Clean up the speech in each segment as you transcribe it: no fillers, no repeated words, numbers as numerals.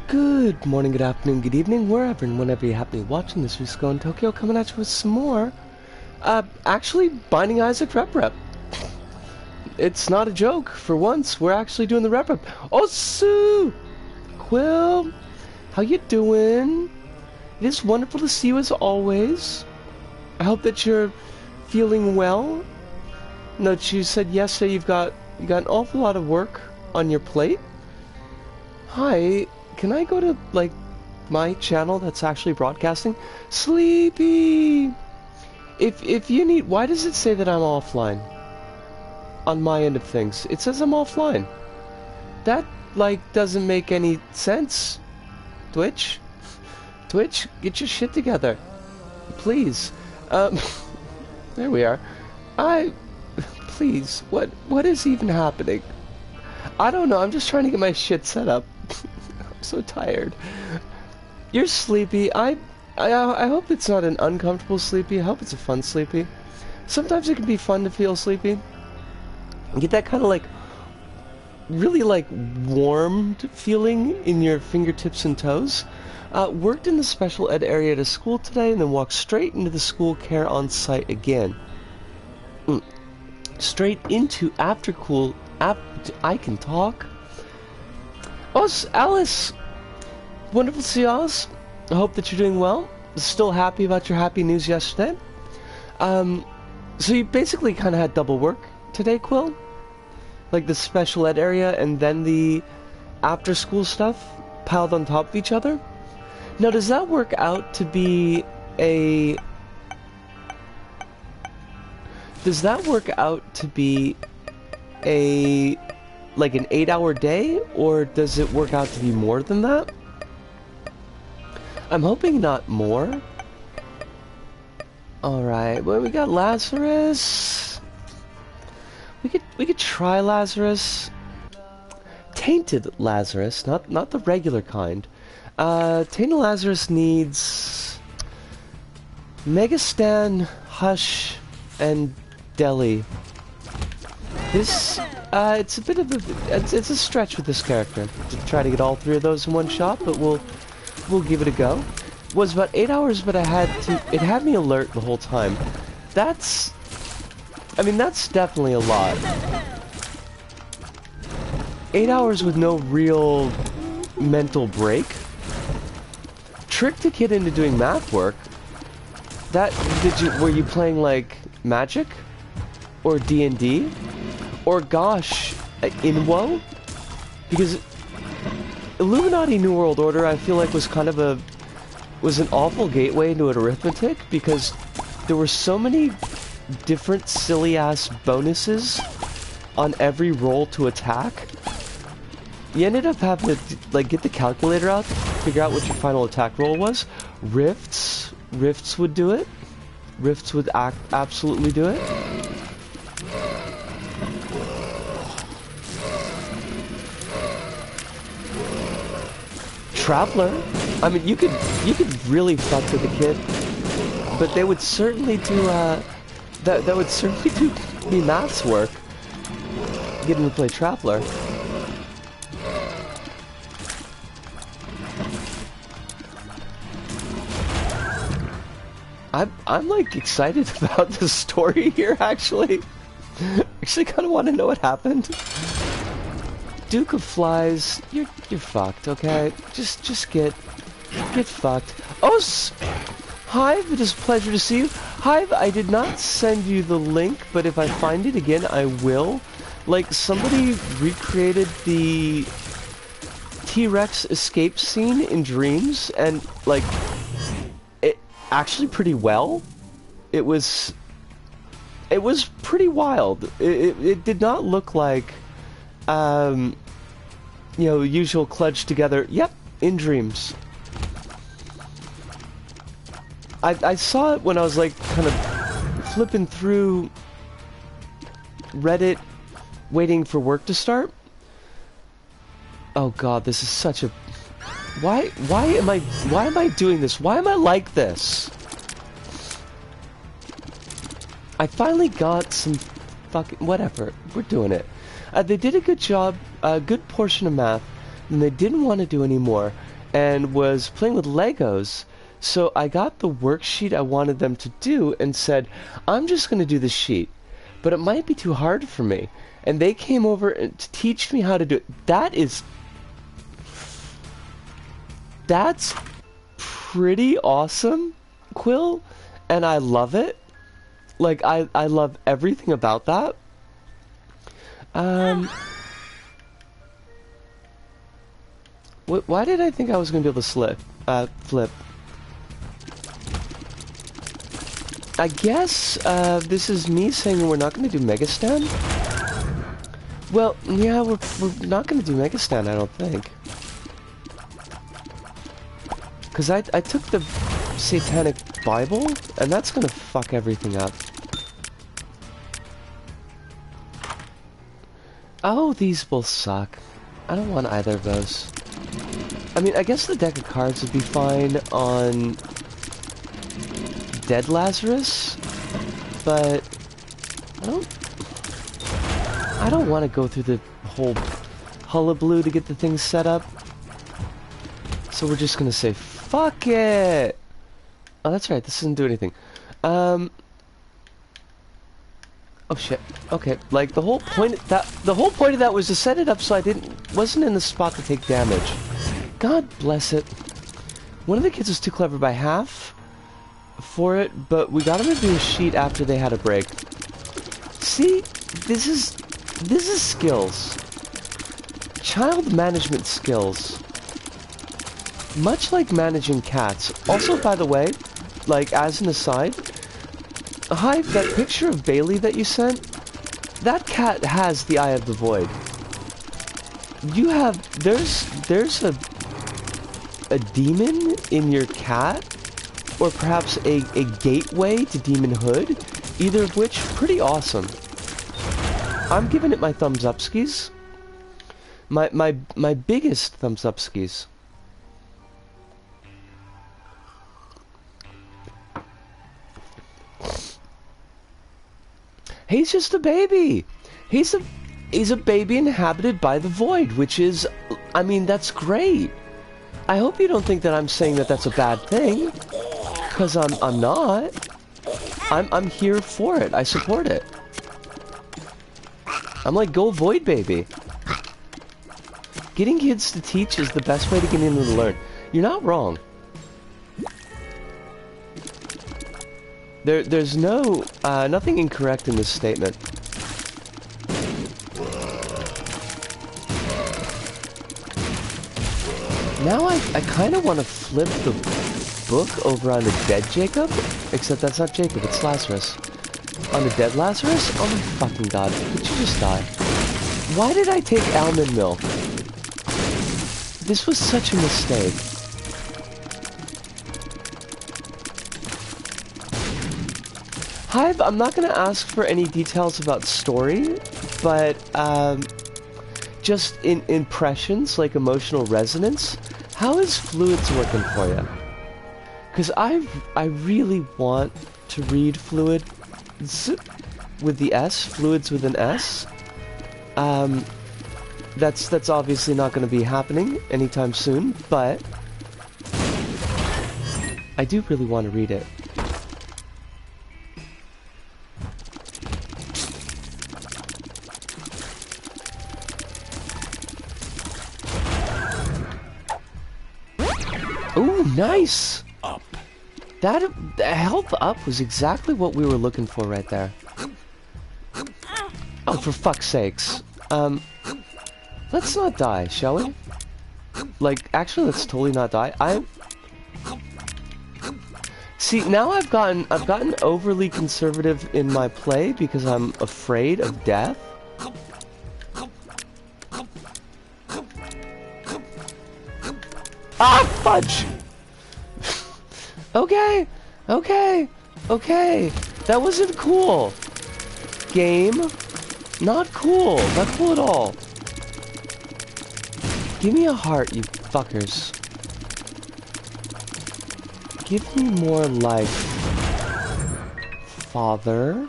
Good morning, good afternoon, good evening, wherever and whenever you happen to be watching this. We're going Tokyo, coming at you with some more. Actually, Binding Isaac rep. It's not a joke. For once, we're actually doing the rep. Osu! Quill, how you doing? It is wonderful to see you as always. I hope that you're feeling well. Note you said yesterday you got an awful lot of work on your plate. Hi. Can I go to, like, my channel that's actually broadcasting? Sleepy! If you need... Why does it say that I'm offline? On my end of things. It says I'm offline. That, like, doesn't make any sense. Twitch? Twitch, get your shit together. Please. There we are. Please, what is even happening? I don't know, I'm just trying to get my shit set up. I'm so tired. You're sleepy. I hope it's not an uncomfortable sleepy. I hope it's a fun sleepy. Sometimes it can be fun to feel sleepy. You get that kind of like really like warmed feeling in your fingertips and toes. Worked in the special ed area at a school today and then walked straight into the school care on site again. Straight into after school. I can talk. Oh, Alice! Wonderful to see you, Alice. I hope that you're doing well. Still happy about your happy news yesterday. So you basically kind of had double work today, Quill? Like the special ed area and then the after-school stuff piled on top of each other? Now, does that work out to be a... Does that work out to be a... like an 8-hour day, or does it work out to be more than that? I'm hoping not more. Alright, well, we got Lazarus. We could try Lazarus. Tainted Lazarus, not the regular kind. Tainted Lazarus needs Megastan, Hush, and Deli. This, it's a bit of a, it's a stretch with this character to try to get all three of those in one shot, but we'll give it a go. It was about 8 hours, but it had me alert the whole time. That's definitely a lot. 8 hours with no real mental break. Trick to get into doing math work. Were you playing like Magic? Or D&D? Or gosh, Inwo? Because Illuminati New World Order, I feel like was kind of was an awful gateway into an arithmetic, because there were so many different silly-ass bonuses on every roll to attack. You ended up having to, like, get the calculator out to figure out what your final attack roll was. Rifts would do it. Rifts would absolutely do it. Traveler. I mean, you could really fuck with the kid, but they would certainly do that would certainly do me maths work. Get him to play Traveler. I'm like excited about the story here. Actually kind of want to know what happened. Duke of Flies, you're fucked, okay? Just get fucked. Oh, Hive, it is a pleasure to see you. Hive, I did not send you the link, but if I find it again, I will. Like, somebody recreated the T-Rex escape scene in Dreams, and, like, it actually pretty well. It was pretty wild. It did not look like... you know, usual clutch together. Yep, in Dreams. I saw it when I was like kind of flipping through Reddit, waiting for work to start. Oh god, this is such a... Why am I doing this? Why am I like this? I finally got some fucking... Whatever, we're doing it. They did a good job, a good portion of math, and they didn't want to do any more. and was playing with Legos. So I got the worksheet I wanted them to do and said, I'm just going to do the sheet, but it might be too hard for me. And they came over to teach me how to do it. That's pretty awesome, Quill, and I love it. Like, I love everything about that. Why did I think I was going to be able to flip? I guess, this is me saying we're not going to do Mega Stand? Well, yeah, we're not going to do Mega Stand, I don't think. Because I took the Satanic Bible, and that's going to fuck everything up. Oh, these both suck. I don't want either of those. I mean, I guess the deck of cards would be fine on Dead Lazarus, but I don't want to go through the whole hullabaloo to get the thing set up. So we're just gonna say, fuck it! Oh, that's right, this doesn't do anything. Oh shit. Okay, like the whole point of that was to set it up so I wasn't in the spot to take damage. God bless it. One of the kids was too clever by half for it, but we got him to do a sheet after they had a break. See, this is skills. Child management skills. Much like managing cats. Also, by the way, like as an aside, Hive, that picture of Bailey that you sent, that cat has the Eye of the Void. There's a demon in your cat, or perhaps a gateway to demonhood, either of which pretty awesome. I'm giving it my thumbs up skis. My biggest thumbs up skis. He's just a baby. He's a baby inhabited by the void, which is, I mean, that's great. I hope you don't think that I'm saying that that's a bad thing, because I'm not. I'm here for it. I support it. I'm like, go void, baby. Getting kids to teach is the best way to get them to learn. You're not wrong. There's nothing incorrect in this statement. Now I kind of want to flip the book over on the dead Jacob, except that's not Jacob, it's Lazarus. On the dead Lazarus? Oh my fucking god, could you just die? Why did I take almond milk? This was such a mistake. Hive, I'm not going to ask for any details about story, but just in impressions, like emotional resonance, how is Fluids working for you? Because I really want to read Fluid with the S, Fluids with an S. That's obviously not going to be happening anytime soon, but I do really want to read it. Ooh, nice! Up. That health up was exactly what we were looking for right there. Oh, for fuck's sakes. Let's not die, shall we? Like, actually, let's totally not die. See, now I've gotten overly conservative in my play because I'm afraid of death. Ah, fudge! Okay. That wasn't cool. Game. Not cool. Not cool at all. Give me a heart, you fuckers. Give me more life, Father.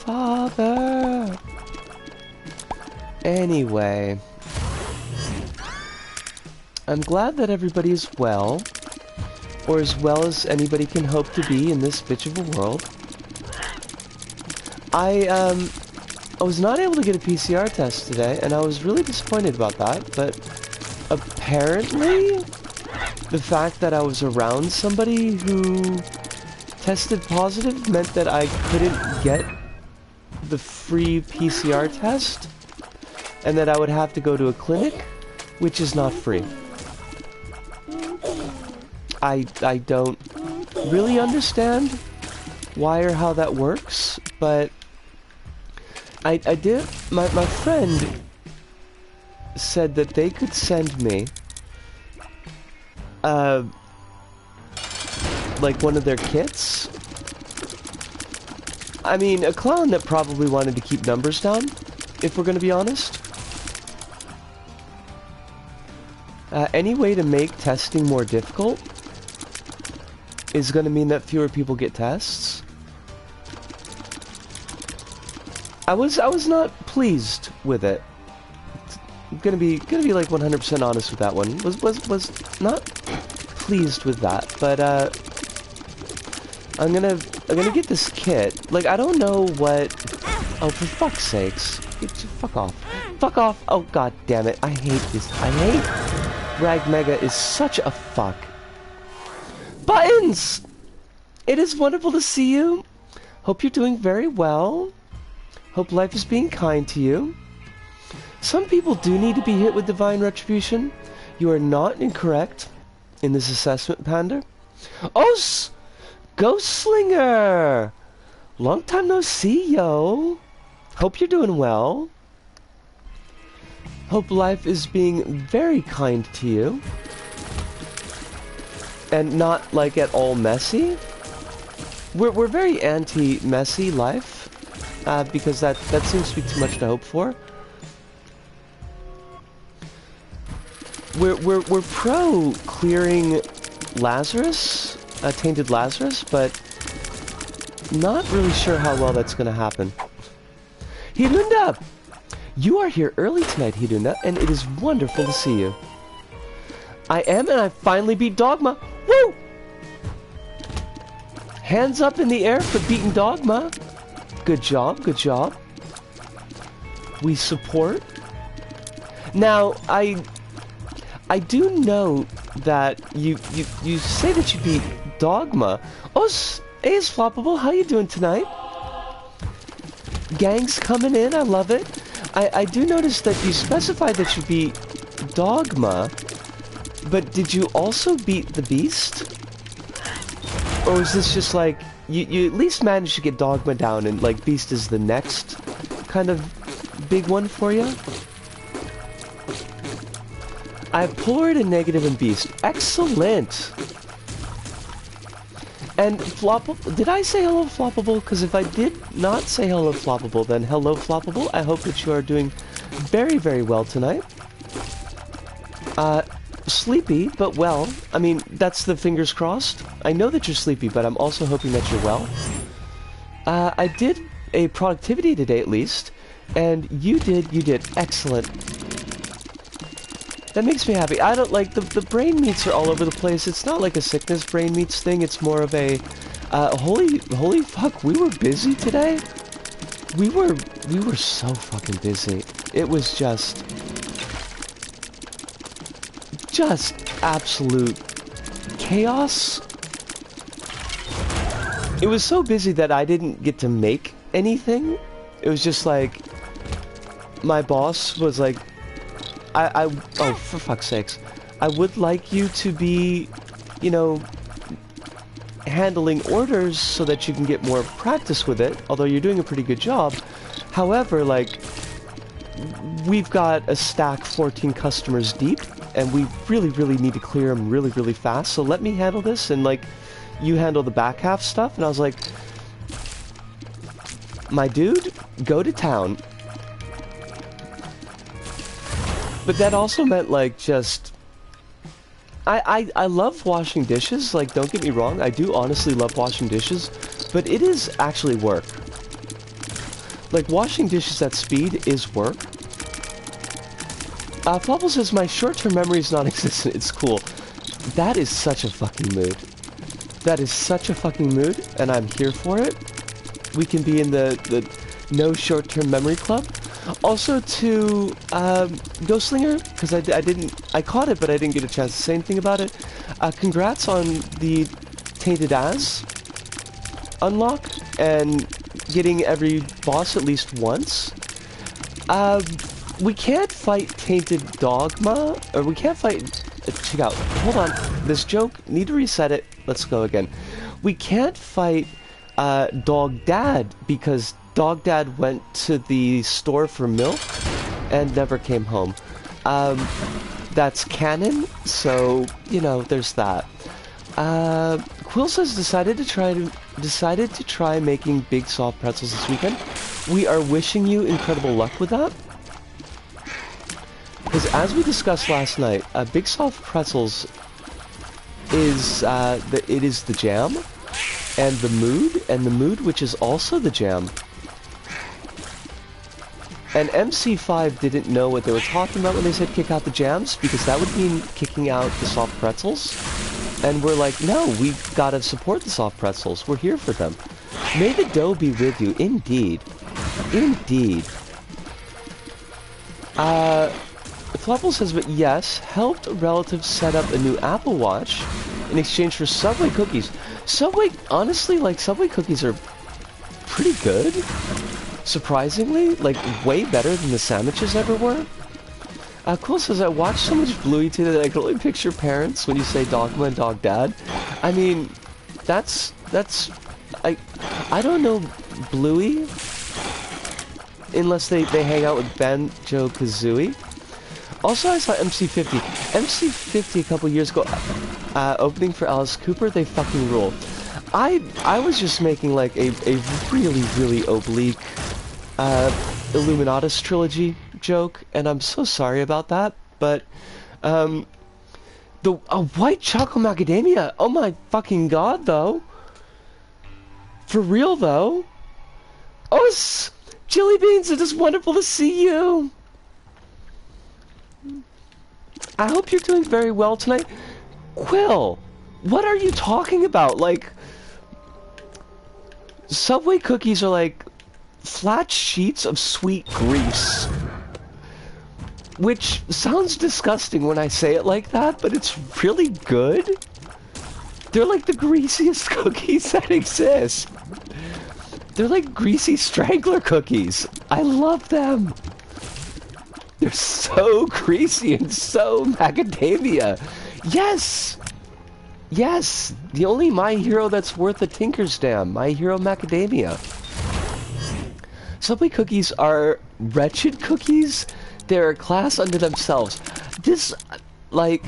Father. Anyway, I'm glad that everybody is well, or as well as anybody can hope to be in this bitch of a world. I was not able to get a PCR test today, and I was really disappointed about that, but apparently the fact that I was around somebody who tested positive meant that I couldn't get the free PCR test, and that I would have to go to a clinic, which is not free. I don't really understand why or how that works, but I did. My friend said that they could send me like one of their kits. I mean, a clown that probably wanted to keep numbers down, if we're gonna be honest. Any way to make testing more difficult is gonna mean that fewer people get tests. I was not pleased with it. I'm gonna be like 100% honest with that one. Was not pleased with that, but I'm gonna get this kit. Like, I don't know what. Oh, for fuck's sakes! Fuck off! Fuck off! Oh, god damn it! I hate this. I hate Rag Mega is such a fuck. Buttons! It is wonderful to see you. Hope you're doing very well. Hope life is being kind to you. Some people do need to be hit with divine retribution. You are not incorrect in this assessment, Panda. Oh, Ghost Slinger! Long time no see, yo. Hope you're doing well. Hope life is being very kind to you. And not, like, at all messy. We're very anti-messy life. Because that seems to be too much to hope for. We're pro clearing Lazarus, tainted Lazarus, but not really sure how well that's gonna happen. Hirunda! You are here early tonight, Hirunda, and it is wonderful to see you. I am, and I finally beat Dogma. Woo! Hands up in the air for beating Dogma. Good job, good job. We support. Now, I do know that you say that you beat Dogma. Oh, hey, it's Floppable. How you doing tonight? Gang's coming in. I love it. I do notice that you specified that you beat Dogma, but did you also beat the Beast? Or is this just like you at least managed to get Dogma down, and like Beast is the next kind of big one for you? I have Polaroid and Negative and Beast. Excellent! And Floppable, did I say hello, Floppable? Because if I did not say hello, Floppable, then hello, Floppable. I hope that you are doing very, very well tonight. Sleepy, but well. I mean, that's the fingers crossed. I know that you're sleepy, but I'm also hoping that you're well. I did a productivity today, at least, and you did excellent. That makes me happy. I don't like the brain meats are all over the place. It's not like a sickness brain meats thing. It's more of a holy fuck. We were busy today. We were so fucking busy. It was just absolute chaos. It was so busy that I didn't get to make anything. It was just like my boss was like, oh, for fuck's sakes. I would like you to be, you know, handling orders so that you can get more practice with it, although you're doing a pretty good job. However, like, we've got a stack 14 customers deep, and we really need to clear them really fast, so let me handle this, and, like, you handle the back half stuff. And I was like, my dude, go to town. But that also meant, like, just... I love washing dishes, like, don't get me wrong, I do honestly love washing dishes, but it is actually work. Like, washing dishes at speed is work. Flopple says, my short-term memory is non-existent. It's cool. That is such a fucking mood. That is such a fucking mood, and I'm here for it. We can be in the no short-term memory club. Also to Ghostlinger, because I caught it, but I didn't get a chance to say anything about it. Congrats on the tLaz unlock and getting every boss at least once. We can't fight Tainted Dogma, or we can't fight... check out, hold on, this joke, need to reset it, let's go again. We can't fight Dog Dad, because Dog Dad went to the store for milk and never came home. That's canon, so, you know, there's that. Quill says decided to try making big soft pretzels this weekend. We are wishing you incredible luck with that. Because as we discussed last night, big soft pretzels is it is the jam, and the mood which is also the jam. And MC5 didn't know what they were talking about when they said kick out the jams, because that would mean kicking out the soft pretzels. And we're like, no, we gotta support the soft pretzels. We're here for them. May the dough be with you. Indeed. Indeed. Flopple says, but yes, helped a relative set up a new Apple Watch in exchange for Subway cookies. Subway, honestly, like, Subway cookies are pretty good. Surprisingly, like, way better than the sandwiches ever were. Cool says, I watched so much Bluey today that I can only picture parents when you say Dogma and Dog Dad. I mean, I don't know Bluey unless they hang out with Banjo-Kazooie. Also, I saw MC50. MC50 a couple years ago, opening for Alice Cooper, they fucking rule. I was just making like a really, really oblique Illuminatus trilogy joke, and I'm so sorry about that, but a white chocolate macadamia, oh my fucking god, though. For real, though. Oh, Jelly Beans, it is wonderful to see you. I hope you're doing very well tonight. Quill, what are you talking about? Like, Subway cookies are like flat sheets of sweet grease. Which sounds disgusting when I say it like that, but it's really good. They're like the greasiest cookies that exist. They're like greasy strangler cookies. I love them. They're so greasy and so macadamia. Yes! Yes! The only My Hero that's worth a Tinker's Dam. My Hero Macadamia. Subway cookies are wretched cookies. They're a class unto themselves. This, like...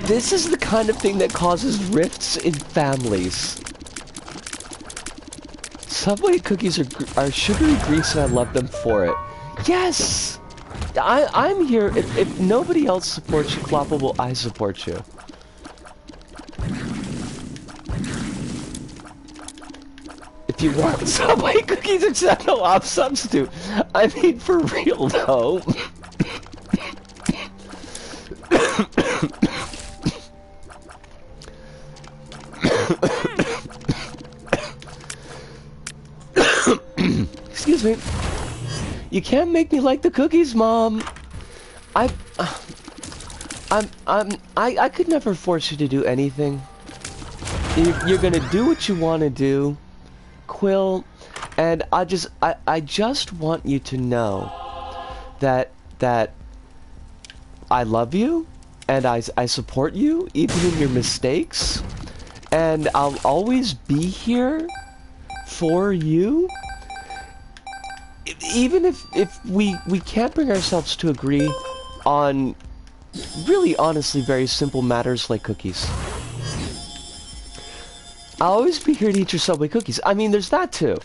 this is the kind of thing that causes rifts in families. Subway cookies are sugary grease, and I love them for it. Yes! I'm here. If nobody else supports you, Cloppable, I support you. If you want Subway cookies, accept no op substitute. I mean, for real, though. Excuse me. You can't make me like the cookies, Mom. I could never force you to do anything. You're gonna do what you want to do, Quill, and I just want you to know that I love you, and I support you, even in your mistakes, and I'll always be here for you. Even if we can't bring ourselves to agree on really honestly very simple matters like cookies. I'll always be here to eat your Subway cookies. I mean, there's that too.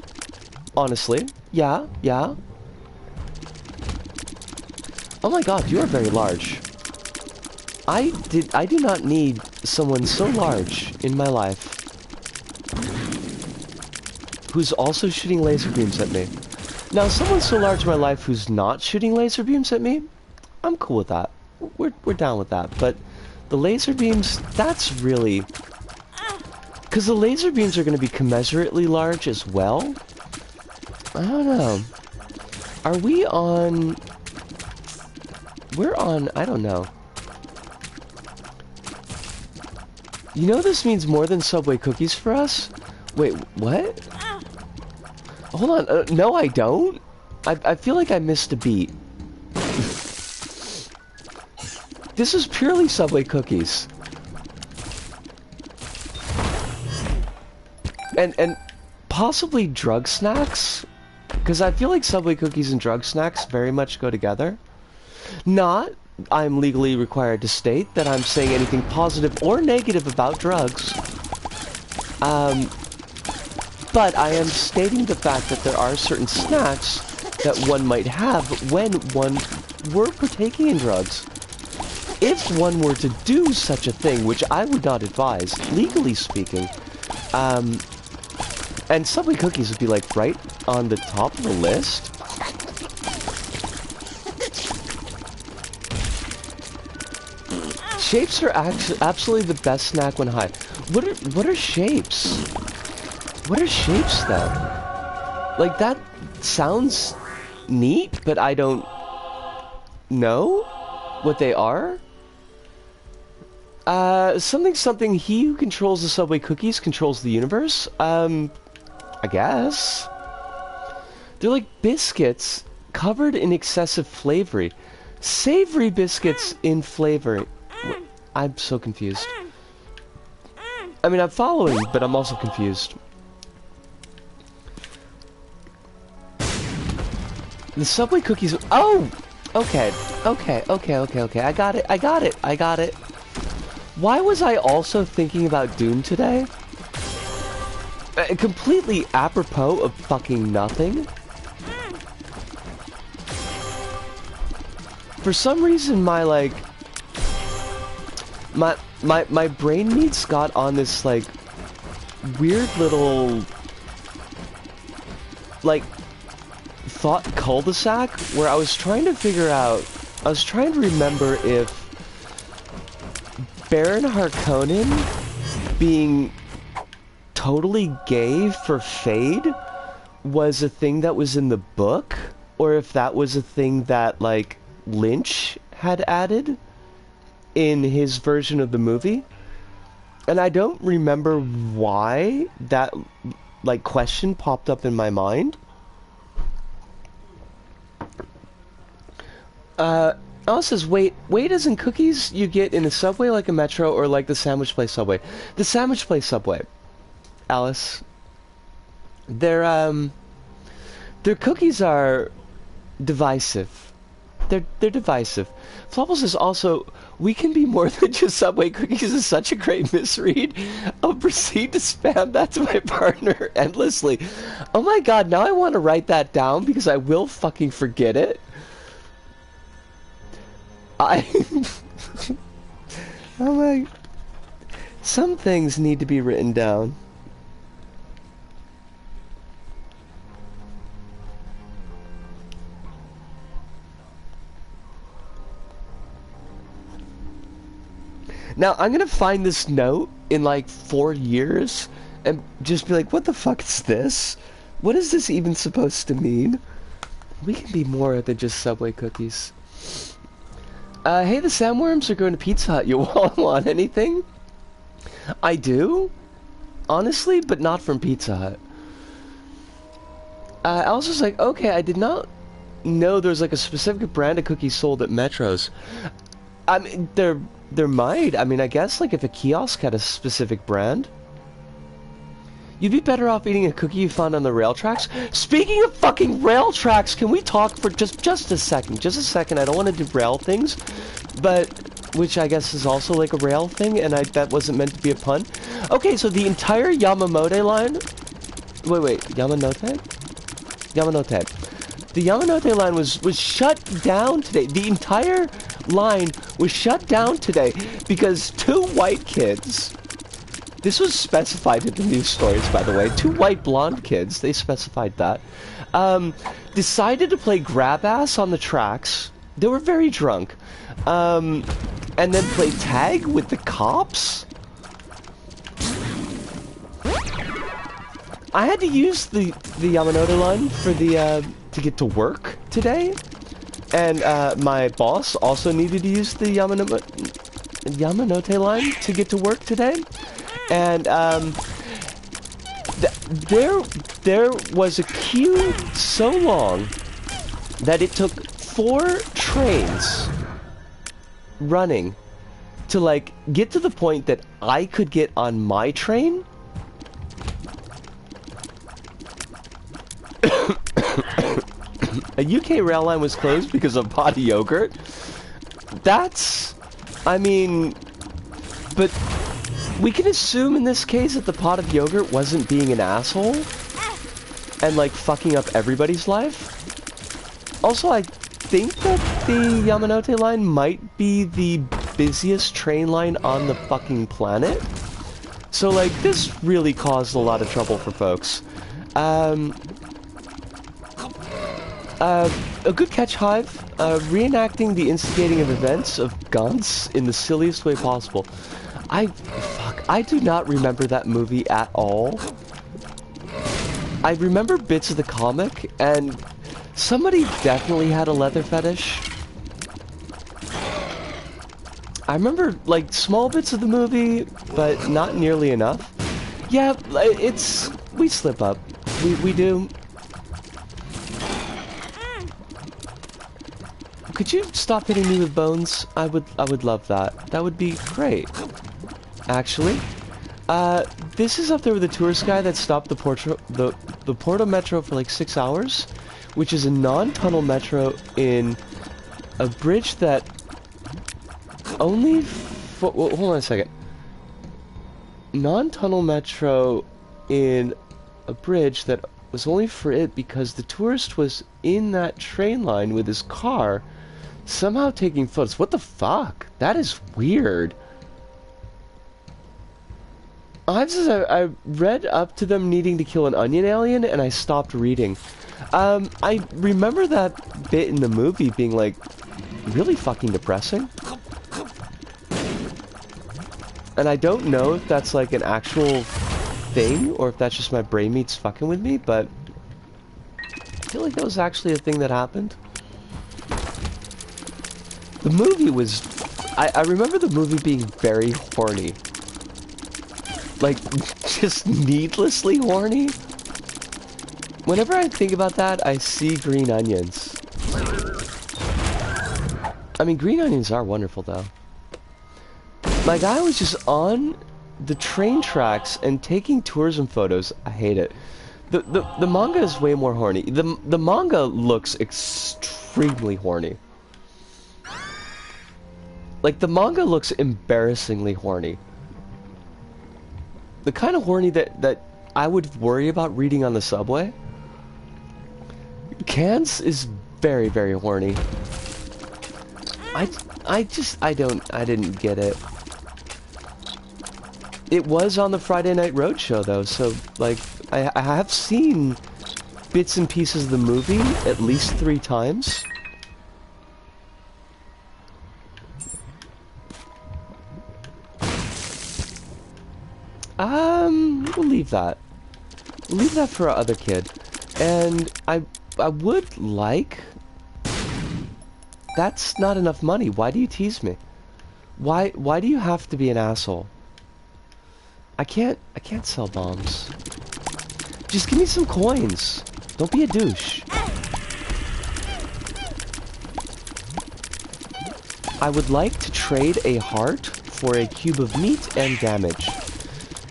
Honestly. Yeah, yeah. Oh my god, you are very large. I do not need someone so large in my life who's also shooting laser beams at me. Now, someone so large in my life who's not shooting laser beams at me, I'm cool with that. We're down with that. But the laser beams, that's really... Because the laser beams are going to be commensurately large as well. I don't know. Are we on... We're on... I don't know. You know this means more than Subway cookies for us? Wait, what? Hold on. No, I don't. I feel like I missed a beat. This is purely Subway cookies. And possibly drug snacks? Because I feel like Subway cookies and drug snacks very much go together. Not, I'm legally required to state that I'm saying anything positive or negative about drugs. But I am stating the fact that there are certain snacks that one might have when one were partaking in drugs. If one were to do such a thing, which I would not advise, legally speaking, and Subway cookies would be like right on the top of the list. Shapes are absolutely the best snack when high. What are shapes? What are shapes though? Like that sounds neat, but I don't know what they are. Something. He who controls the Subway cookies controls the universe. I guess. They're like biscuits covered in excessive flavoring. Savory biscuits in flavor. I'm so confused. I mean, I'm following, but I'm also confused. The Subway cookies... Oh! Okay. I got it. Why was I also thinking about Doom today? Completely apropos of fucking nothing. For some reason, my, like... My brain meats got on this, like, weird little... Like... thought cul-de-sac where I was trying to figure out... I was trying to remember if... Baron Harkonnen being totally gay for Fade was a thing that was in the book, or if that was a thing that, like, Lynch had added in his version of the movie. And I don't remember why that, like, question popped up in my mind. Alice says, wait isn't cookies you get in a Subway like a Metro or like the Sandwich Place Subway? The Sandwich Place Subway, Alice, their cookies are divisive. They're divisive. Flopple says also, we can be more than just Subway cookies is such a great misread. I'll proceed to spam that to my partner endlessly. Oh my god, now I want to write that down because I will fucking forget it. Oh my... Some things need to be written down. Now, I'm gonna find this note in like 4 years and just be like, what the fuck is this? What is this even supposed to mean? We can be more than just Subway cookies. Hey, the sandworms are going to Pizza Hut. You want anything? I do, honestly, but not from Pizza Hut. I was just like, okay, I did not know there's like a specific brand of cookies sold at Metros. I mean, there might. I mean, I guess like if a kiosk had a specific brand. You'd be better off eating a cookie you found on the rail tracks. Speaking of fucking rail tracks, can we talk for just a second? Just a second. I don't want to do rail things, but which I guess is also like a rail thing, and that wasn't meant to be a pun. Okay, so the entire Yamamote line. Wait, Yamanote. The Yamanote line was shut down today. The entire line was shut down today because 2 white kids This was specified in the news stories, by the way. 2 white blonde kids, they specified that. Decided to play grab ass on the tracks. They were very drunk. And then play tag with the cops? I had to use the Yamanote line for the, to get to work today. And, my boss also needed to use the Yamanote line to get to work today. And, there was a queue so long that it took 4 trains running to, like, get to the point that I could get on my train. A UK rail line was closed because of pot of yogurt. That's... I mean... But... we can assume in this case that the pot of yogurt wasn't being an asshole. And, like, fucking up everybody's life. Also, I think that the Yamanote line might be the busiest train line on the fucking planet. So, like, this really caused a lot of trouble for folks. A good catch, Hive. Reenacting the instigating of events of Gantz in the silliest way possible. I do not remember that movie at all. I remember bits of the comic, and somebody definitely had a leather fetish. I remember, like, small bits of the movie, but not nearly enough. Yeah, we slip up. We do. Could you stop hitting me with bones? I would love that. That would be great. Actually, this is up there with the tourist guy that stopped the Porto Metro for like 6 hours, which is a non-tunnel metro in a bridge that only... hold on a second. Non-tunnel metro in a bridge that was only for it because the tourist was in that train line with his car, somehow taking photos. What the fuck? That is weird. I read up to them needing to kill an onion alien, and I stopped reading. I remember that bit in the movie being, like, really fucking depressing. And I don't know if that's, like, an actual thing, or if that's just my brain meats fucking with me, but I feel like that was actually a thing that happened. The movie was... I remember the movie being very horny. Like, just needlessly horny. Whenever I think about that, I see green onions. I mean, green onions are wonderful, though. My guy was just on the train tracks and taking tourism photos. I hate it. The manga is way more horny. The manga looks extremely horny. Like, the manga looks embarrassingly horny. The kind of horny that I would worry about reading on the subway. Cans is very, very horny. I didn't get it. It was on the Friday Night Roadshow, though, so, like, I have seen bits and pieces of the movie at least 3 times. We'll leave that. We'll leave that for our other kid. And I would like... That's not enough money. Why do you tease me? Why do you have to be an asshole? I can't sell bombs. Just give me some coins. Don't be a douche. I would like to trade a heart for a cube of meat and damage.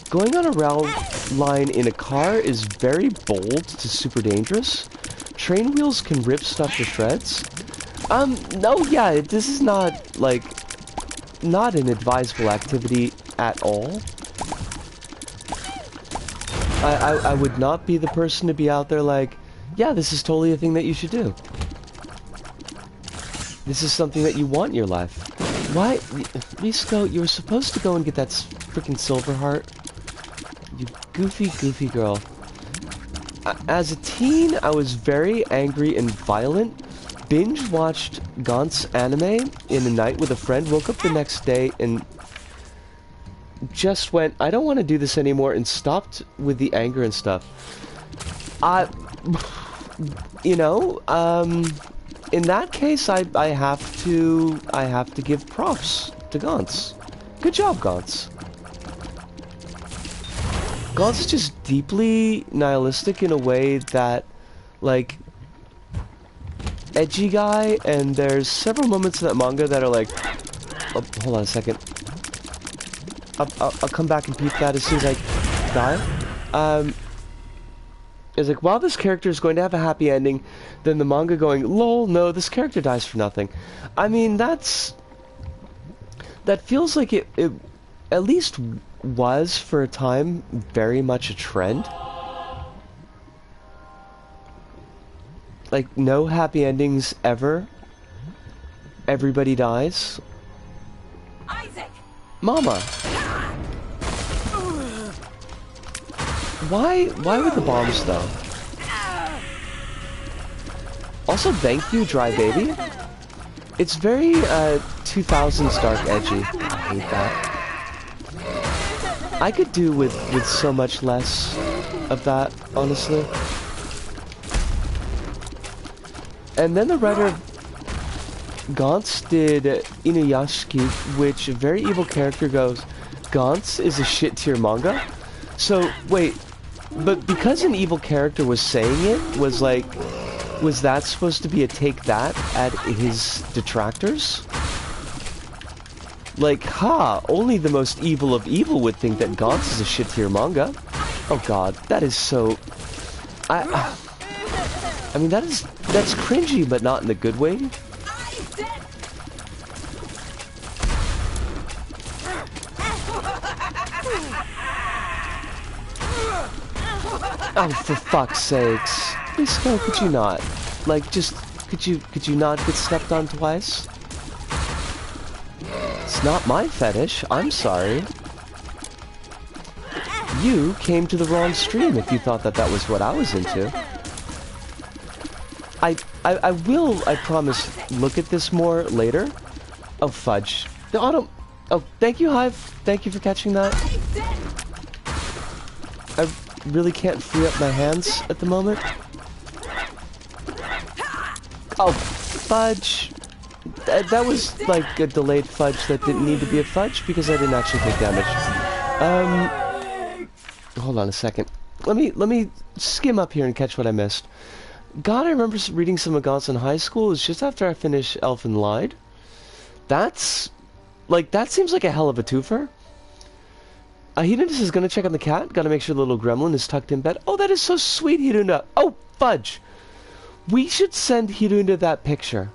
Going on a rail line in a car is very bold to super dangerous. Train wheels can rip stuff to shreds. No, yeah, this is not, like, not an advisable activity at all. I would not be the person to be out there like, yeah, this is totally a thing that you should do. This is something that you want in your life. Why? Risco, you were supposed to go and get that freaking silver heart. Goofy, goofy girl. As a teen, I was very angry and violent. Binge-watched Gaunt's anime in a night with a friend, woke up the next day and just went, I don't want to do this anymore, and stopped with the anger and stuff. You know, in that case, I have to give props to Gaunt's. Good job, Gaunt's. Gaunt's is just deeply nihilistic in a way that, like, edgy guy, and there's several moments in that manga that are like, oh, hold on a second. I'll come back and peep that as soon as I die. It's like, while this character is going to have a happy ending, then the manga going, lol, no, this character dies for nothing. I mean, that feels like it at least was, for a time, very much a trend. Like, no happy endings ever. Everybody dies. Isaac! Mama! Why with the bombs, though? Also, thank you, Dry Baby. It's very, 2000s dark edgy. I hate that. I could do with so much less of that, honestly. And then the writer of Gaunt's did Inuyashiki, which a very evil character goes, Gaunt's is a shit tier manga? So, wait, but because an evil character was saying it, was that supposed to be a take that at his detractors? Like, only the most evil of evil would think that Gaunt's is a shit tier manga. Oh god, that is so... I mean, that's cringy, but not in the good way. Oh, for fuck's sakes. Please, no, could you not? Like, just, could you not get stepped on twice? It's not my fetish, I'm sorry. You came to the wrong stream if you thought that was what I was into. I will, I promise, look at this more later. Oh, fudge. The auto... Oh, thank you, Hive. Thank you for catching that. I really can't free up my hands at the moment. Oh, fudge. That was like a delayed fudge that didn't need to be a fudge because I didn't actually take damage. Hold on a second. Let me skim up here and catch what I missed. God, I remember reading some of Gaunt's in high school. It was just after I finished Elfen Lied. That seems like a hell of a twofer. Hidunda is gonna check on the cat. Gotta make sure the little gremlin is tucked in bed. Oh, that is so sweet, Hidunda. Oh, fudge. We should send Hidunda that picture.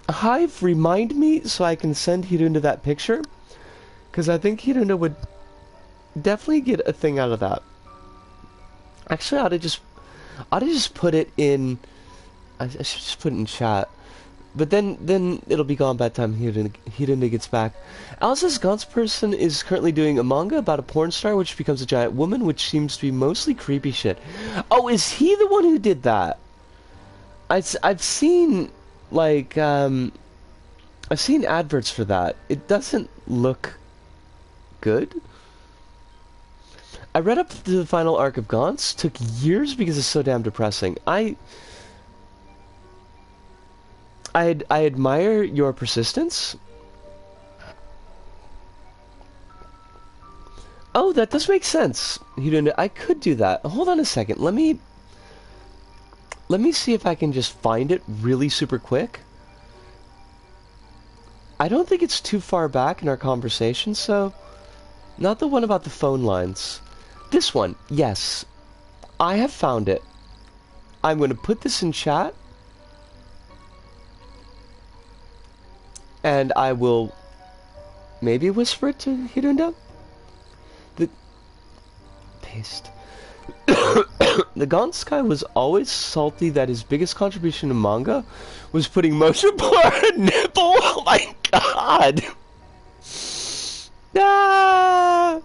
Hive, remind me so I can send Hidunda that picture. Because I think Hidunda would definitely get a thing out of that. Actually, I ought to just put it in... I should just put it in chat. But then it'll be gone by the time Hidunda gets back. Alice says Gaunt's person is currently doing a manga about a porn star which becomes a giant woman, which seems to be mostly creepy shit. Oh, is he the one who did that? I've seen, like, I've seen adverts for that. It doesn't look good. I read up to the final arc of Gaunt's. Took years because it's so damn depressing. I admire your persistence. Oh, that does make sense. I could do that. Hold on a second. Let me see if I can just find it really super quick. I don't think it's too far back in our conversation, so... Not the one about the phone lines. This one, yes. I have found it. I'm going to put this in chat. And I will maybe whisper it to Hidunda. Paste. The Gaunt's guy was always salty that his biggest contribution to manga was putting motion blur on a nipple. Oh my god. Ah!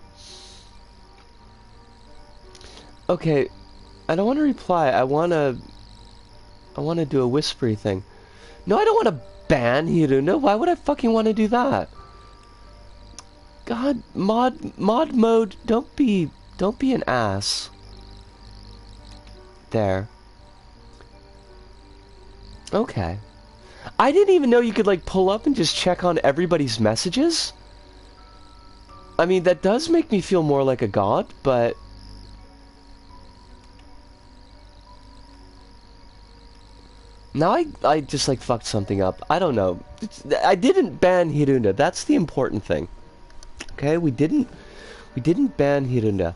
Okay, I don't want to reply. I want to do a whispery thing. No, I don't want to ban Hiruna. Why would I fucking want to do that? God, mod mode, don't be an ass. There. Okay. I didn't even know you could like pull up and just check on everybody's messages. I mean, that does make me feel more like a god, but now I just like fucked something up. I don't know. I didn't ban Hiruna. That's the important thing. Okay, we didn't ban Hiruna.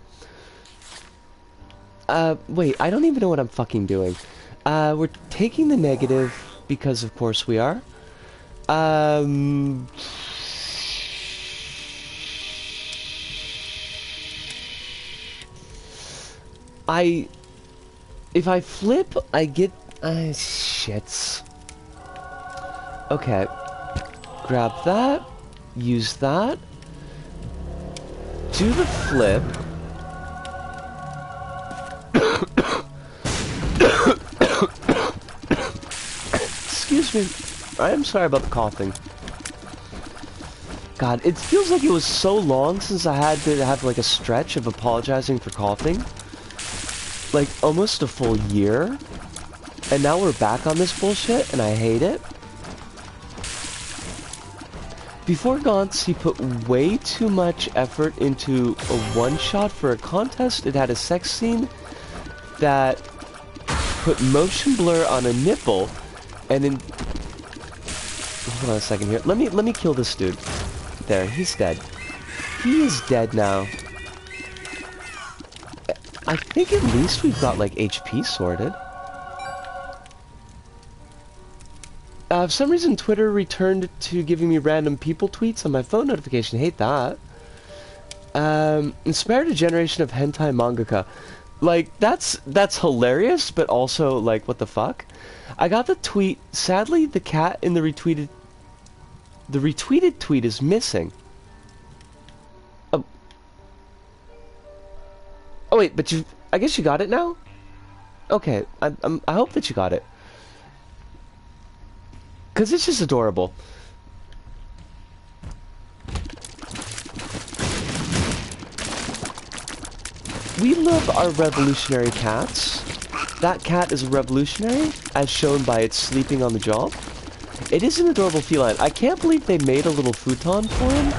Wait, I don't even know what I'm fucking doing. We're taking the negative because of course we are. If I flip, I get shits. Okay. Grab that. Use that. Do the flip. Excuse me. I am sorry about the coughing. God, it feels like it was so long since I had to have like a stretch of apologizing for coughing. Like almost a full year. And now we're back on this bullshit and I hate it. Before Gaunt's, he put way too much effort into a one-shot for a contest. It had a sex scene that put motion blur on a nipple, and then... Hold on a second here. Let me kill this dude. There, he's dead. He is dead now. I think at least we've got, like, HP sorted. For some reason, Twitter returned to giving me random people tweets on my phone notification. Hate that. Inspired a generation of hentai mangaka. Like, that's hilarious, but also, like, what the fuck? I got the tweet. Sadly, the cat in the retweeted tweet is missing. Oh. Oh wait, but I guess you got it now? Okay, I hope that you got it. Because it's just adorable. We love our revolutionary cats. That cat is a revolutionary, as shown by its sleeping on the job. It is an adorable feline. I can't believe they made a little futon for him.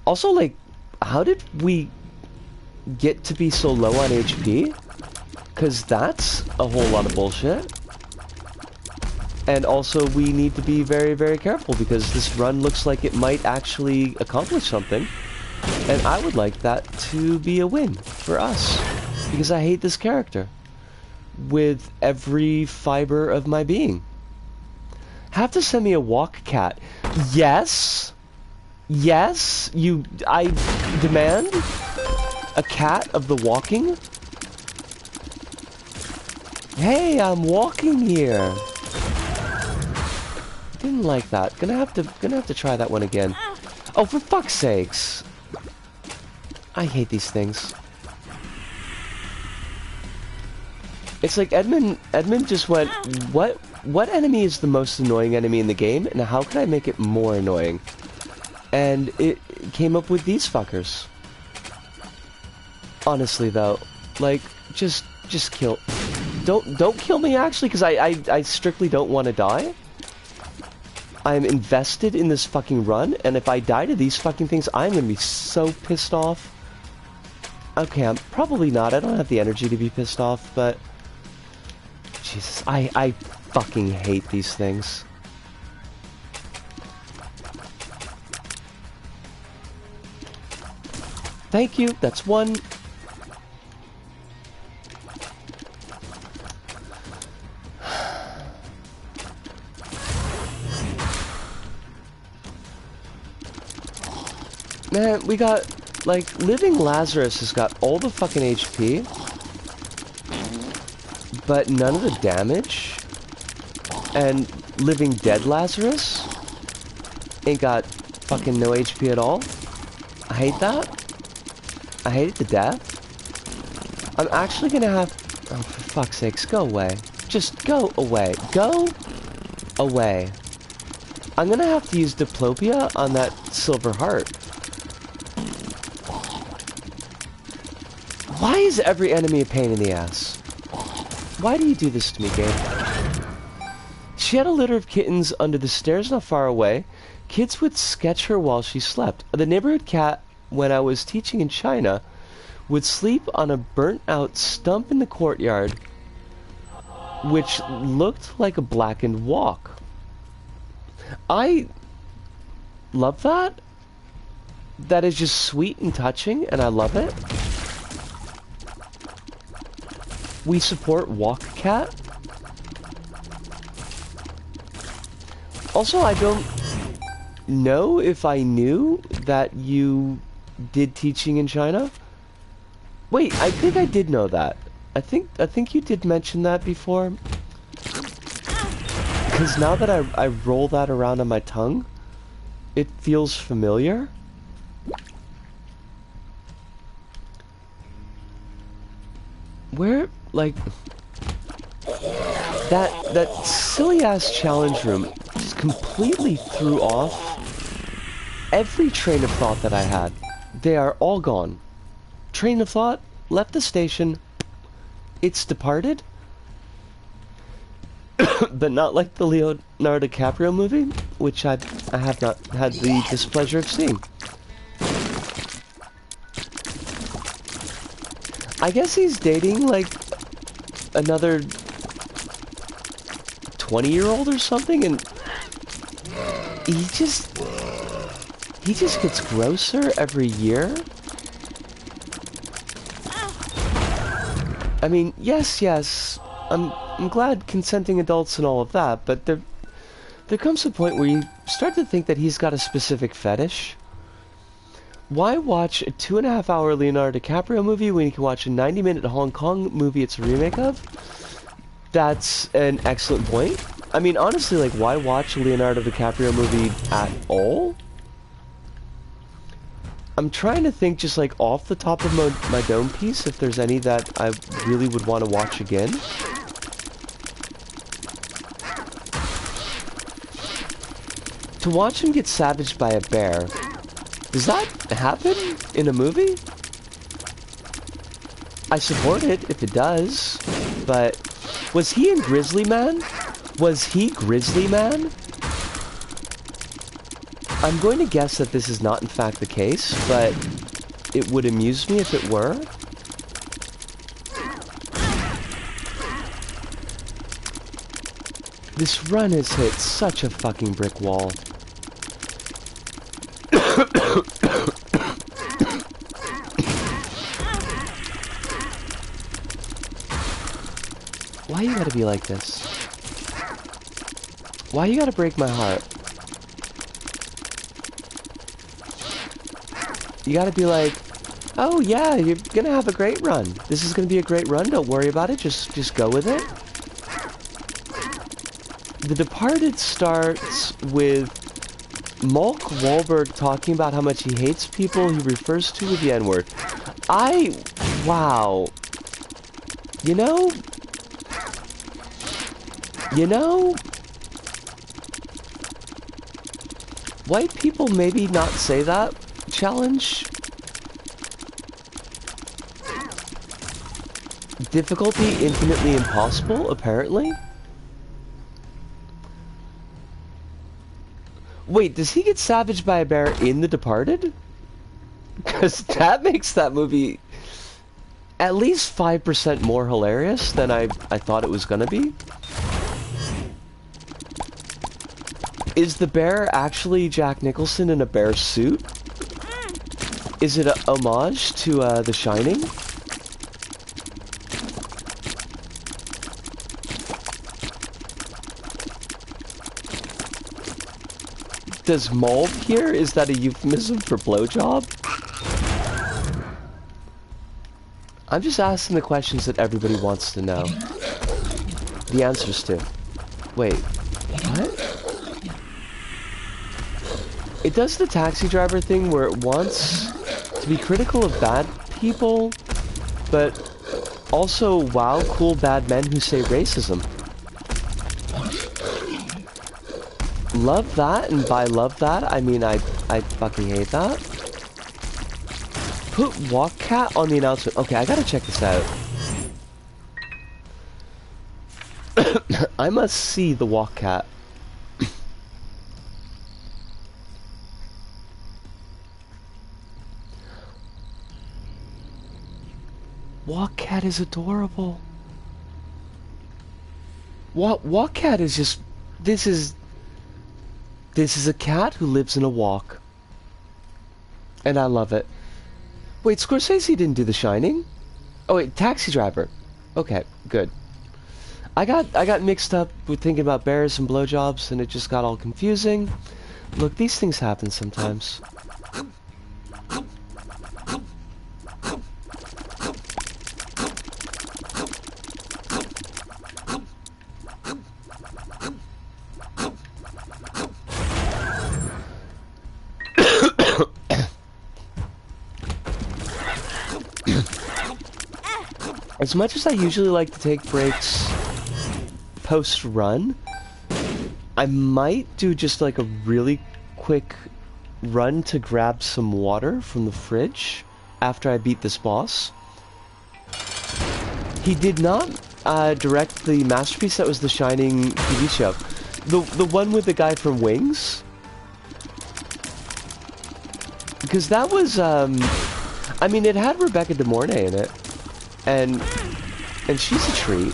Also, like, how did we get to be so low on HP? Because that's a whole lot of bullshit. And also, we need to be very, very careful because this run looks like it might actually accomplish something. And I would like that to be a win for us. Because I hate this character. With every fiber of my being. Have to send me a walk cat. Yes! Yes! I demand a cat of the walking. Hey, I'm walking here. Didn't like that. Gonna have to try that one again. Oh, for fuck's sakes! I hate these things. It's like Edmund just went, what enemy is the most annoying enemy in the game, and how can I make it more annoying? And it came up with these fuckers. Honestly though, like, just kill. Don't kill me actually, because I strictly don't want to die. I'm invested in this fucking run, and if I die to these fucking things, I'm gonna be so pissed off. Okay, I'm probably not. I don't have the energy to be pissed off, but... Jesus, I fucking hate these things. Thank you, that's one. Man, we got, like, Living Lazarus has got all the fucking HP, but none of the damage, and Living Dead Lazarus ain't got fucking no HP at all. I hate that. I hate it to death. I'm actually gonna have... Oh, for fuck's sakes, go away. Just go away. Go away. I'm gonna have to use Diplopia on that silver heart. Why is every enemy a pain in the ass? Why do you do this to me, game? She had a litter of kittens under the stairs not far away. Kids would sketch her while she slept. The neighborhood cat, when I was teaching in China, would sleep on a burnt-out stump in the courtyard, which looked like a blackened walk. I love that. That is just sweet and touching, and I love it. We support Walk Cat. Also, I don't know if I knew that you did teaching in China. Wait, I think I did know that. I think you did mention that before. Because now that I roll that around on my tongue, it feels familiar. Where, like, that silly ass challenge room just completely threw off every train of thought that I had. They are all gone. Train of thought left the station. It's departed. But not like the Leonardo DiCaprio movie, which I have not had the displeasure of seeing. I guess he's dating, like, another 20-year-old or something, and he just gets grosser every year. I mean, yes, I'm glad consenting adults and all of that, but there comes a point where you start to think that he's got a specific fetish. Why watch a 2.5-hour Leonardo DiCaprio movie when you can watch a 90-minute Hong Kong movie it's a remake of? That's an excellent point. I mean, honestly, like, why watch a Leonardo DiCaprio movie at all? I'm trying to think just, like, off the top of my dome piece if there's any that I really would want to watch again. To watch him get savaged by a bear, does that happen in a movie? I support it if it does, but was he in Grizzly Man? Was he Grizzly Man? I'm going to guess that this is not in fact the case, but it would amuse me if it were. This run has hit such a fucking brick wall. Why you gotta be like this? Why you gotta break my heart? You gotta be like, oh yeah, you're gonna have a great run. This is gonna be a great run, don't worry about it, just go with it. The Departed starts with Mark Wahlberg talking about how much he hates people he refers to with the N-word. Wow. You know, white people maybe not say that challenge. Difficulty infinitely impossible, apparently. Wait, does he get savaged by a bear in The Departed? Because that makes that movie at least 5% more hilarious than I thought it was gonna be. Is the bear actually Jack Nicholson in a bear suit? Is it a homage to The Shining? Does mauled here? Is that a euphemism for blowjob? I'm just asking the questions that everybody wants to know. The answers to. Wait, what? It does the taxi driver thing where it wants to be critical of bad people, but also wow, cool bad men who say racism. Love that, and by love that, I mean I fucking hate that. Put walk cat on the announcement. Okay, I gotta check this out. I must see the walk cat. Walk cat is adorable. Walk cat is just this is a cat who lives in a walk. And I love it. Wait, Scorsese didn't do The Shining? Oh wait, Taxi Driver. Okay, good. I got mixed up with thinking about bears and blowjobs, and it just got all confusing. Look, these things happen sometimes. As much as I usually like to take breaks post-run, I might do just like a really quick run to grab some water from the fridge after I beat this boss. He did not direct the masterpiece that was the Shining TV show. The one with the guy from Wings? Because that was, I mean, it had Rebecca De Mornay in it. And she's a treat.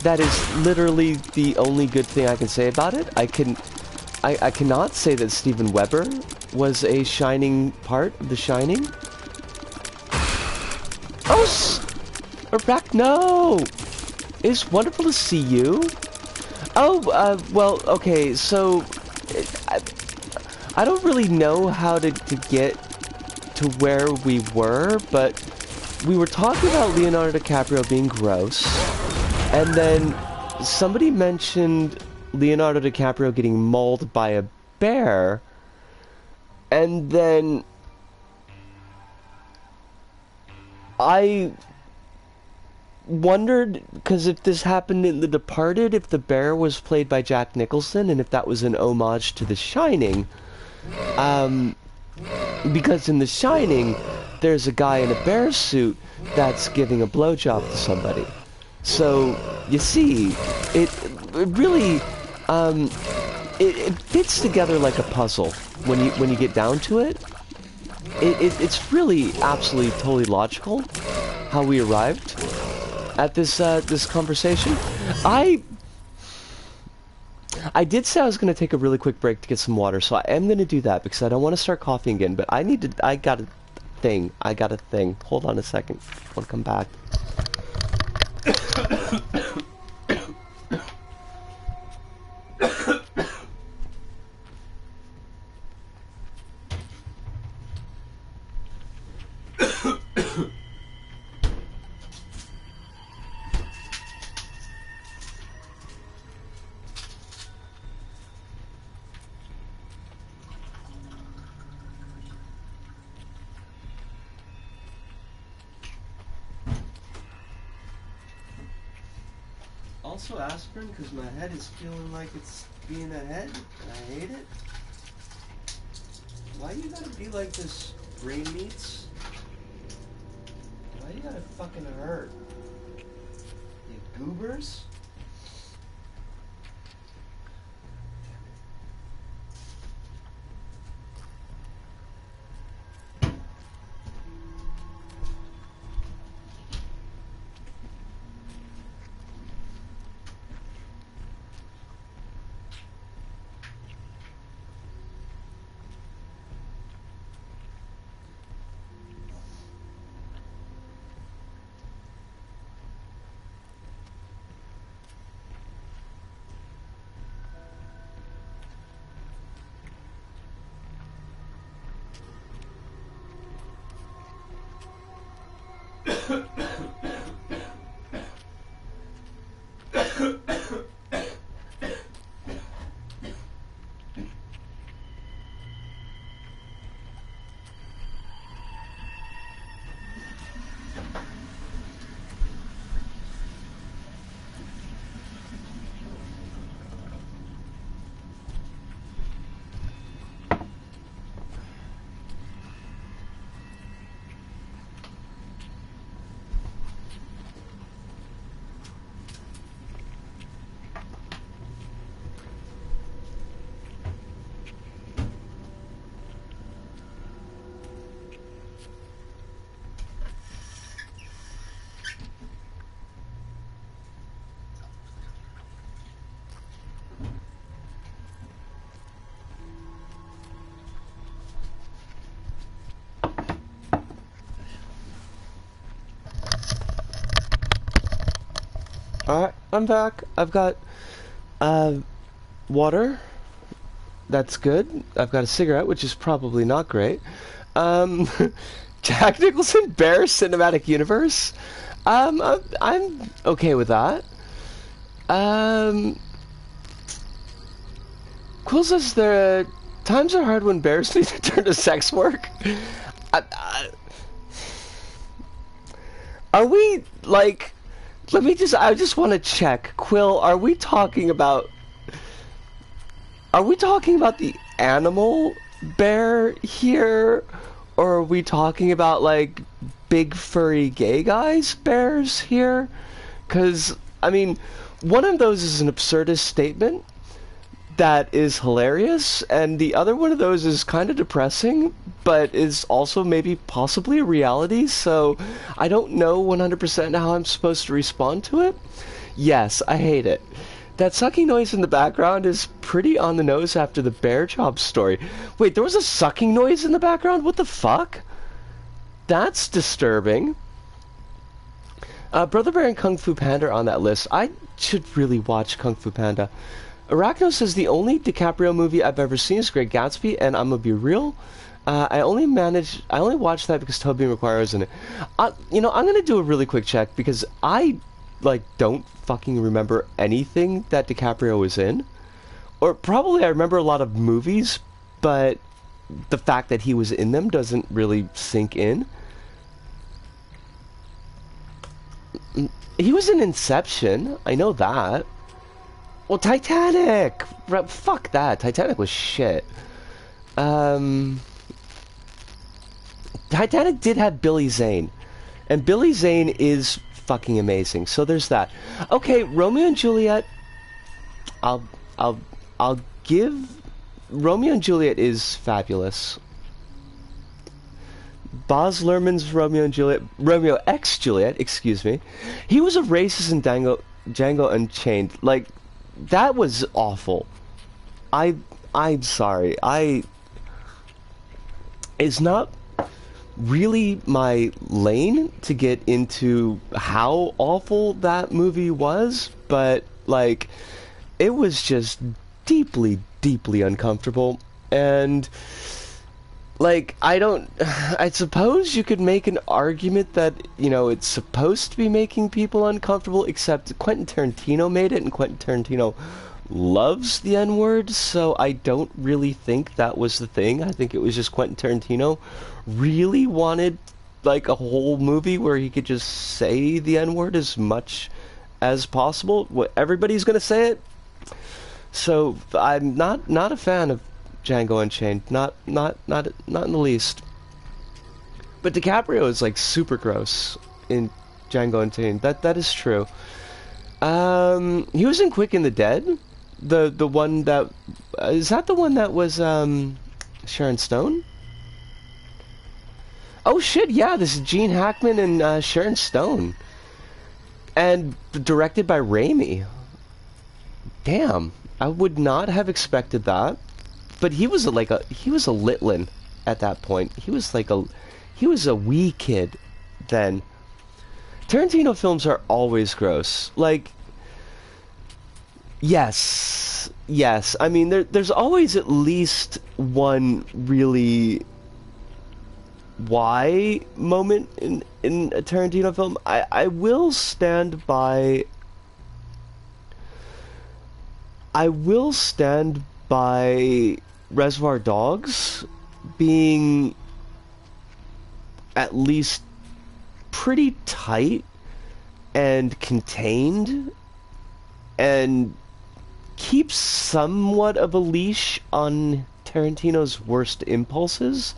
That is literally the only good thing I can say about it. I cannot say that Steven Weber was a shining part of The Shining. Oh, Rebecca, no! It's wonderful to see you. Oh, well, okay, so I don't really know how to get to where we were, but we were talking about Leonardo DiCaprio being gross, and then somebody mentioned Leonardo DiCaprio getting mauled by a bear, and then I wondered, because if this happened in The Departed, if the bear was played by Jack Nicholson, and if that was an homage to The Shining, because in The Shining, there's a guy in a bear suit that's giving a blowjob to somebody. So, you see, it really, it fits together like a puzzle when you get down to it. It's really absolutely totally logical how we arrived at this conversation. I did say I was going to take a really quick break to get some water, so I am going to do that because I don't want to start coughing again, but I got a thing. Hold on a second. I want to come back. Also aspirin, because my head is feeling like it's being a head, and I hate it. Why you gotta be like this, brain meats? Why you gotta fucking hurt? You goobers? Alright, I'm back. I've got, water. That's good. I've got a cigarette, which is probably not great. Um, Jack Nicholson, Bear Cinematic Universe. I'm okay with that. Quill says the times are hard when bears need to turn to sex work. Are we, like... I just want to check. Quill, are we talking about the animal bear here? Or are we talking about, like, big furry gay guys bears here? Because, I mean, one of those is an absurdist statement that is hilarious, and the other one of those is kind of depressing, but is also maybe possibly a reality, so I don't know 100% how I'm supposed to respond to it. Yes, I hate it. That sucking noise in the background is pretty on the nose after the bear job story. Wait, there was a sucking noise in the background? What the fuck? That's disturbing. Brother Bear and Kung Fu Panda are on that list. I should really watch Kung Fu Panda. Arachno says the only DiCaprio movie I've ever seen is Great Gatsby, and I'm gonna be real. I only watched that because Tobey Maguire was in it. You know, I'm gonna do a really quick check because I, like, don't fucking remember anything that DiCaprio was in. Or probably I remember a lot of movies, but the fact that he was in them doesn't really sink in. He was in Inception, I know that. Well, Titanic! Fuck that, Titanic was shit. Titanic did have Billy Zane, and Billy Zane is fucking amazing, so there's that. Okay, Romeo and Juliet, I'll give... Romeo and Juliet is fabulous. Baz Luhrmann's Romeo X Juliet, excuse me. He was a racist in Django Unchained. Like, that was awful. I'm sorry. It's not really my lane to get into how awful that movie was, but, like, it was just deeply, deeply uncomfortable, and... like, I suppose you could make an argument that, you know, it's supposed to be making people uncomfortable, except Quentin Tarantino made it, and Quentin Tarantino loves the N-word, so I don't really think that was the thing. I think it was just Quentin Tarantino really wanted, like, a whole movie where he could just say the N-word as much as possible. Everybody's gonna say it. So, I'm not a fan of Django Unchained, not in the least. But DiCaprio is, like, super gross in Django Unchained. That is true. He was in Quick and the Dead, the one that is that the one that was Sharon Stone? Oh shit, yeah, this is Gene Hackman and Sharon Stone, and directed by Raimi. Damn, I would not have expected that. But he was he was a Litlin at that point. He was a wee kid then. Tarantino films are always gross. Like, yes. I mean, there's always at least one really why moment in a Tarantino film. I will stand by Reservoir Dogs being at least pretty tight and contained and keeps somewhat of a leash on Tarantino's worst impulses,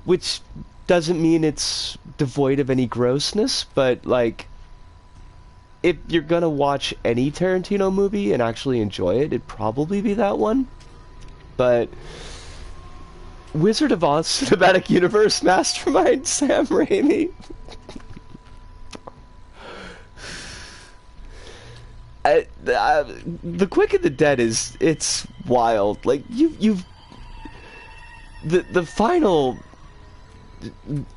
which doesn't mean it's devoid of any grossness, but, like, if you're gonna watch any Tarantino movie and actually enjoy it, it'd probably be that one. But Wizard of Oz Cinematic Universe mastermind Sam Raimi. The Quick and the Dead it's wild. Like, you've the final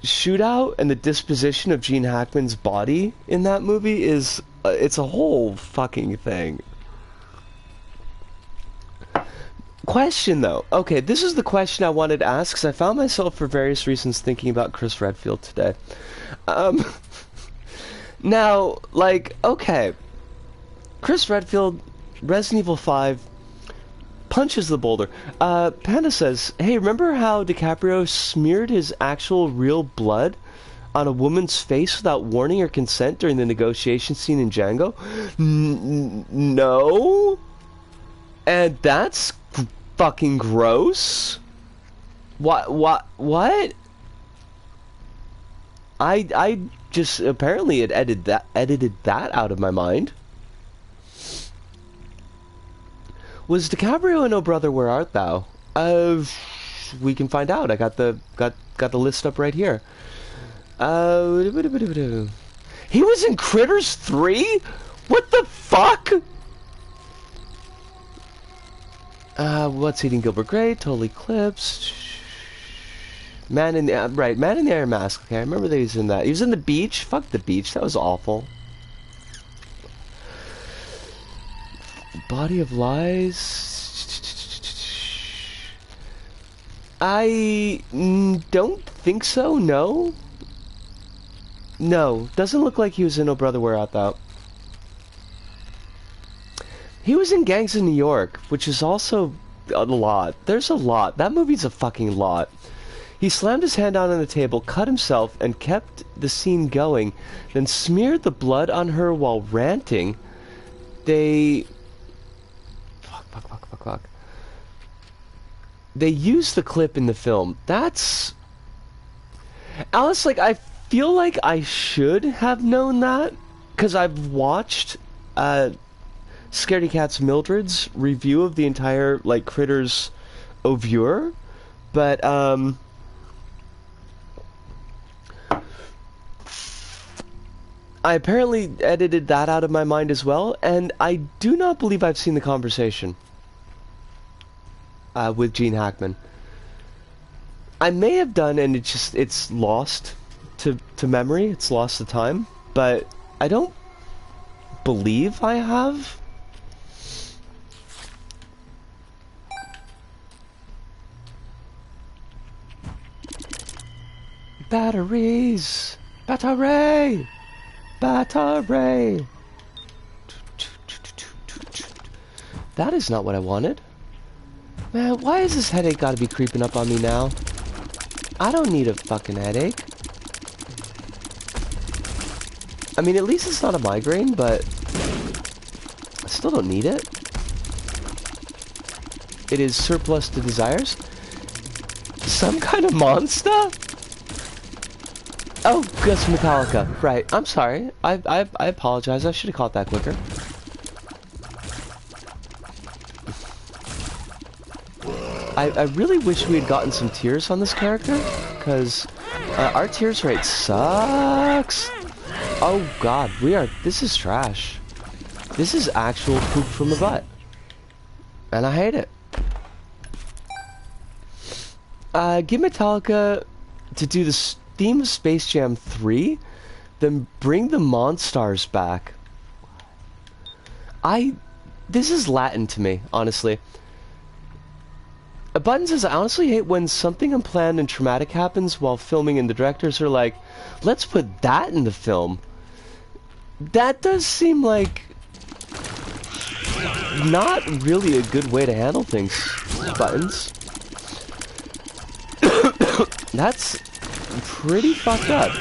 shootout and the disposition of Gene Hackman's body in that movie is it's a whole fucking thing. Question though. Okay, this is the question I wanted to ask because I found myself for various reasons thinking about Chris Redfield today. Now, like, okay, Chris Redfield, Resident Evil 5, punches the boulder. Panda says, hey, remember how DiCaprio smeared his actual real blood on a woman's face without warning or consent during the negotiation scene in Django? No. And that's fucking gross. What? I just apparently it edited that out of my mind. Was DiCaprio in Oh Brother Where Art Thou? We can find out. I got the list up right here. He was in Critters 3? What the fuck? What's Eating Gilbert Grape? Totally Eclipsed. Man in the Air Mask. Okay, I remember that he was in that. He was in The Beach. Fuck The Beach. That was awful. Body of Lies. I don't think so. No. No, doesn't look like he was in Oh Brother Where Art Thou. He was in Gangs of New York, which is also a lot. There's a lot. That movie's a fucking lot. He slammed his hand down on the table, cut himself, and kept the scene going, then smeared the blood on her while ranting. They... Fuck. They used the clip in the film. That's... Alice, like, I feel like I should have known that, because I've watched, Scaredy Cat's Mildred's review of the entire, like, Critters Ovure, but, I apparently edited that out of my mind as well, and I do not believe I've seen the conversation with Gene Hackman. I may have done, and it's lost to memory, it's lost to time, but I don't believe I have. Batteries! Battery! Battery! That is not what I wanted. Man, why is this headache gotta be creeping up on me now? I don't need a fucking headache. I mean, at least it's not a migraine, but I still don't need it. It is surplus to desires. Some kind of monster? Oh, that's Metallica. Right. I'm sorry. I apologize. I should have caught that quicker. I really wish we had gotten some tears on this character, because our tears rate sucks. Oh god, this is trash. This is actual poop from the butt. And I hate it. Get Metallica to do the theme of Space Jam 3, then bring the Monstars back. This is Latin to me, honestly. A Button says, I honestly hate when something unplanned and traumatic happens while filming and the directors are like, let's put that in the film. That does seem like not really a good way to handle things, Buttons. That's pretty fucked up.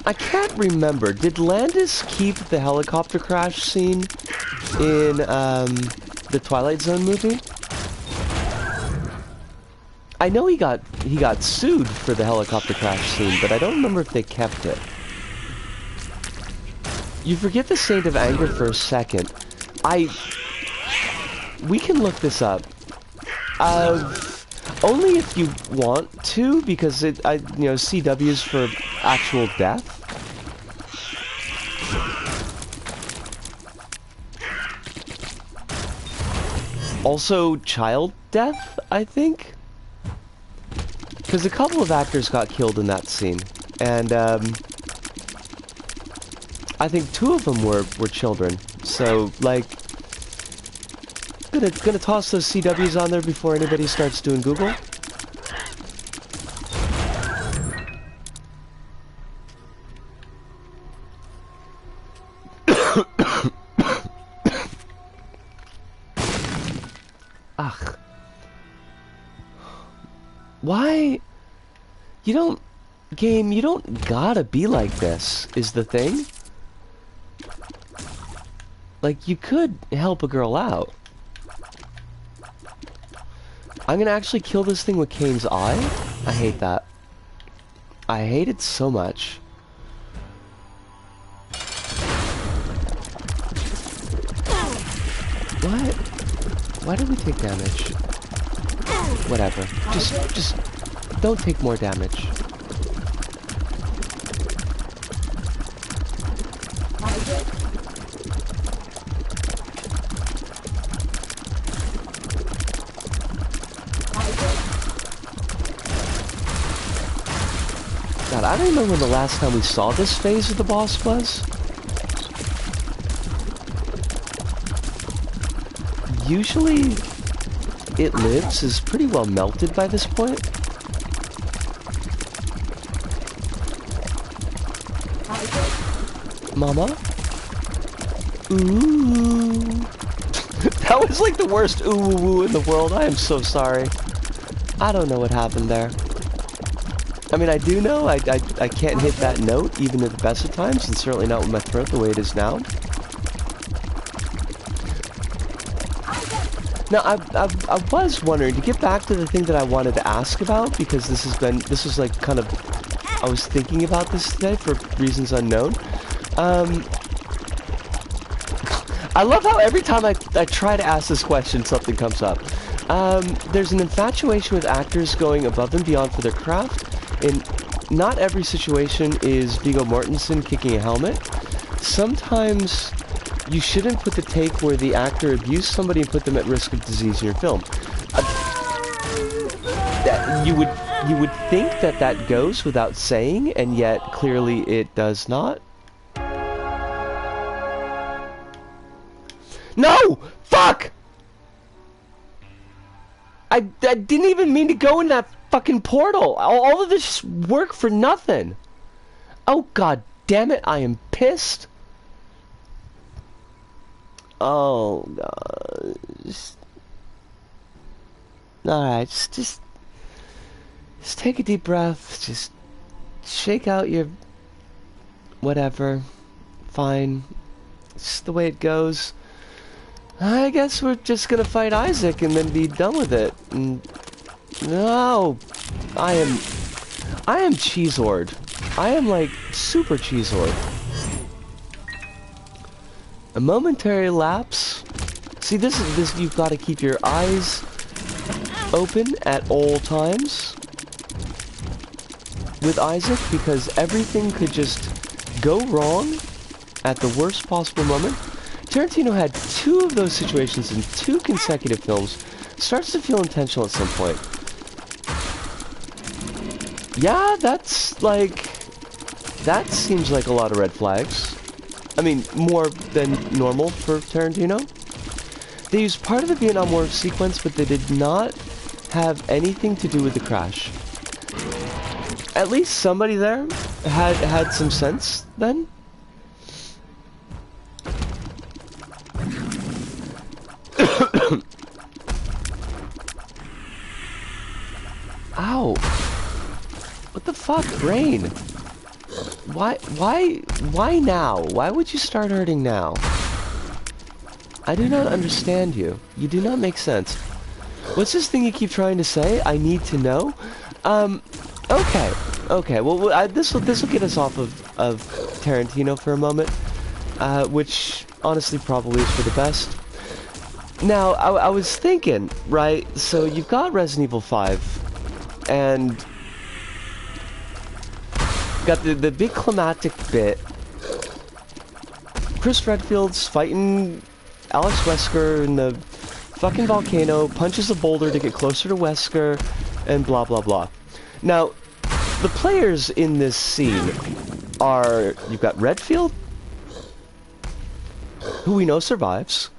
I can't remember. Did Landis keep the helicopter crash scene in the Twilight Zone movie? I know he got sued for the helicopter crash scene, but I don't remember if they kept it. You forget the Saint of Anger for a second. We can look this up. Only if you want to, because CW's for actual death. Also, child death, I think? Because a couple of actors got killed in that scene, and I think 2 of them were children. So like, gonna toss those CWs on there before anybody starts doing Google. Ugh. Why? You don't... Game, you don't gotta be like this, is the thing. Like, you could help a girl out. I'm gonna actually kill this thing with Kane's eye? I hate that. I hate it so much. What? Why did we take damage? Whatever. Just don't take more damage. God, I don't remember when the last time we saw this phase of the boss was. Usually, it lives is pretty well melted by this point. Mama? Ooh. That was like the worst ooh in the world. I am so sorry. I don't know what happened there. I mean, I do know I can't hit that note even at the best of times, and certainly not with my throat the way it is now. Now, I was wondering, to get back to the thing that I wanted to ask about, because this was like kind of, I was thinking about this today for reasons unknown. I love how every time I try to ask this question, something comes up. There's an infatuation with actors going above and beyond for their craft, and not every situation is Viggo Mortensen kicking a helmet. Sometimes you shouldn't put the take where the actor abused somebody and put them at risk of disease in your film. You would think that that goes without saying, and yet clearly it does not. No! Fuck! I didn't even mean to go in that fucking portal. All of this work for nothing. Oh god damn it, I am pissed. Oh god. Alright, just take a deep breath. Just shake out your whatever. Fine. It's the way it goes. I guess we're just gonna fight Isaac and then be done with it. No, I am cheese-ord. I am like super cheese-ord. A momentary lapse. See, this you've got to keep your eyes open at all times with Isaac, because everything could just go wrong at the worst possible moment. Tarantino had 2 of those situations in 2 consecutive films. Starts to feel intentional at some point. Yeah, that's like... That seems like a lot of red flags. I mean, more than normal for Tarantino. They used part of the Vietnam War sequence, but they did not have anything to do with the crash. At least somebody there had some sense then. Ow. What the fuck, Rain? Why now? Why would you start hurting now? I do not understand you. You do not make sense. What's this thing you keep trying to say? I need to know? Okay. Well, this will get us off of Tarantino for a moment, which honestly probably is for the best. Now, I was thinking, right? So you've got Resident Evil 5, and got the big climactic bit. Chris Redfield's fighting Alex Wesker in the fucking volcano, punches a boulder to get closer to Wesker, and blah blah blah. Now, the players in this scene are, you've got Redfield, who we know survives.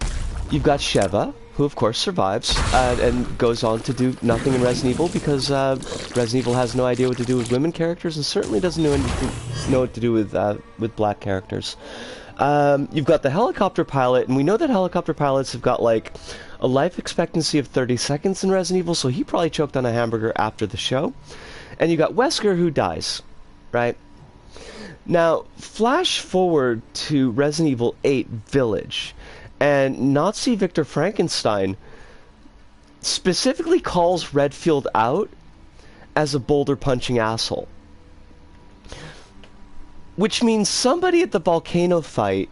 You've got Sheva, who of course survives, and goes on to do nothing in Resident Evil because Resident Evil has no idea what to do with women characters and certainly doesn't know what to do with black characters. You've got the helicopter pilot, and we know that helicopter pilots have got like a life expectancy of 30 seconds in Resident Evil, so he probably choked on a hamburger after the show. And you got Wesker, who dies, right? Now, flash forward to Resident Evil 8 Village, and Nazi Victor Frankenstein specifically calls Redfield out as a boulder-punching asshole. Which means somebody at the volcano fight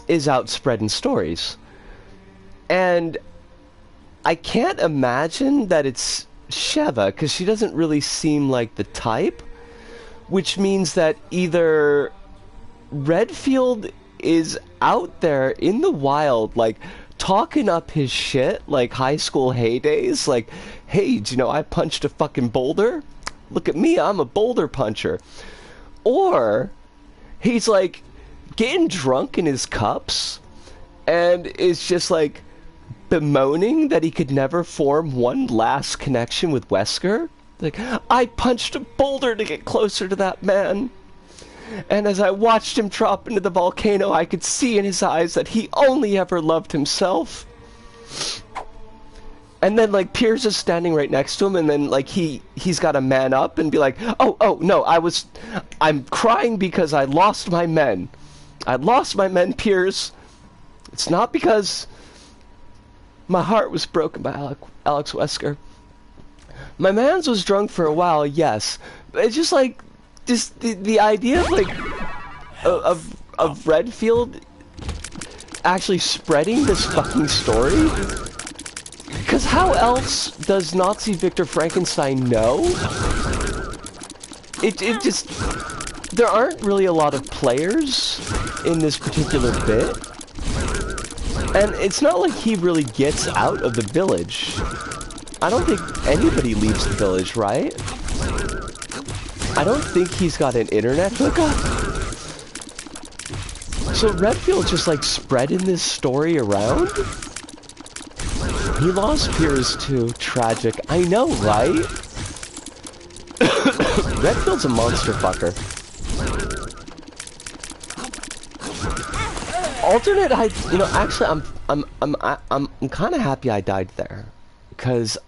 is out spreading stories. And I can't imagine that it's Sheva, because she doesn't really seem like the type. Which means that either Redfield is out there in the wild, like, talking up his shit, like high school heydays, like, hey, do you know I punched a fucking boulder? Look at me, I'm a boulder puncher. Or he's like getting drunk in his cups and is just like bemoaning that he could never form one last connection with Wesker. Like, I punched a boulder to get closer to that man. And as I watched him drop into the volcano, I could see in his eyes that he only ever loved himself. And then, like, Piers is standing right next to him, and then, like, he's got to man up and be like, oh, no, I'm crying because I lost my men. I lost my men, Piers. It's not because my heart was broken by Alex Wesker. My mans was drunk for a while, yes. But it's just, like, just the idea of, like, of Redfield actually spreading this fucking story. Because how else does Nazi Victor Frankenstein know? It just... There aren't really a lot of players in this particular bit. And it's not like he really gets out of the village. I don't think anybody leaves the village, right? I don't think he's got an internet hookup. So Redfield's just like spreading this story around? He lost Piers too. Tragic. I know, right? Redfield's a monster fucker. Alternate, actually, I'm kind of happy I died there, because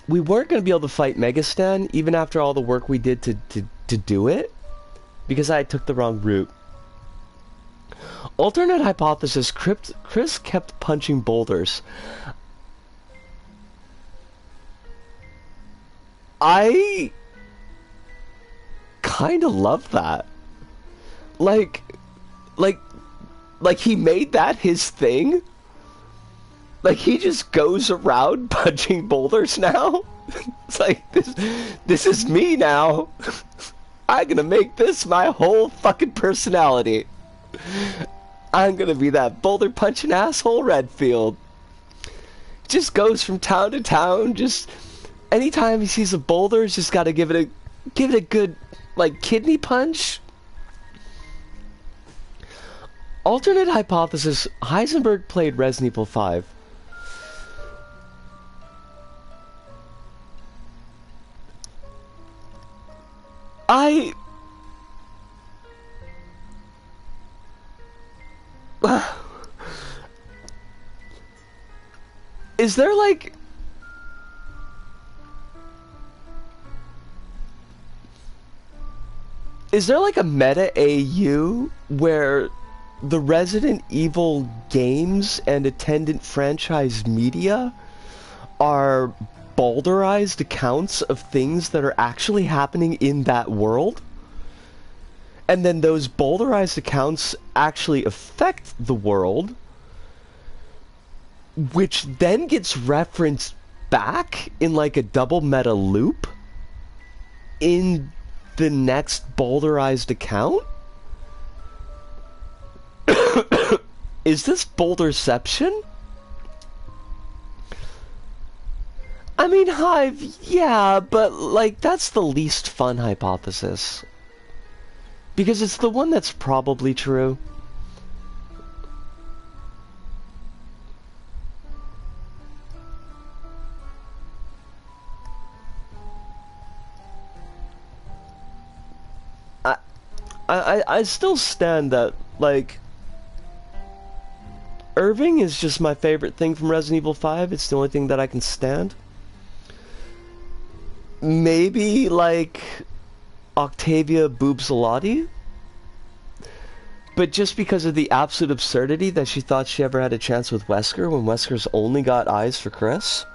we weren't going to be able to fight Megastan even after all the work we did to do it, because I took the wrong route. Alternate hypothesis, Chris kept punching boulders. I kind of love that. Like he made that his thing? Like, he just goes around punching boulders now? It's like, this is me now. I'm gonna make this my whole fucking personality. I'm gonna be that boulder punching asshole Redfield. Just goes from town to town, just anytime he sees a boulder, he's just gotta give it a good, like, kidney punch. Alternate hypothesis, Heisenberg played Resident Evil 5. Is there like... Is there like a meta AU where the Resident Evil games and attendant franchise media are boulderized accounts of things that are actually happening in that world? And then those boulderized accounts actually affect the world, which then gets referenced back in like a double meta loop in the next boulderized account? Is this boulderception? I mean, Hive, yeah, but, like, that's the least fun hypothesis. Because it's the one that's probably true. I still stand that, like, Irving is just my favorite thing from Resident Evil 5. It's the only thing that I can stand. Maybe, like, Octavia Boobsalati? But just because of the absolute absurdity that she thought she ever had a chance with Wesker when Wesker's only got eyes for Chris.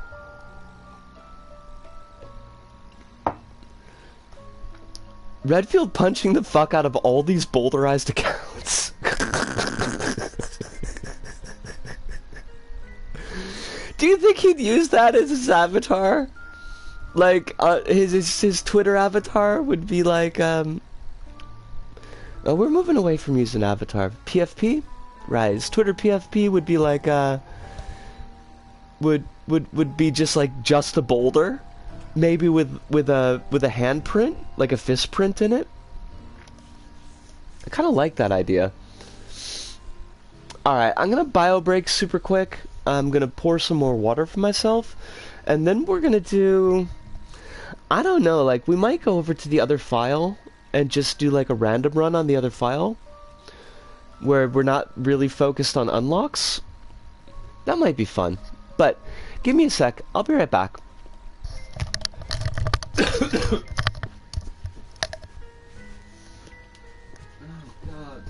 Redfield punching the fuck out of all these boulderized accounts. Do you think he'd use that as his avatar? Like, his Twitter avatar would be like, oh, we're moving away from using avatar. PFP? Right, his Twitter PFP would be like, would be just like, just a boulder. Maybe with a handprint, like a fist print in it. I kind of like that idea. Alright, I'm gonna bio break super quick. I'm gonna pour some more water for myself. And then we're gonna do... I don't know, like, we might go over to the other file and just do like a random run on the other file. Where we're not really focused on unlocks. That might be fun. But, give me a sec, I'll be right back. Oh, God.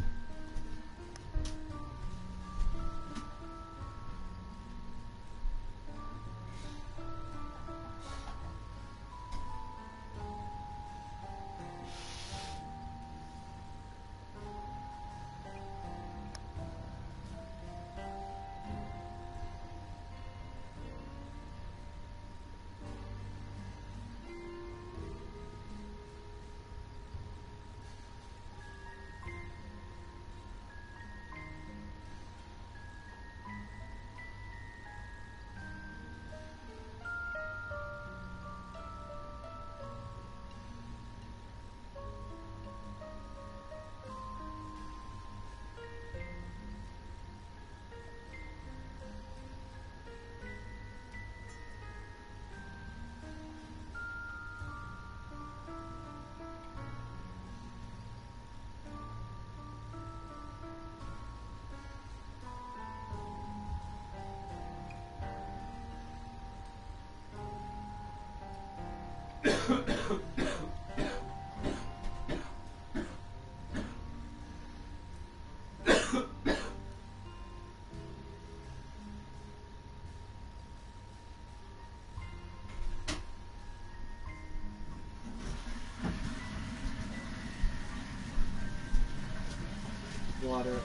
Water.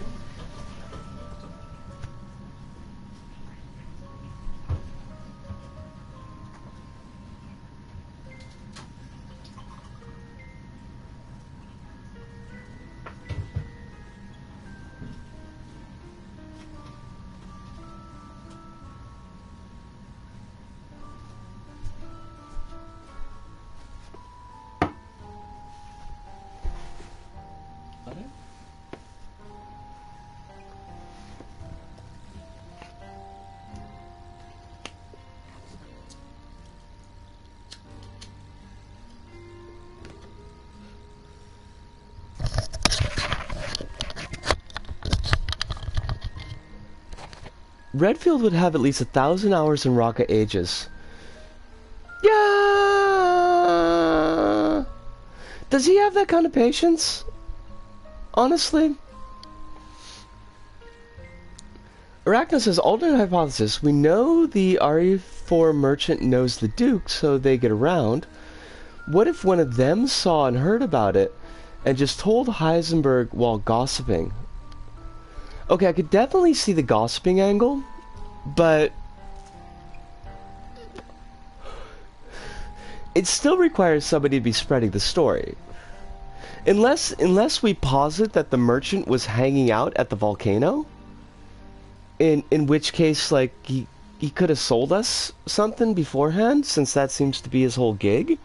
Redfield would have at least 1,000 hours in Rocket Ages. Yeah! Does he have that kind of patience? Honestly? Arachna says, alternate hypothesis. We know the RE4 merchant knows the Duke, so they get around. What if one of them saw and heard about it, and just told Heisenberg while gossiping? Okay, I could definitely see the gossiping angle, but it still requires somebody to be spreading the story. Unless we posit that the merchant was hanging out at the volcano, in which case, like, he could have sold us something beforehand, since that seems to be his whole gig.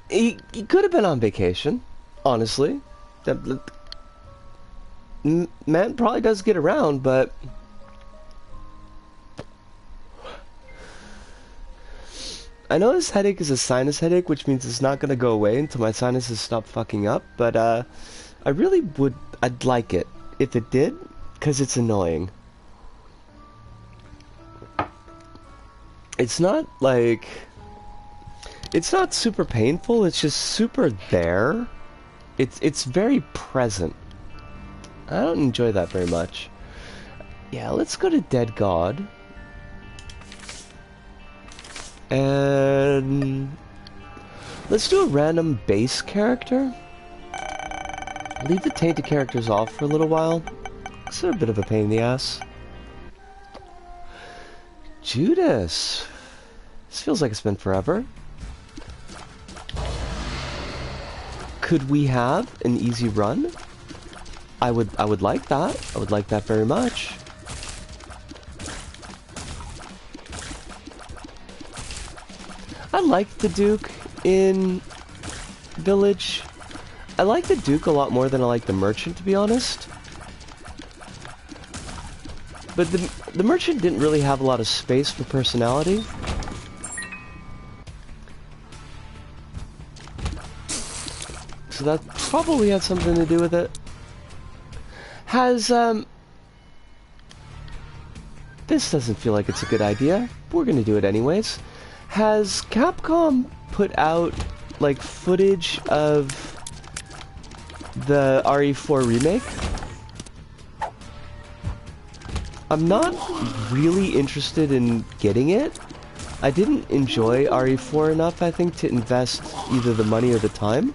He could have been on vacation, honestly. Man probably does get around, but I know this headache is a sinus headache, which means it's not going to go away until my sinuses stop fucking up, but I'd like it if it did, because it's annoying. It's not like, it's not super painful, it's just super there. It's very present. I don't enjoy that very much. Yeah, let's go to Dead God. And let's do a random base character. Leave the tainted characters off for a little while. It's a bit of a pain in the ass. Judas. This feels like it's been forever. Could we have an easy run? I would like that. I would like that very much. I like the Duke in Village. I like the Duke a lot more than I like the Merchant, to be honest. But the Merchant didn't really have a lot of space for personality. So that probably had something to do with it. Has, this doesn't feel like it's a good idea. We're gonna do it anyways. Has Capcom put out, like, footage of the RE4 remake? I'm not really interested in getting it. I didn't enjoy RE4 enough, I think, to invest either the money or the time.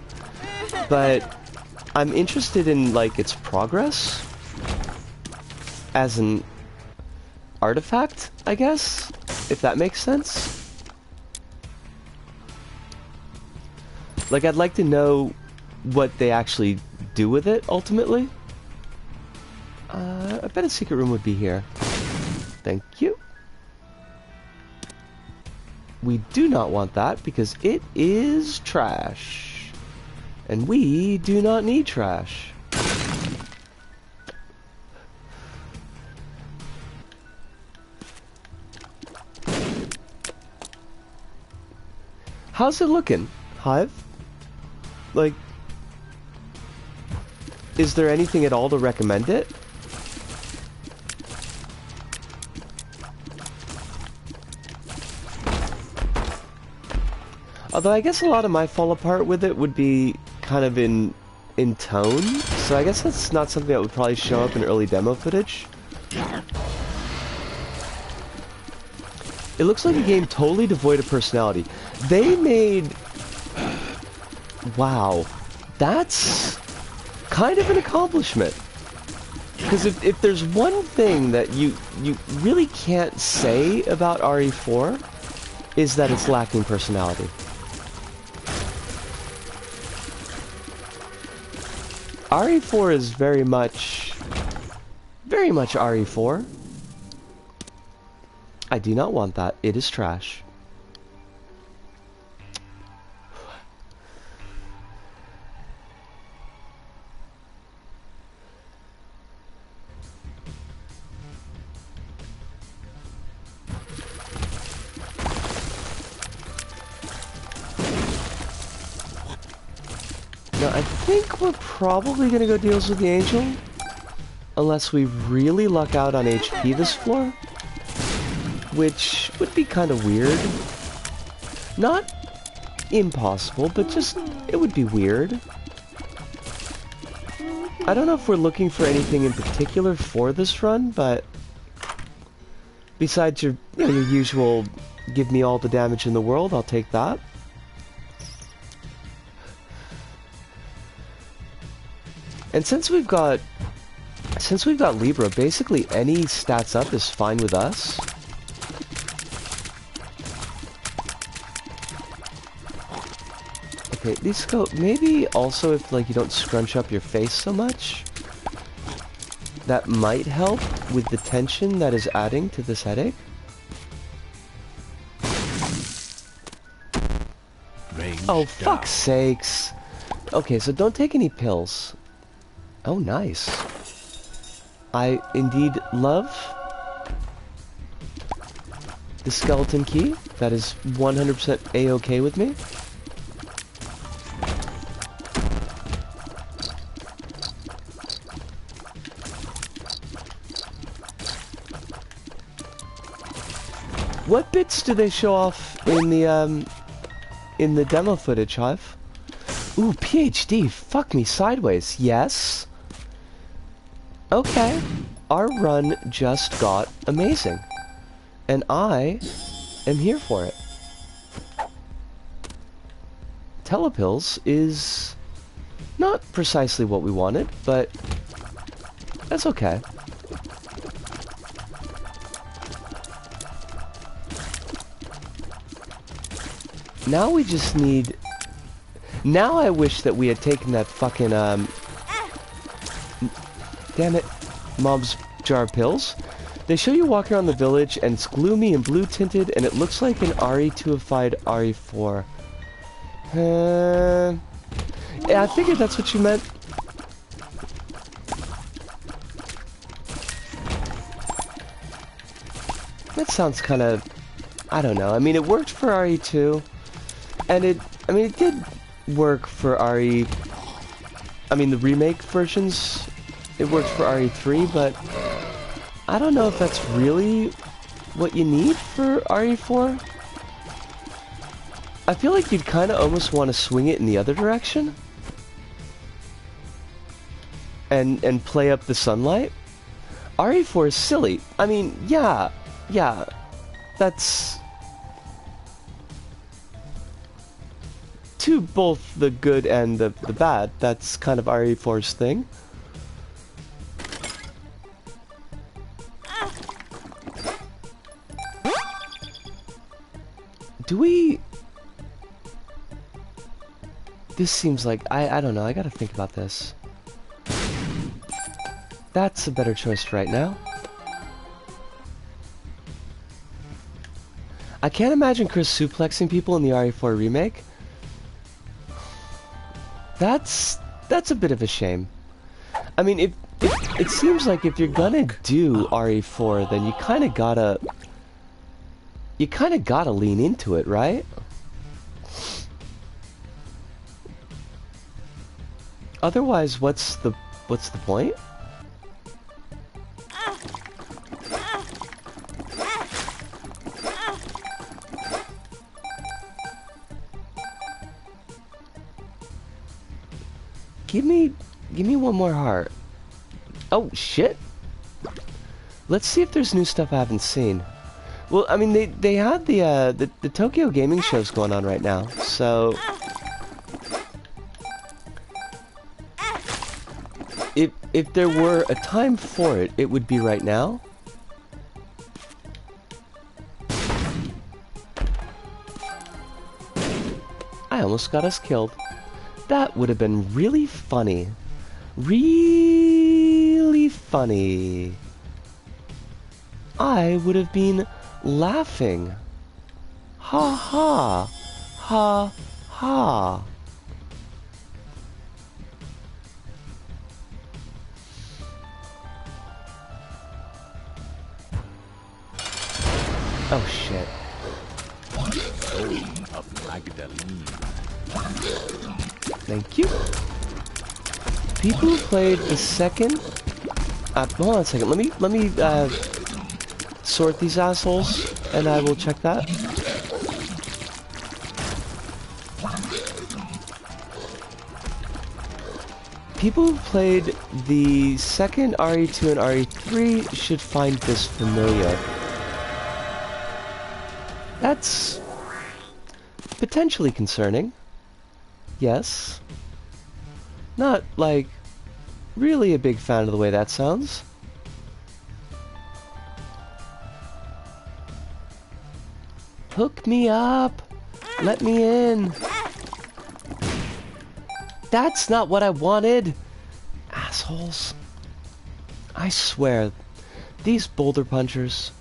But I'm interested in, like, its progress as an artifact, I guess, if that makes sense. Like, I'd like to know what they actually do with it, ultimately. I bet a secret room would be here. Thank you. We do not want that, because it is trash. And we do not need trash. How's it looking, Hive? Like, is there anything at all to recommend it? Although I guess a lot of my fall apart with it would be kind of in tone, so I guess that's not something that would probably show up in early demo footage. It looks like a game totally devoid of personality. They made... Wow. That's kind of an accomplishment. Because if there's one thing that you really can't say about RE4, is that it's lacking personality. RE4 is very much RE4. I do not want that. It is trash. Now, I think we're probably gonna go deals with the Angel. Unless we really luck out on HP this floor. Which would be kind of weird. Not impossible, but just, it would be weird. I don't know if we're looking for anything in particular for this run, but besides your, you know, your usual give me all the damage in the world, I'll take that. And since we've got Libra, basically any stats up is fine with us. Okay, these go, maybe also if like you don't scrunch up your face so much. that might help with the tension that is adding to this headache. Oh, fuck's sakes. Okay, so don't take any pills. Oh, nice. I indeed love the skeleton key. That is 100% A-okay with me. What bits do they show off in the demo footage, Hive? Ooh, PhD, fuck me sideways, yes. Okay, our run just got amazing. And I am here for it. Telepills is not precisely what we wanted, but that's okay. Now we just need... Now I wish that we had taken that fucking, damn it, Mom's jar of pills. They show you walking around the village, and it's gloomy and blue-tinted, and it looks like an RE2-ified RE4. Yeah, I figured that's what you meant. That sounds kind of... I don't know. I mean, it worked for RE2, and it did work for RE... I mean, the remake versions, it worked for RE3, but I don't know if that's really what you need for RE4. I feel like you'd kind of almost want to swing it in the other direction. And play up the sunlight. RE4 is silly. I mean, yeah, that's... to both the good and the bad. That's kind of RE4's thing. Do we... This seems like... I don't know, I gotta think about this. That's a better choice right now. I can't imagine Chris suplexing people in the RE4 remake. That's a bit of a shame. I mean, it seems like if you're gonna do RE4, then you kind of gotta lean into it, right? Otherwise, what's the point? Give me one more heart. Oh, shit. Let's see if there's new stuff I haven't seen. Well, I mean, they had the Tokyo gaming shows going on right now, so... If there were a time for it, it would be right now. I almost got us killed. That would have been really funny. Really funny. I would have been laughing. Ha ha. Ha ha. Oh shit. Thank you. People who played the second... hold on a second. Let me sort these assholes, and I will check that. People who played the second RE2 and RE3 should find this familiar. That's potentially concerning. Yes. Not, like, really a big fan of the way that sounds. Hook me up! Let me in! That's not what I wanted! Assholes. I swear, these boulder punchers.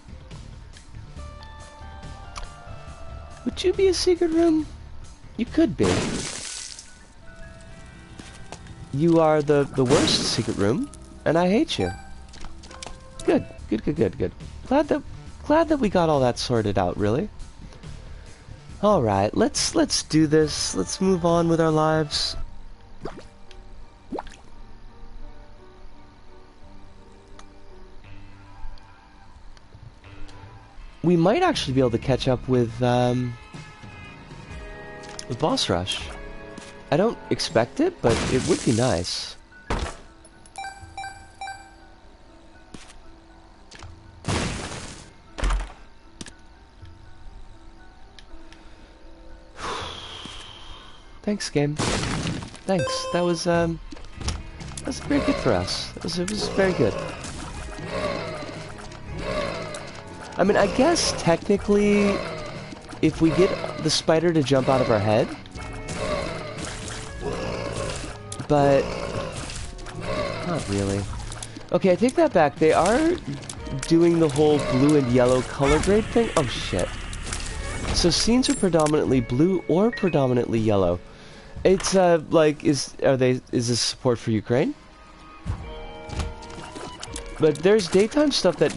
Would you be a secret room? You could be. You are the worst secret room, and I hate you. Good. Glad that we got all that sorted out, really. Alright, let's do this. Let's move on with our lives. We might actually be able to catch up with Boss Rush. I don't expect it, but it would be nice. Thanks, game. Thanks. That was very good for us. It was very good. I mean, I guess technically, if we get the spider to jump out of our head, but not really. Okay, I take that back. They are doing the whole blue and yellow color grade thing. Oh shit. So scenes are predominantly blue or predominantly yellow. It's like is this support for Ukraine? But there's daytime stuff that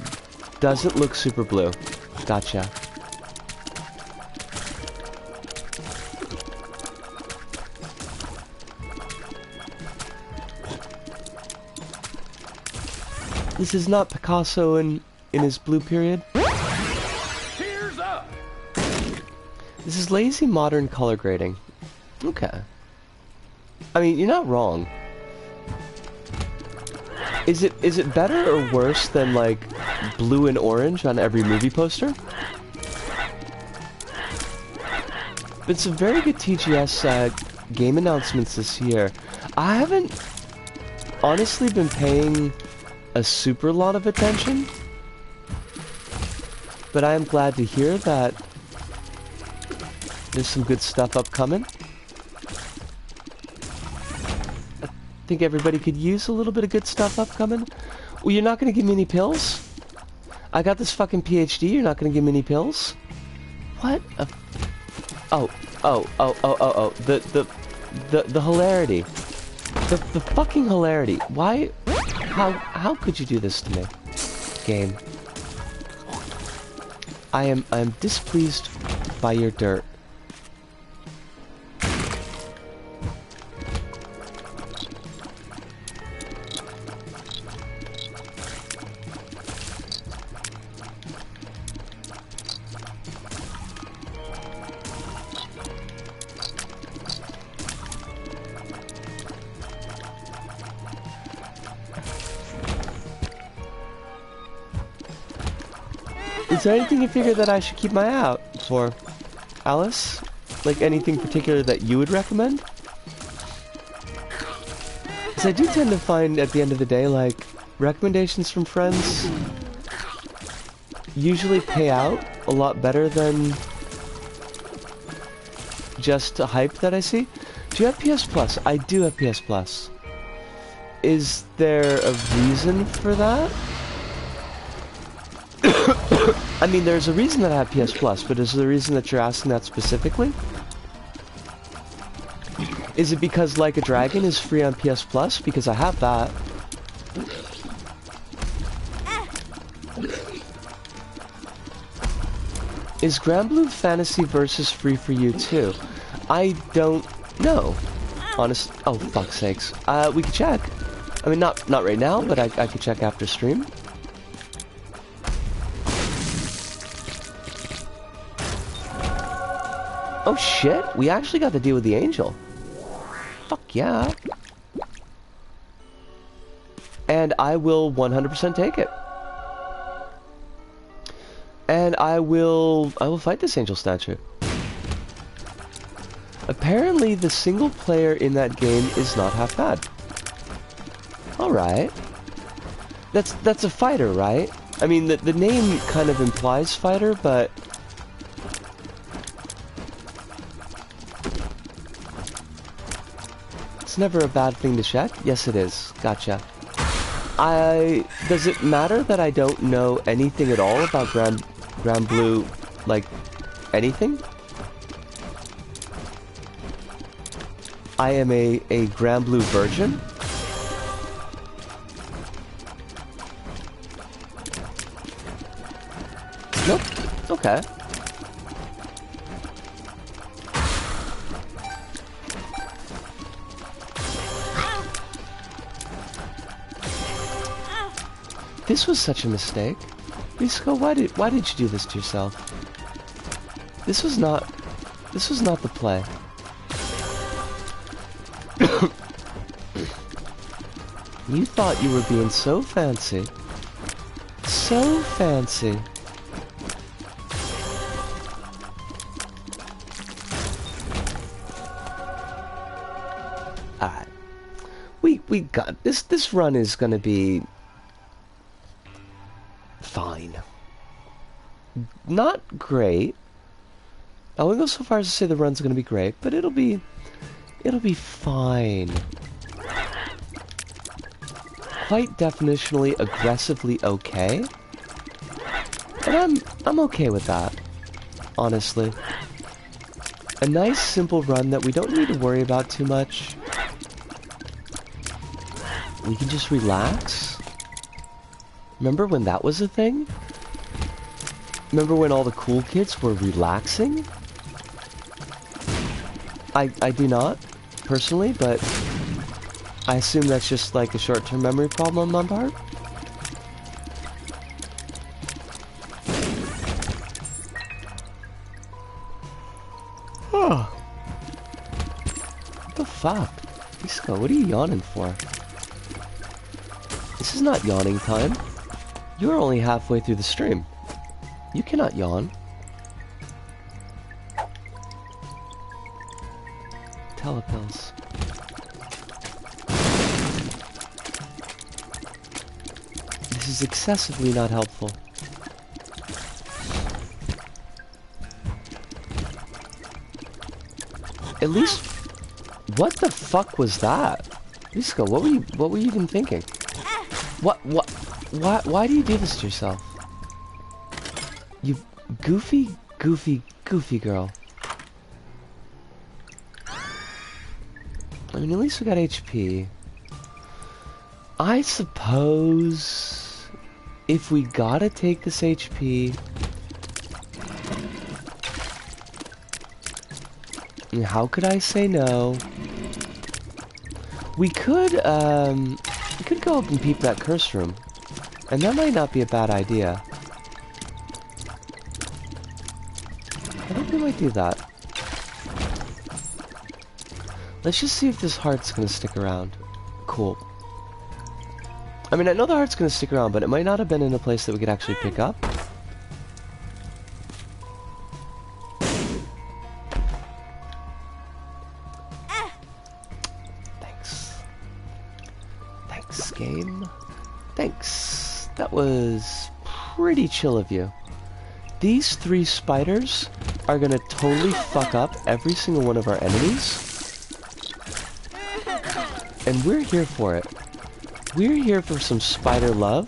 doesn't look super blue. Gotcha. This is not Picasso in his blue period. Tears up. This is lazy modern color grading. Okay. I mean, you're not wrong. Is it better or worse than like blue and orange on every movie poster? But some very good TGS game announcements this year. I haven't honestly been paying a super lot of attention, but I am glad to hear that there's some good stuff upcoming. I think everybody could use a little bit of good stuff upcoming. Well, you're not going to give me any pills? I got this fucking PhD, you're not going to give me any pills? What a... Oh. The hilarity. The fucking hilarity. Why... How could you do this to me? Game. I am displeased by your dirt. Is there anything you figure that I should keep my eye out for, Alice? Like anything particular that you would recommend? Because I do tend to find at the end of the day, like, recommendations from friends usually pay out a lot better than just a hype that I see. Do you have PS Plus? I do have PS Plus. Is there a reason for that? I mean, there's a reason that I have PS Plus, but is there a reason that you're asking that specifically? Is it because Like a Dragon is free on PS Plus? Because I have that. Is Granblue Fantasy Versus free for you too? I don't know. Honest. Oh, fuck's sakes. We could check. I mean, not right now, but I could check after stream. Oh shit, we actually got to deal with the angel. Fuck yeah. And I will 100% take it. And I will fight this angel statue. Apparently the single player in that game is not half bad. Alright. That's a fighter, right? I mean, the name kind of implies fighter, but... It's never a bad thing to check. Yes, it is. Gotcha. Does it matter that I don't know anything at all about Grand Blue, like, anything? I am a Grand Blue virgin? Nope. Okay. This was such a mistake. Risco, why did you do this to yourself? This was not the play. You thought you were being so fancy. So fancy. Alright. We got this. This run is gonna be fine. Not great. I wouldn't go so far as to say the run's gonna be great, but it'll be fine. Quite definitionally aggressively okay. And I'm okay with that. Honestly. A nice simple run that we don't need to worry about too much. We can just relax. Remember when that was a thing? Remember when all the cool kids were relaxing? I do not, personally, but I assume that's just like a short-term memory problem on my part. Oh. What the fuck? Isco, what are you yawning for? This is not yawning time. You are only halfway through the stream. You cannot yawn. Telepills. This is excessively not helpful. At least, what the fuck was that? Risco, what were you even thinking? Why do you do this to yourself? You goofy girl. I mean, at least we got HP. I suppose if we gotta take this HP, how could I say no? We could go up and peep that curse room, and that might not be a bad idea. I think we might do that. Let's just see if this heart's gonna stick around. Cool. I mean, I know the heart's gonna stick around, but it might not have been in a place that we could actually pick up. Thanks. Thanks, game. Thanks. That was pretty chill of you. These 3 spiders are gonna totally fuck up every single one of our enemies. And we're here for it. We're here for some spider love.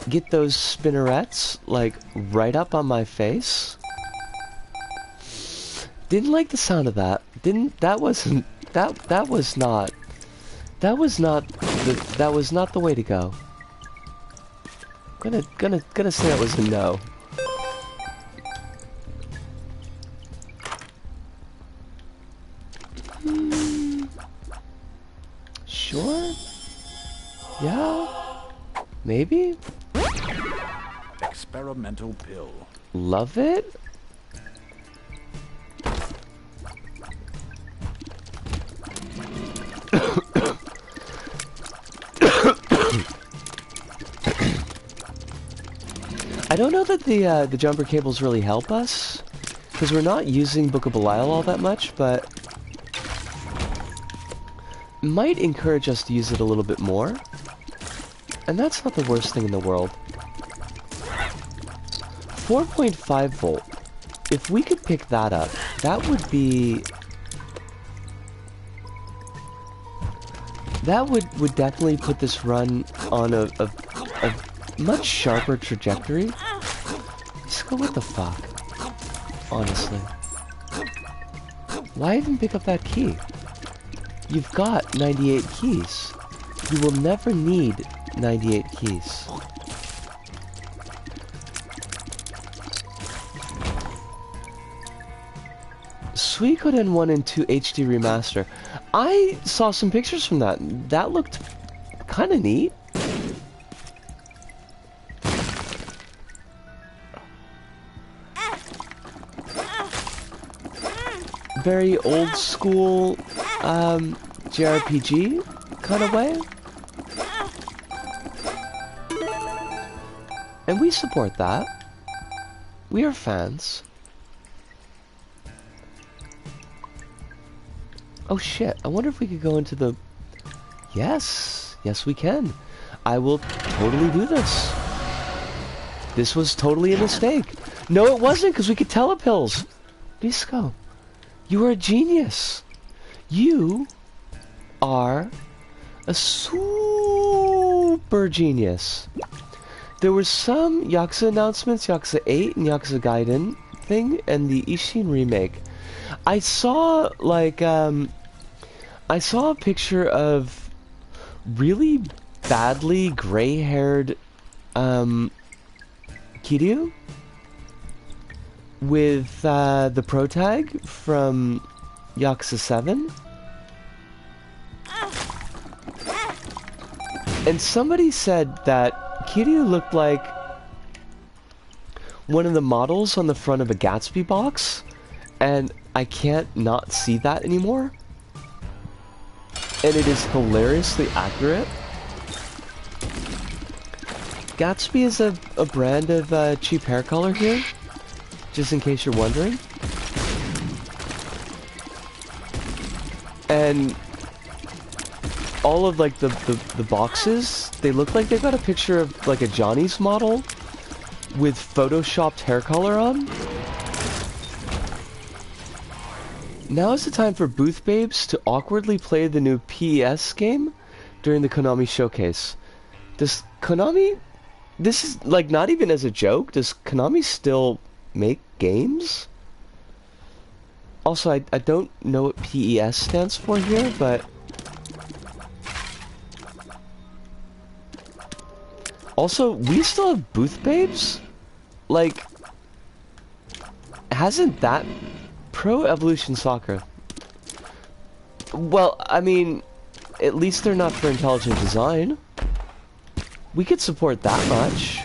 Get those spinnerets, like, right up on my face. Didn't like the sound of that. That was not the way to go. Gonna say that was a no. Sure? Yeah? Maybe? Experimental pill. Love it? I don't know that the jumper cables really help us, because we're not using Book of Belial all that much, but might encourage us to use it a little bit more, and that's not the worst thing in the world. 4.5 volt. If we could pick that up, that would be That would definitely put this run on a much sharper trajectory. Just go, what the fuck? Honestly. Why even pick up that key? You've got 98 keys. You will never need 98 keys. Suikoden 1 and 2 HD Remaster. I saw some pictures from that. That looked kind of neat. Very old school JRPG kind of way. And we support that. We are fans. Oh shit, I wonder if we could go into the... Yes, yes we can. I will totally do this. This was totally a mistake. No it wasn't, because we could telepills. Disco, you are a genius. You are a super genius. There were some Yakuza announcements, Yakuza 8 and Yakuza Gaiden thing, and the Ishin remake. I saw, like, I saw a picture of really badly gray-haired, Kiryu with, the pro tag from Yakuza 7. And somebody said that Kiryu looked like one of the models on the front of a Gatsby box, and I can't not see that anymore. And it is hilariously accurate. Gatsby is a brand of cheap hair color here, just in case you're wondering. And all of like the boxes, they look like they've got a picture of like a Johnny's model with photoshopped hair color on. Now is the time for Booth Babes to awkwardly play the new PES game during the Konami showcase. Does Konami... This is, like, not even as a joke. Does Konami still make games? Also, I don't know what PES stands for here, but... Also, we still have Booth Babes? Like... Hasn't that... Pro Evolution Soccer. Well, I mean, at least they're not for intelligent design. We could support that much.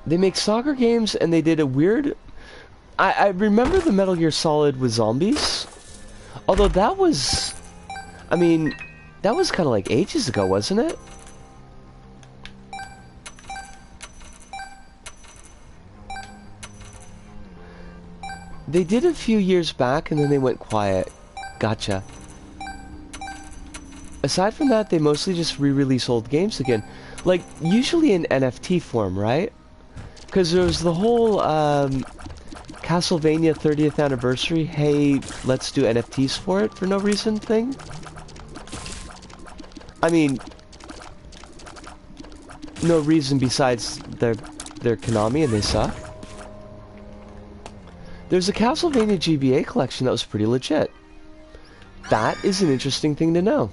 They make soccer games, and they did a weird... I remember the Metal Gear Solid with zombies. Although that was... I mean, that was kind of like ages ago, wasn't it? They did a few years back, and then they went quiet. Gotcha. Aside from that, they mostly just re-release old games again. Like, usually in NFT form, right? Because there was the whole, Castlevania 30th anniversary, hey, let's do NFTs for it for no reason thing. I mean, no reason besides they're Konami and they suck. There's a Castlevania GBA collection that was pretty legit. That is an interesting thing to know.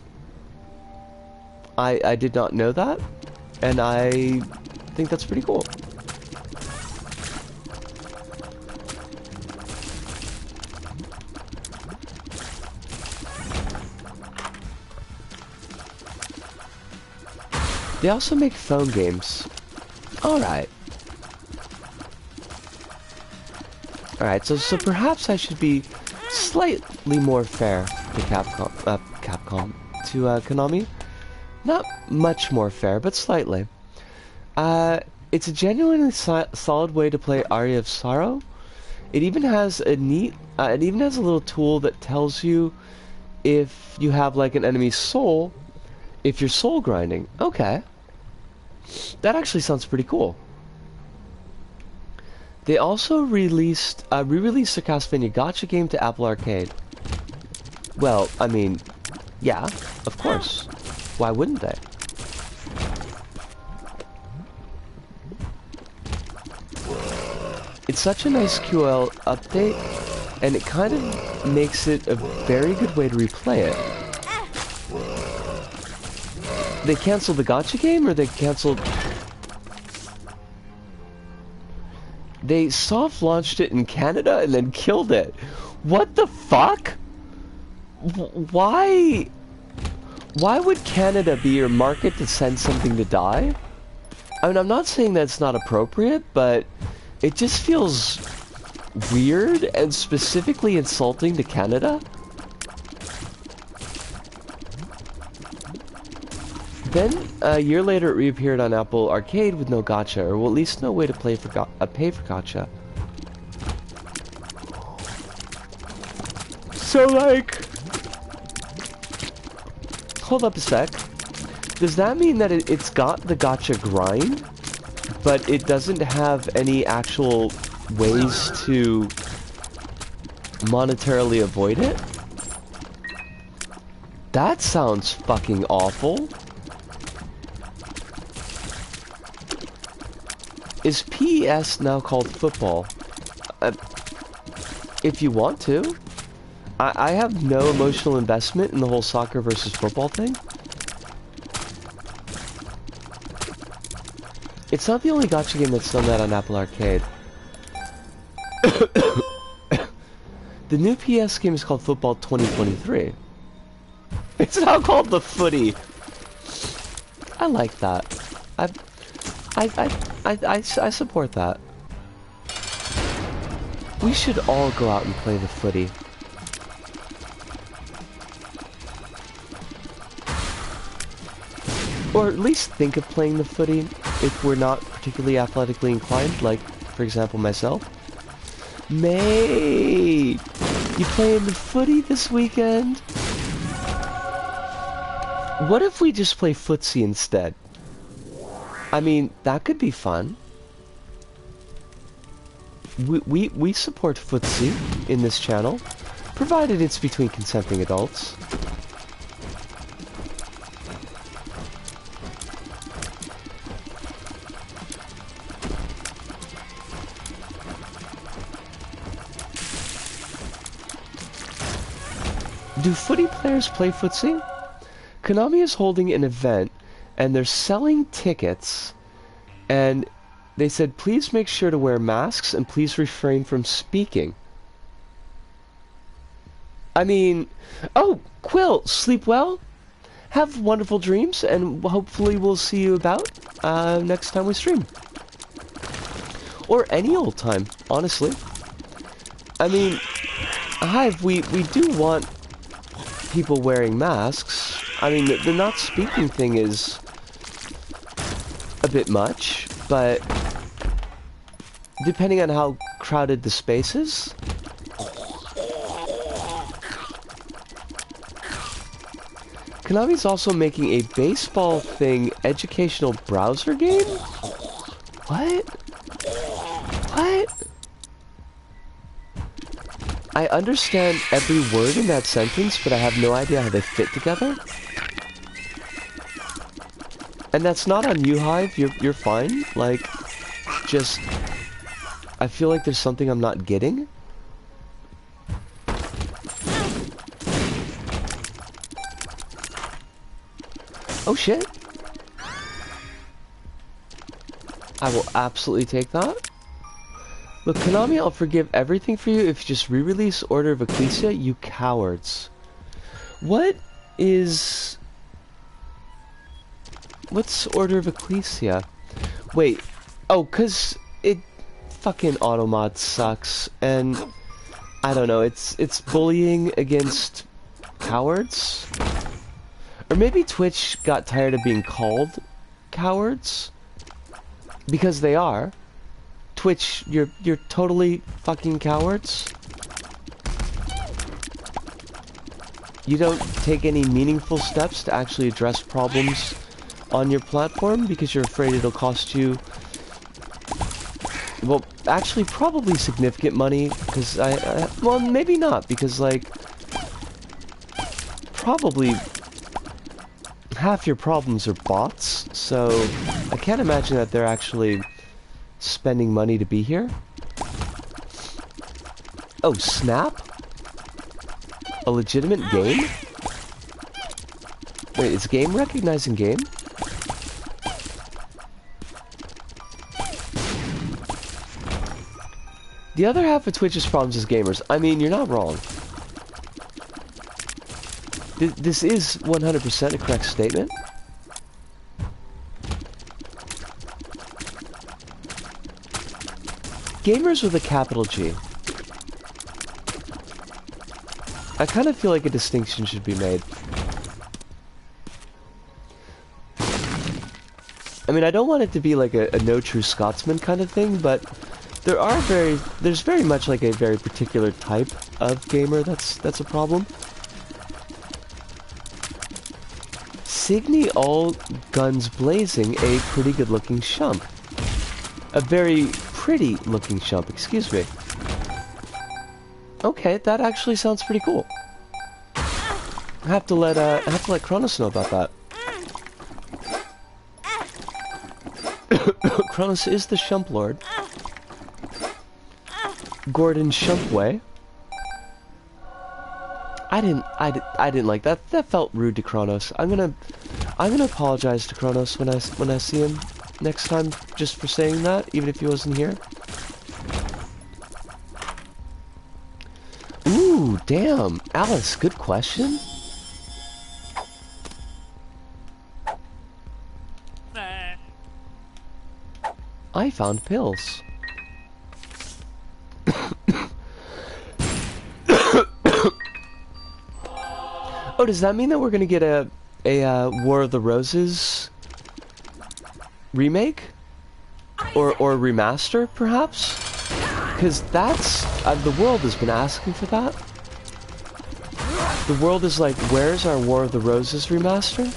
I did not know that, and I think that's pretty cool. They also make phone games. Alright. Alright, so perhaps I should be slightly more fair to Capcom, to Konami. Not much more fair, but slightly. It's a genuinely solid way to play Aria of Sorrow. It even has a it even has a little tool that tells you if you have like an enemy's soul, if you're soul grinding. Okay. That actually sounds pretty cool. They also re-released the Castlevania Gacha game to Apple Arcade. Well, I mean, Yeah, of course. Why wouldn't they? It's such a nice QL update, and it kind of makes it a very good way to replay it. They canceled the gacha game, or they canceled... They soft-launched it in Canada and then killed it. What the fuck? Why would Canada be your market to send something to die? I mean, I'm not saying that it's not appropriate, but it just feels weird and specifically insulting to Canada. Then, a year later, it reappeared on Apple Arcade with no gacha, or well, at least no way to pay for gacha. So, like... Hold up a sec. Does that mean that it's got the gacha grind, but it doesn't have any actual ways to monetarily avoid it? That sounds fucking awful. Is PES now called football? If you want to. I have no emotional investment in the whole soccer versus football thing. It's not the only gacha game that's done that on Apple Arcade. The new PS game is called Football 2023. It's now called the Footy. I like that. I support that. We should all go out and play the Footy. Or at least think of playing the Footy if we're not particularly athletically inclined, like, for example, myself. Mate! You playing the Footy this weekend? What if we just play footsie instead? I mean, that could be fun. We support footsie in this channel, provided it's between consenting adults. Do footy players play footsie? Konami is holding an event, and they're selling tickets, and they said, please make sure to wear masks, and please refrain from speaking. I mean, oh, Quill, sleep well, have wonderful dreams, and hopefully we'll see you about next time we stream. Or any old time, honestly. I mean, Hive, we do want people wearing masks. I mean, the not speaking thing is a bit much, but depending on how crowded the space is. Konami's also making a baseball thing educational browser game? What? What? I understand every word in that sentence, but I have no idea how they fit together. And that's not on you, Hive. You're fine. Like, just... I feel like there's something I'm not getting. Oh, shit. I will absolutely take that. Look, Konami, I'll forgive everything for you if you just re-release Order of Ecclesia, you cowards. What is... What's Order of Ecclesia? Wait. Oh, 'cause it... Fucking Automod sucks, and... I don't know, it's bullying against cowards? Or maybe Twitch got tired of being called cowards? Because they are. Twitch, you're totally fucking cowards. You don't take any meaningful steps to actually address problems on your platform because you're afraid it'll cost you, well, actually probably significant money, because well, maybe not, because like probably half your problems are bots, so I can't imagine that they're actually spending money to be here. Oh, snap? A legitimate game? Wait, is game recognizing game? The other half of Twitch's problems is gamers. I mean, you're not wrong. This is 100% a correct statement. Gamers with a capital G. I kind of feel like a distinction should be made. I mean, I don't want it to be like a no true Scotsman kind of thing, but there's very much like a very particular type of gamer that's a problem. Signy all guns blazing, a pretty good looking shump. A very pretty looking shump, excuse me. Okay, that actually sounds pretty cool. I have to let Kronos know about that. Kronos is the Shump Lord. Gordon Shumpway. I didn't like that. That felt rude to Kronos. I'm gonna apologize to Kronos when I see him next time, just for saying that, even if he wasn't here. Ooh, damn, Alice, good question. I found pills. Oh, does that mean that we're gonna get a War of the Roses remake? Or remaster, perhaps? Because that's... the world has been asking for that. The world is like, where's our War of the Roses remaster?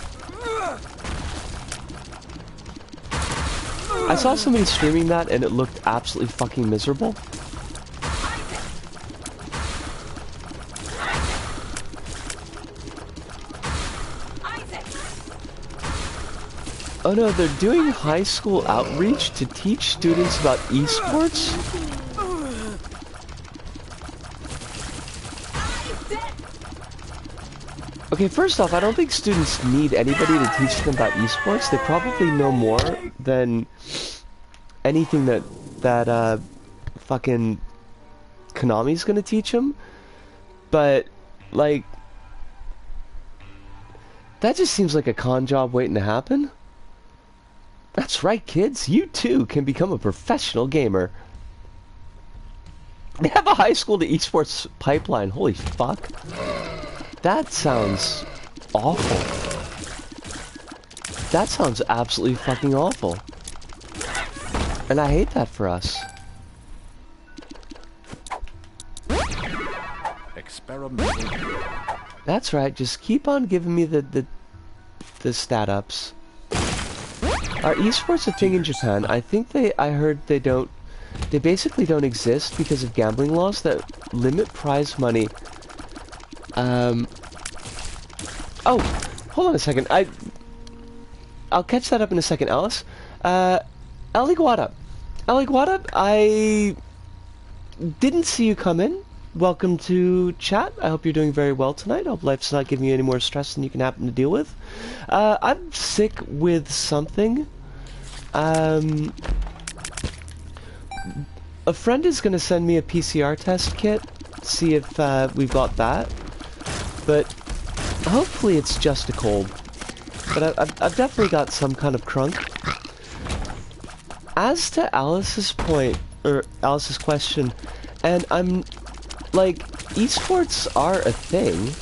I saw somebody streaming that and it looked absolutely fucking miserable. Oh no, they're doing high school outreach to teach students about esports? Okay, first off, I don't think students need anybody to teach them about esports. They probably know more than anything that fucking Konami's gonna teach them. But, like, that just seems like a con job waiting to happen. That's right, kids. You too can become a professional gamer. They have a high school to esports pipeline. Holy fuck. That sounds awful. That sounds absolutely fucking awful. And I hate that for us. Experimental. That's right, just keep on giving me the stat ups. Are esports a thing in Japan? I think I heard they basically don't exist because of gambling laws that limit prize money. Oh, hold on a second. I'll catch that up in a second, Alice. Aliguada, I didn't see you come in. Welcome to chat. I hope you're doing very well tonight. I hope life's not giving you any more stress than you can happen to deal with. I'm sick with something. A friend is going to send me a PCR test kit. See if we've got that. But hopefully it's just a cold. But I've definitely got some kind of crunk. As to Alice's point, or Alice's question, and I'm... like, esports are a thing.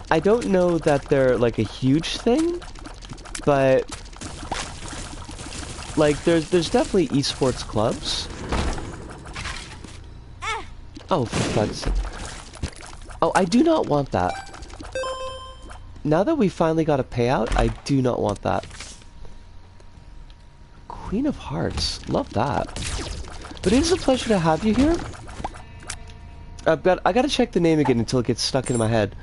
I don't know that they're, like, a huge thing, but, like, there's definitely esports clubs. Oh, for fuck's sake. Oh, I do not want that. Now that we finally got a payout, I do not want that. Queen of Hearts. Love that. But it is a pleasure to have you here. I gotta check the name again until it gets stuck in my head.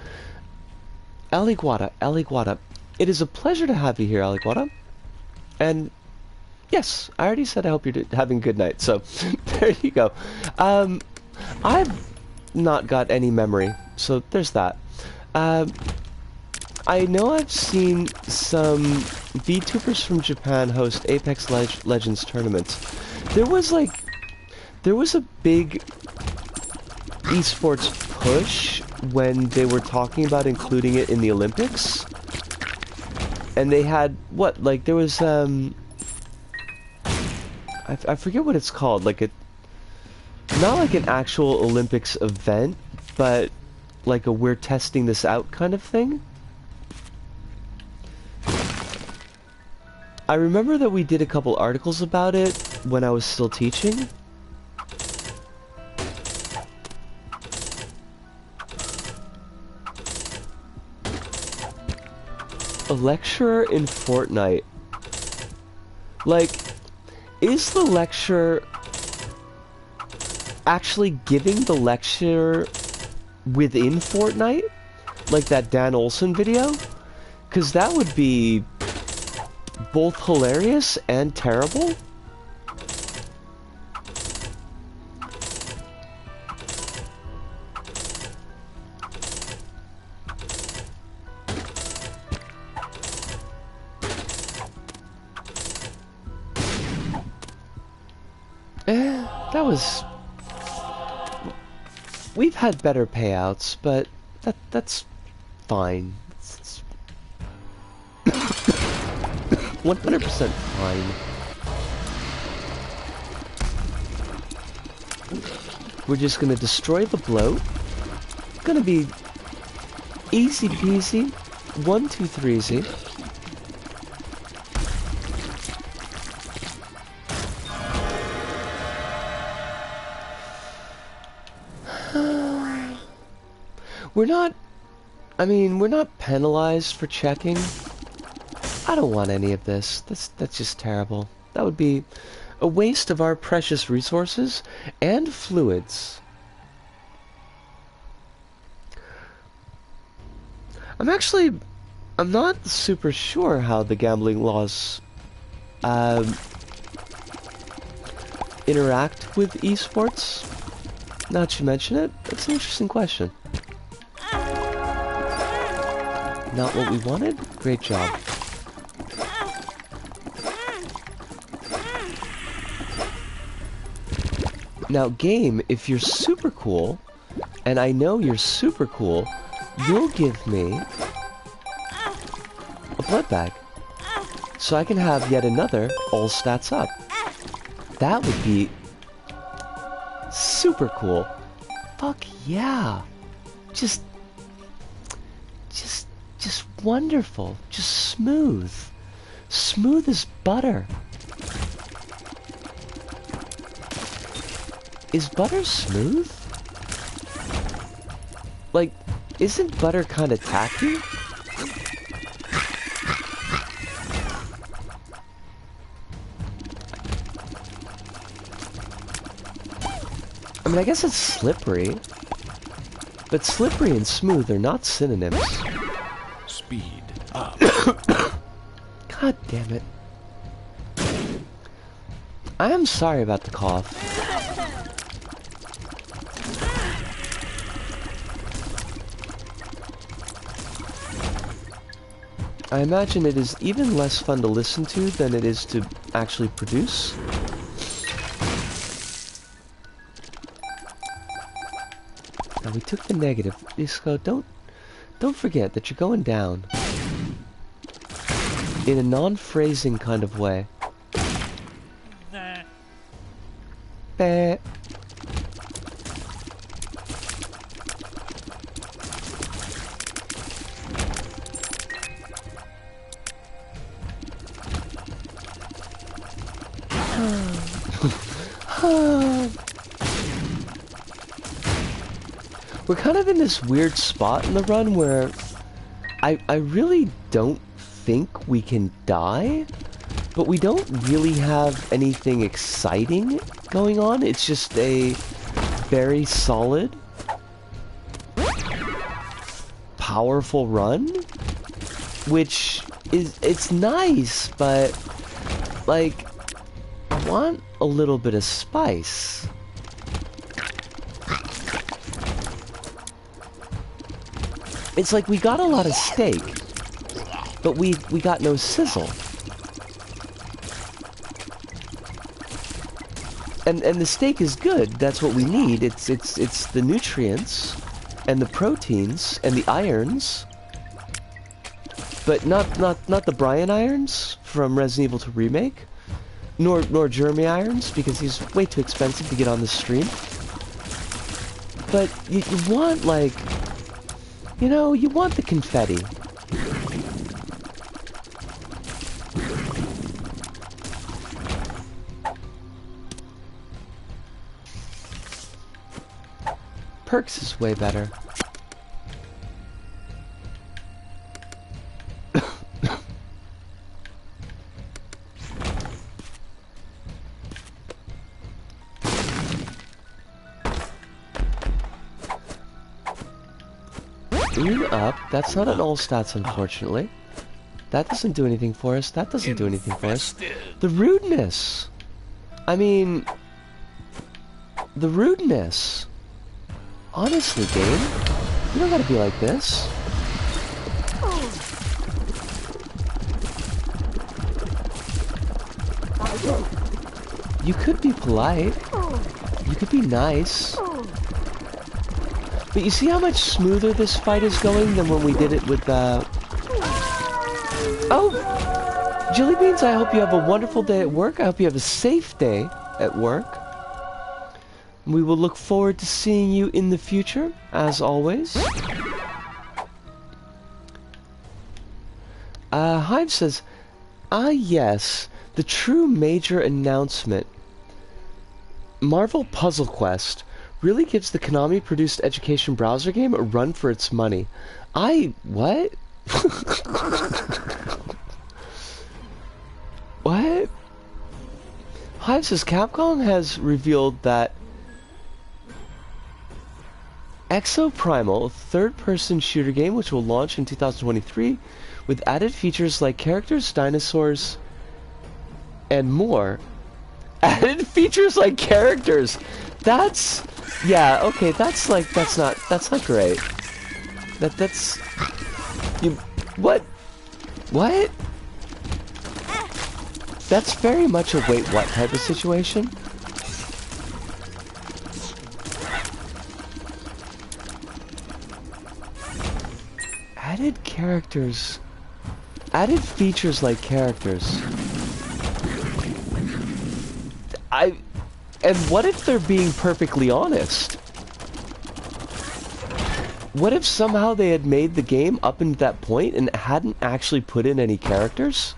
Aliguata, Aliguata. It is a pleasure to have you here, Aliguata. And yes, I already said I hope you're having a good night, so there you go. I've not got any memory, so there's that. I know I've seen some VTubers from Japan host Apex Legends tournaments. There was a big esports push when they were talking about including it in the Olympics. And they had, what, like, there was, I forget what it's called, like, not like an actual Olympics event, but like a we're testing this out kind of thing. I remember that we did a couple articles about it when I was still teaching. A lecturer in Fortnite. Like, is the lecturer actually giving the lecture within Fortnite? Like that Dan Olsen video? Because that would be both hilarious and terrible. That was... We've had better payouts, but that's fine. It's 100% fine. We're just gonna destroy the bloat. Gonna be easy peasy. 1, 2, 3 easy. We're not penalized for checking. I don't want any of this. That's just terrible. That would be a waste of our precious resources and fluids. I'm not super sure how the gambling laws interact with esports. Now that you mention it, that's an interesting question. Not what we wanted? Great job. Now, game, if you're super cool, and I know you're super cool, you'll give me a blood bag. So I can have yet another all stats up. That would be super cool. Fuck yeah. Just wonderful. Just smooth. Smooth as butter. Is butter smooth? Like, isn't butter kind of tacky? I mean, I guess it's slippery. But slippery and smooth are not synonyms. Speed up. God damn it. I am sorry about the cough. I imagine it is even less fun to listen to than it is to actually produce. Now we took the negative. Disco, don't forget that you're going down. In a non-phrasing kind of way. Bah. We're kind of in this weird spot in the run where I really don't think we can die, but we don't really have anything exciting going on. It's just a very solid powerful run, which is, it's nice, but like, I want a little bit of spice. It's like we got a lot of steak, but we got no sizzle. And the steak is good. That's what we need. It's the nutrients and the proteins and the irons, but not the Brian irons from Resident Evil 2 Remake, nor Jeremy irons, because he's way too expensive to get on the stream. But you want, like, you know, you want the confetti. Perks is way better. Rune up. That's not an all stats, unfortunately. That doesn't do anything for us. That doesn't do anything for us. The rudeness. I mean, the rudeness. Honestly, game, you don't gotta be like this. You could be polite. You could be nice. But you see how much smoother this fight is going than when we did it with, Oh! Jelly Beans, I hope you have a wonderful day at work. I hope you have a safe day at work. We will look forward to seeing you in the future, as always. Hive says, yes, the true major announcement. Marvel Puzzle Quest really gives the Konami-produced education browser game a run for its money. What? What? Hive says, Capcom has revealed that Exoprimal, a third-person shooter game which will launch in 2023 with added features like characters, dinosaurs, and more. Added features like characters. That's, yeah, okay, that's not great. That's you, what? That's very much a wait what type of situation. Added characters. Added features like characters. And what if they're being perfectly honest? What if somehow they had made the game up until that point and hadn't actually put in any characters?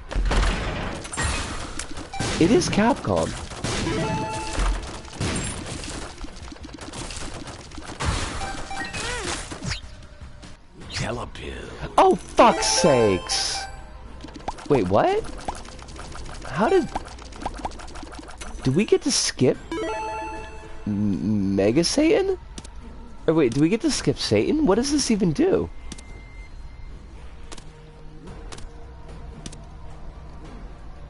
It is Capcom. Oh, fuck's sakes! Wait, what? How did... Do we get to skip... Mega Satan? Or wait, do we get to skip Satan? What does this even do?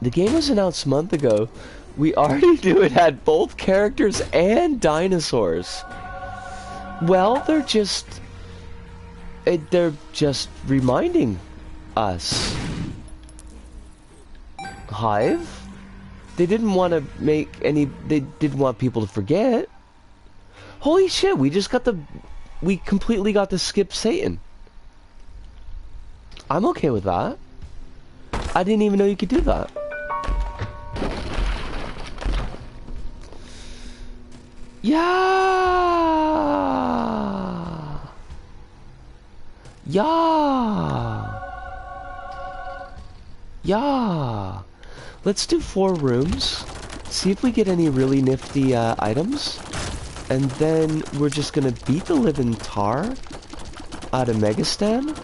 The game was announced a month ago. We already knew it had both characters and dinosaurs. Well, they're just reminding us. Hive? They didn't want to make any... They didn't want people to forget. Holy shit, we completely got to skip Satan. I'm okay with that. I didn't even know you could do that. Yeah! Yeah! Yeah! Let's do 4 rooms. See if we get any really nifty items. And then we're just gonna beat the living tar out of Megastan.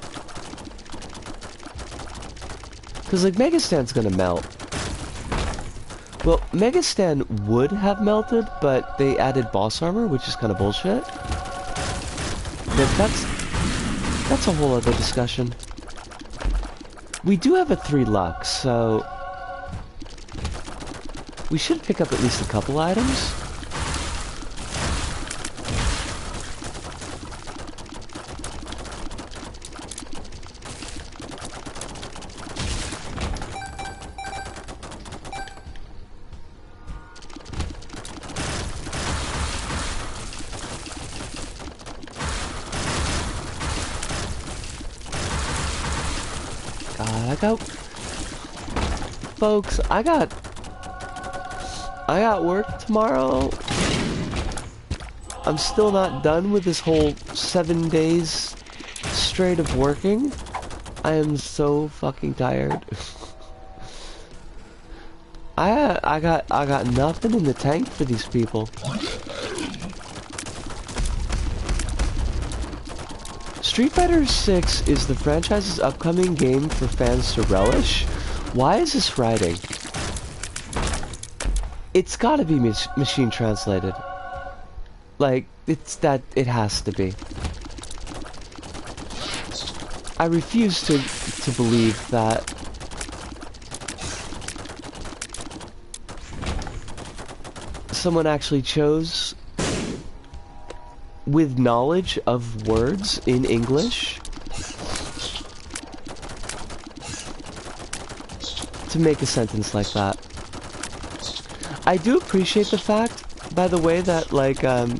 Cause like Megastan's gonna melt. Well, Megastan would have melted, but they added boss armor, which is kind of bullshit. But That's a whole other discussion. We do have a 3 luck, so we should pick up at least a couple items. Folks, I got work tomorrow. I'm still not done with this whole 7 days straight of working. I am so fucking tired. I got nothing in the tank for these people. Street Fighter 6 is the franchise's upcoming game for fans to relish. Why is this writing? It's gotta be machine translated. Like, it has to be. I refuse to believe that someone actually chose, with knowledge of words in English, to make a sentence like that. I do appreciate the fact, by the way, that like the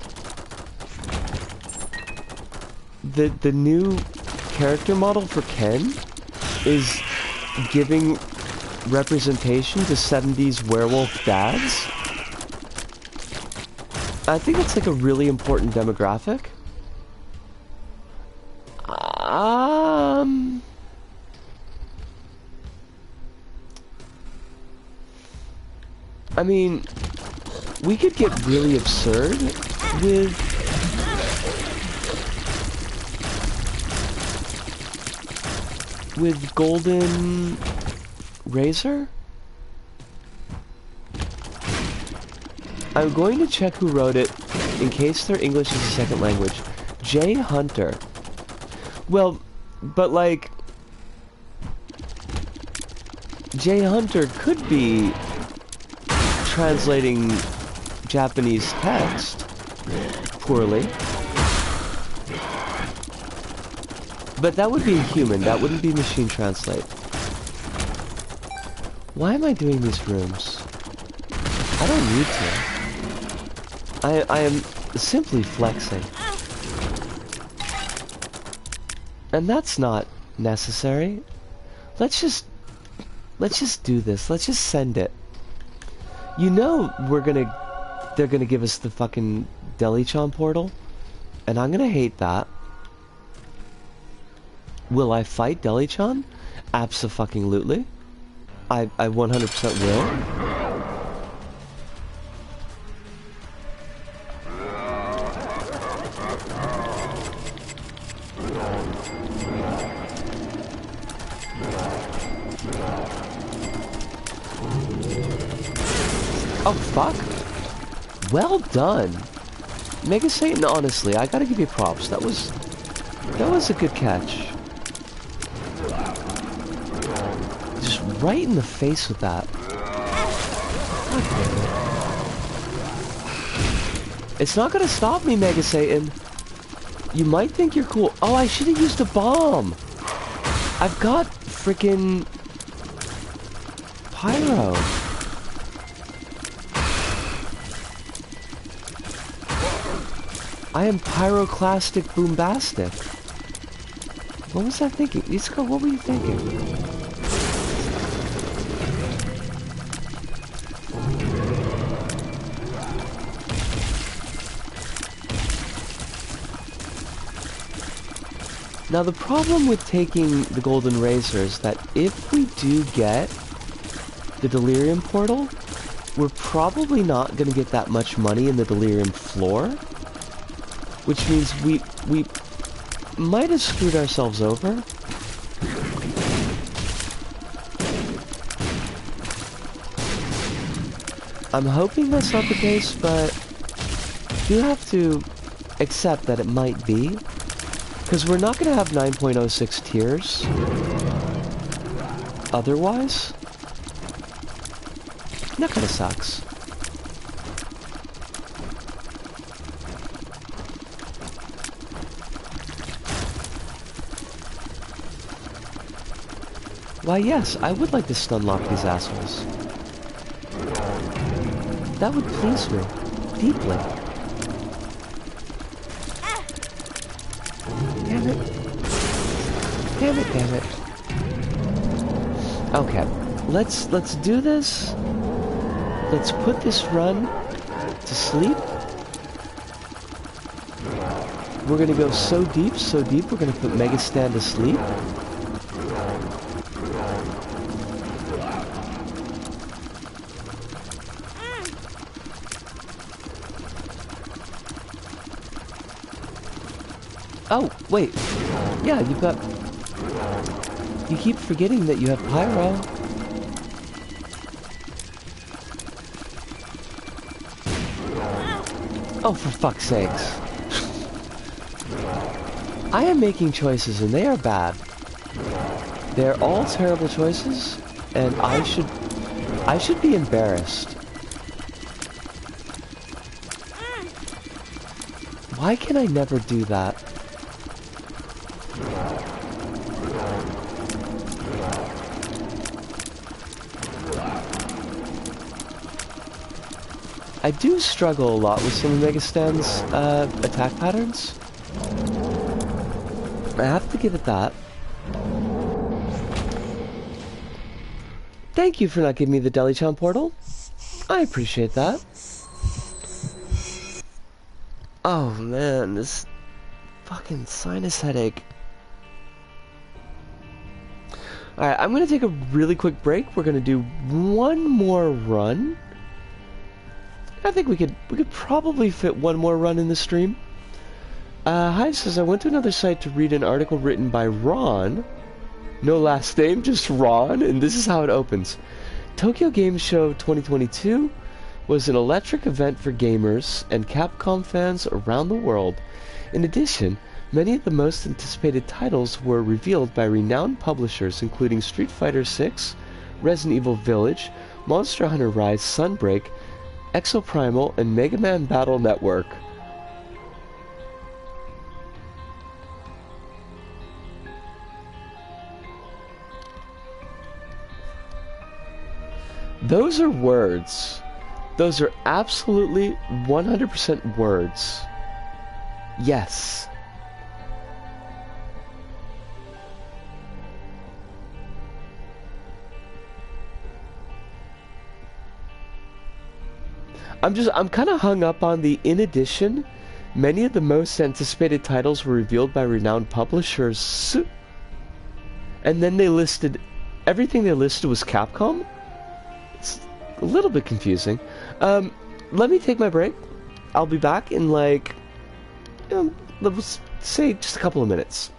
new character model for Ken is giving representation to 70s werewolf dads. I think it's like a really important demographic. I mean, we could get really absurd with Golden Razor. I'm going to check who wrote it in case their English is a second language. Jay Hunter. Well, but like, Jay Hunter could be translating Japanese text poorly. But that would be a human, that wouldn't be machine translate. Why am I doing these rooms? I don't need to. I am simply flexing. And that's not necessary. Let's just do this. Let's just send it. You know they're gonna give us the fucking Deli-chan portal, and I'm gonna hate that. Will I fight Deli-chan? Abso-fucking-lutely. I 100% will. Oh, fuck. Well done. Mega Satan, honestly, I gotta give you props. That was a good catch. Just right in the face with that. It's not gonna stop me, Mega Satan. You might think you're cool. Oh, I should have used a bomb. I've got frickin' pyro. I am pyroclastic boombastic. What was I thinking? Iska, what were you thinking? Now the problem with taking the Golden Razor is that if we do get the Delirium portal, we're probably not going to get that much money in the Delirium floor. Which means we might have screwed ourselves over. I'm hoping that's not the case, but you have to accept that it might be. Because we're not going to have 9.06 tiers. Otherwise. That kind of sucks. Why, yes, I would like to stunlock these assholes. That would please me. Deeply. Damn it. Damn it, damn it. Okay. Let's do this. Let's put this run to sleep. We're gonna go so deep, we're gonna put Megastan to sleep. Oh, wait. Yeah, you've got... You keep forgetting that you have Pyro. Oh, for fuck's sakes. I am making choices, and they are bad. They're all terrible choices, and I should be embarrassed. Why can I never do that? I do struggle a lot with some of Megastan's attack patterns. I have to give it that. Thank you for not giving me the Deli-chan portal. I appreciate that. Oh man, this fucking sinus headache. Alright, I'm gonna take a really quick break. We're gonna do one more run. I think we could probably fit one more run in the stream. Hi says, I went to another site to read an article written by Ron. No last name, just Ron, and this is how it opens. Tokyo Game Show 2022 was an electric event for gamers and Capcom fans around the world. In addition, many of the most anticipated titles were revealed by renowned publishers including Street Fighter VI, Resident Evil Village, Monster Hunter Rise Sunbreak, Exoprimal, and Mega Man Battle Network. Those are words. Those are absolutely 100% words. Yes. I'm kind of hung up on the in addition. Many of the most anticipated titles were revealed by renowned publishers. And then they listed, everything they listed was Capcom? It's a little bit confusing. Let me take my break. I'll be back in like, let's say just a couple of minutes.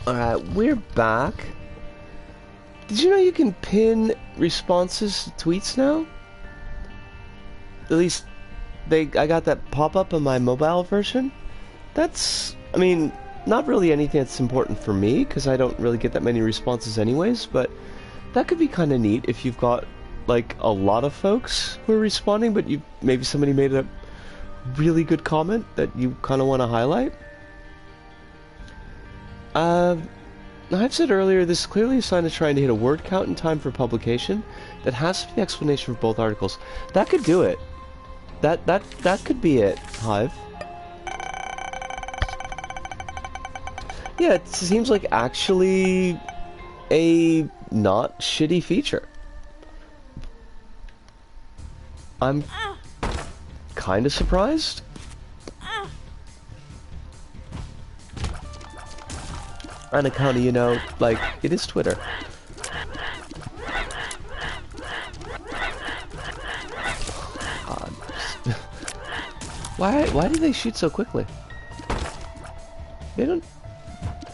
Alright, we're back. Did you know you can pin responses to tweets now? At least, I got that pop-up on my mobile version. That's, I mean, not really anything that's important for me, because I don't really get that many responses anyways, but that could be kind of neat if you've got, like, a lot of folks who are responding, but maybe somebody made a really good comment that you kind of want to highlight. I've said earlier, this is clearly a sign of trying to hit a word count in time for publication. That has to be the explanation for both articles. That could do it. That could be it, Hive. Yeah, it seems like actually a not shitty feature. I'm kind of surprised. On account of, you know, like, it is Twitter. God. Why do they shoot so quickly? They don't...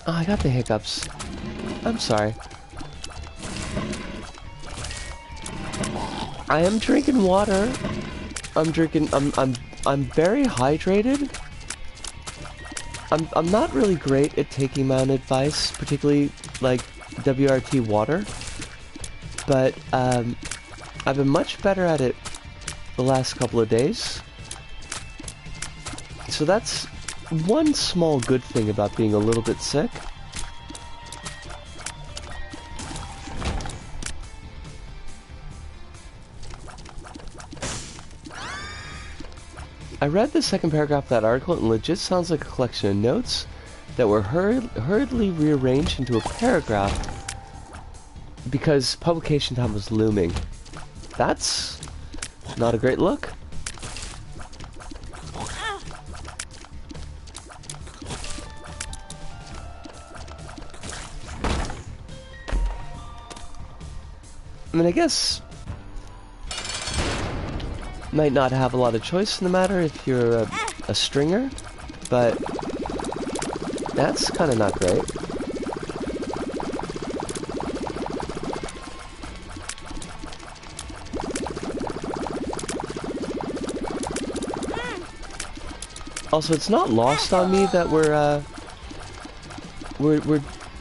Oh, I got the hiccups. I'm sorry. I am drinking water. I'm very hydrated. I'm not really great at taking my own advice, particularly like WRT water, but I've been much better at it the last couple of days. So that's one small good thing about being a little bit sick. I read the second paragraph of that article and it legit sounds like a collection of notes that were hurriedly rearranged into a paragraph because publication time was looming. That's not a great look. I mean, I guess might not have a lot of choice in the matter if you're a stringer, but that's kind of not great. Also, it's not lost on me that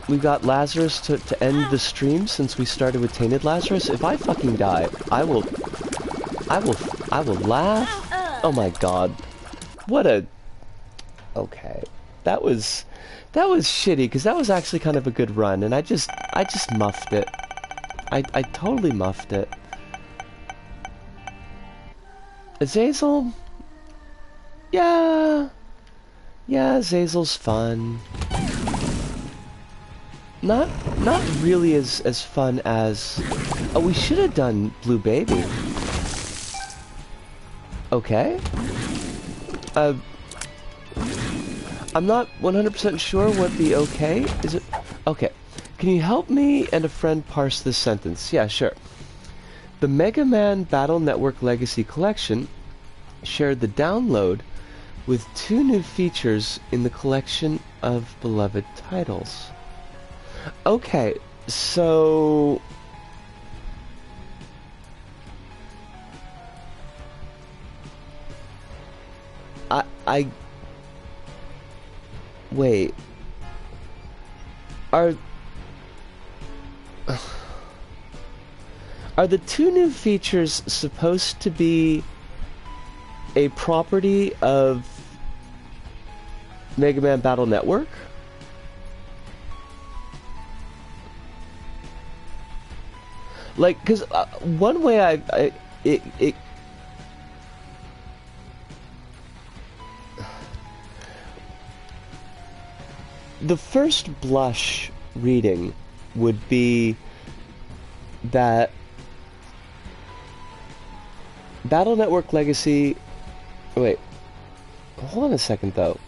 we got Lazarus to end the stream since we started with Tainted Lazarus. If I fucking die, I will laugh. Oh my god. What a... Okay. That was shitty, because that was actually kind of a good run, and I just muffed it. I totally muffed it. Azazel? Yeah, Azazel's fun. Not really as fun as... Oh, we should have done Blue Baby. Okay. I'm not 100% sure what the okay is. It okay? Can you help me and a friend parse this sentence? Yeah, sure. The Mega Man Battle Network Legacy Collection shared the download with 2 new features in the collection of beloved titles. Okay, so... Wait. Are the 2 new features supposed to be a property of Mega Man Battle Network? Like, because one way the first blush reading would be that Battle Network Legacy... Wait. Hold on a second, though.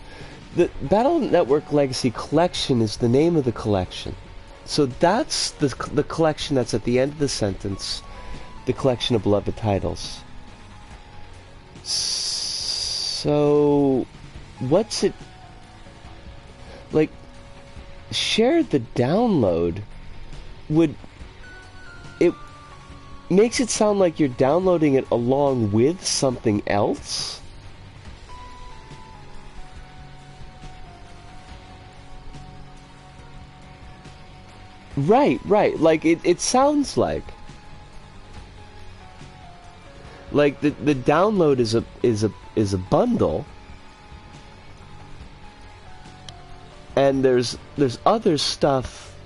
The Battle Network Legacy Collection is the name of the collection. So that's the collection that's at the end of the sentence. The collection of beloved titles. So... What's it... Like... shared the download, it makes it sound like you're downloading it along with something else. Right, like it sounds like the download is a bundle, and there's other stuff,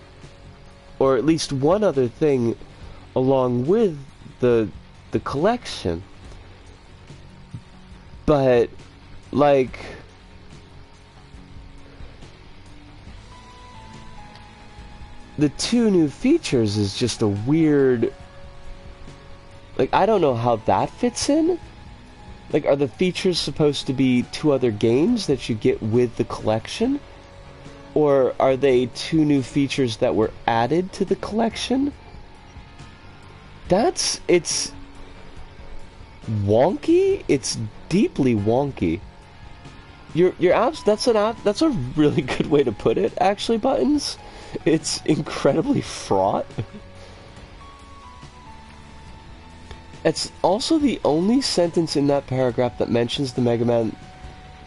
or at least one other thing along with the collection. But like the 2 new features is just a weird, like, I don't know how that fits in. Like, are the features supposed to be 2 other games that you get with the collection? Or are they 2 new features that were added to the collection? It's wonky. It's deeply wonky. That's a really good way to put it, actually, Buttons. It's incredibly fraught. It's also the only sentence in that paragraph that mentions the Mega Man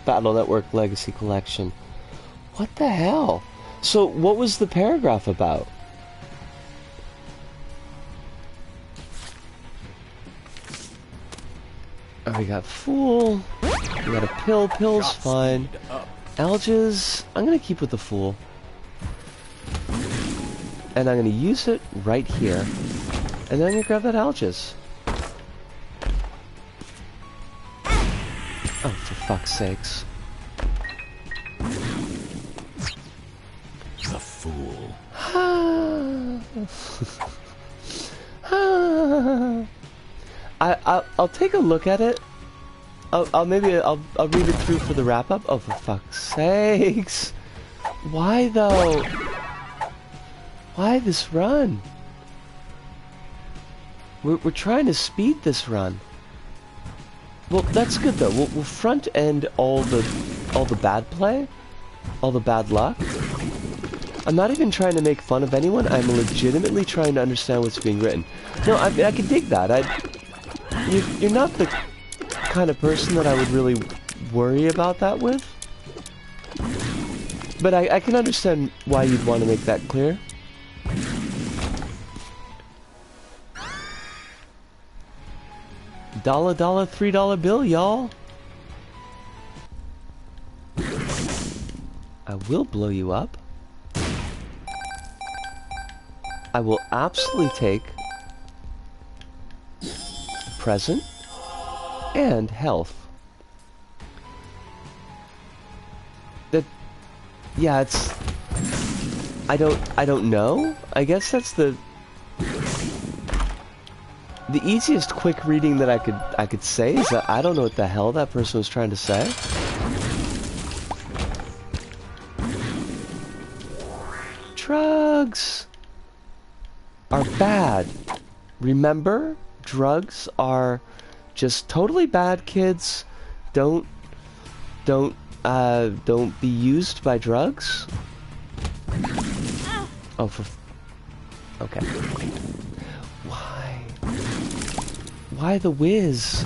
Battle Network Legacy Collection. What the hell? So, what was the paragraph about? Oh, we got Fool. We got a Pill. Pill's fine. Alges, I'm gonna keep with the Fool. And I'm gonna use it right here. And then I'm gonna grab that Alges. Oh, for fuck's sakes. The Fool. I'll take a look at it. I'll read it through for the wrap up. Oh, for fuck's sakes! Why though? Why this run? We're trying to speed this run. Well, that's good though. We'll front end all the bad play, all the bad luck. I'm not even trying to make fun of anyone. I'm legitimately trying to understand what's being written. No, I can dig that. You're not the kind of person that I would really worry about that with. But I can understand why you'd want to make that clear. $, $3 bill, y'all. I will blow you up. I will absolutely take present and health. That, yeah, it's, I don't know. I guess that's the easiest quick reading that I could say is that I don't know what the hell that person was trying to say. Drugs are bad. Remember, drugs are just totally bad, kids. Don't be used by drugs. Oh, okay. Why the whiz?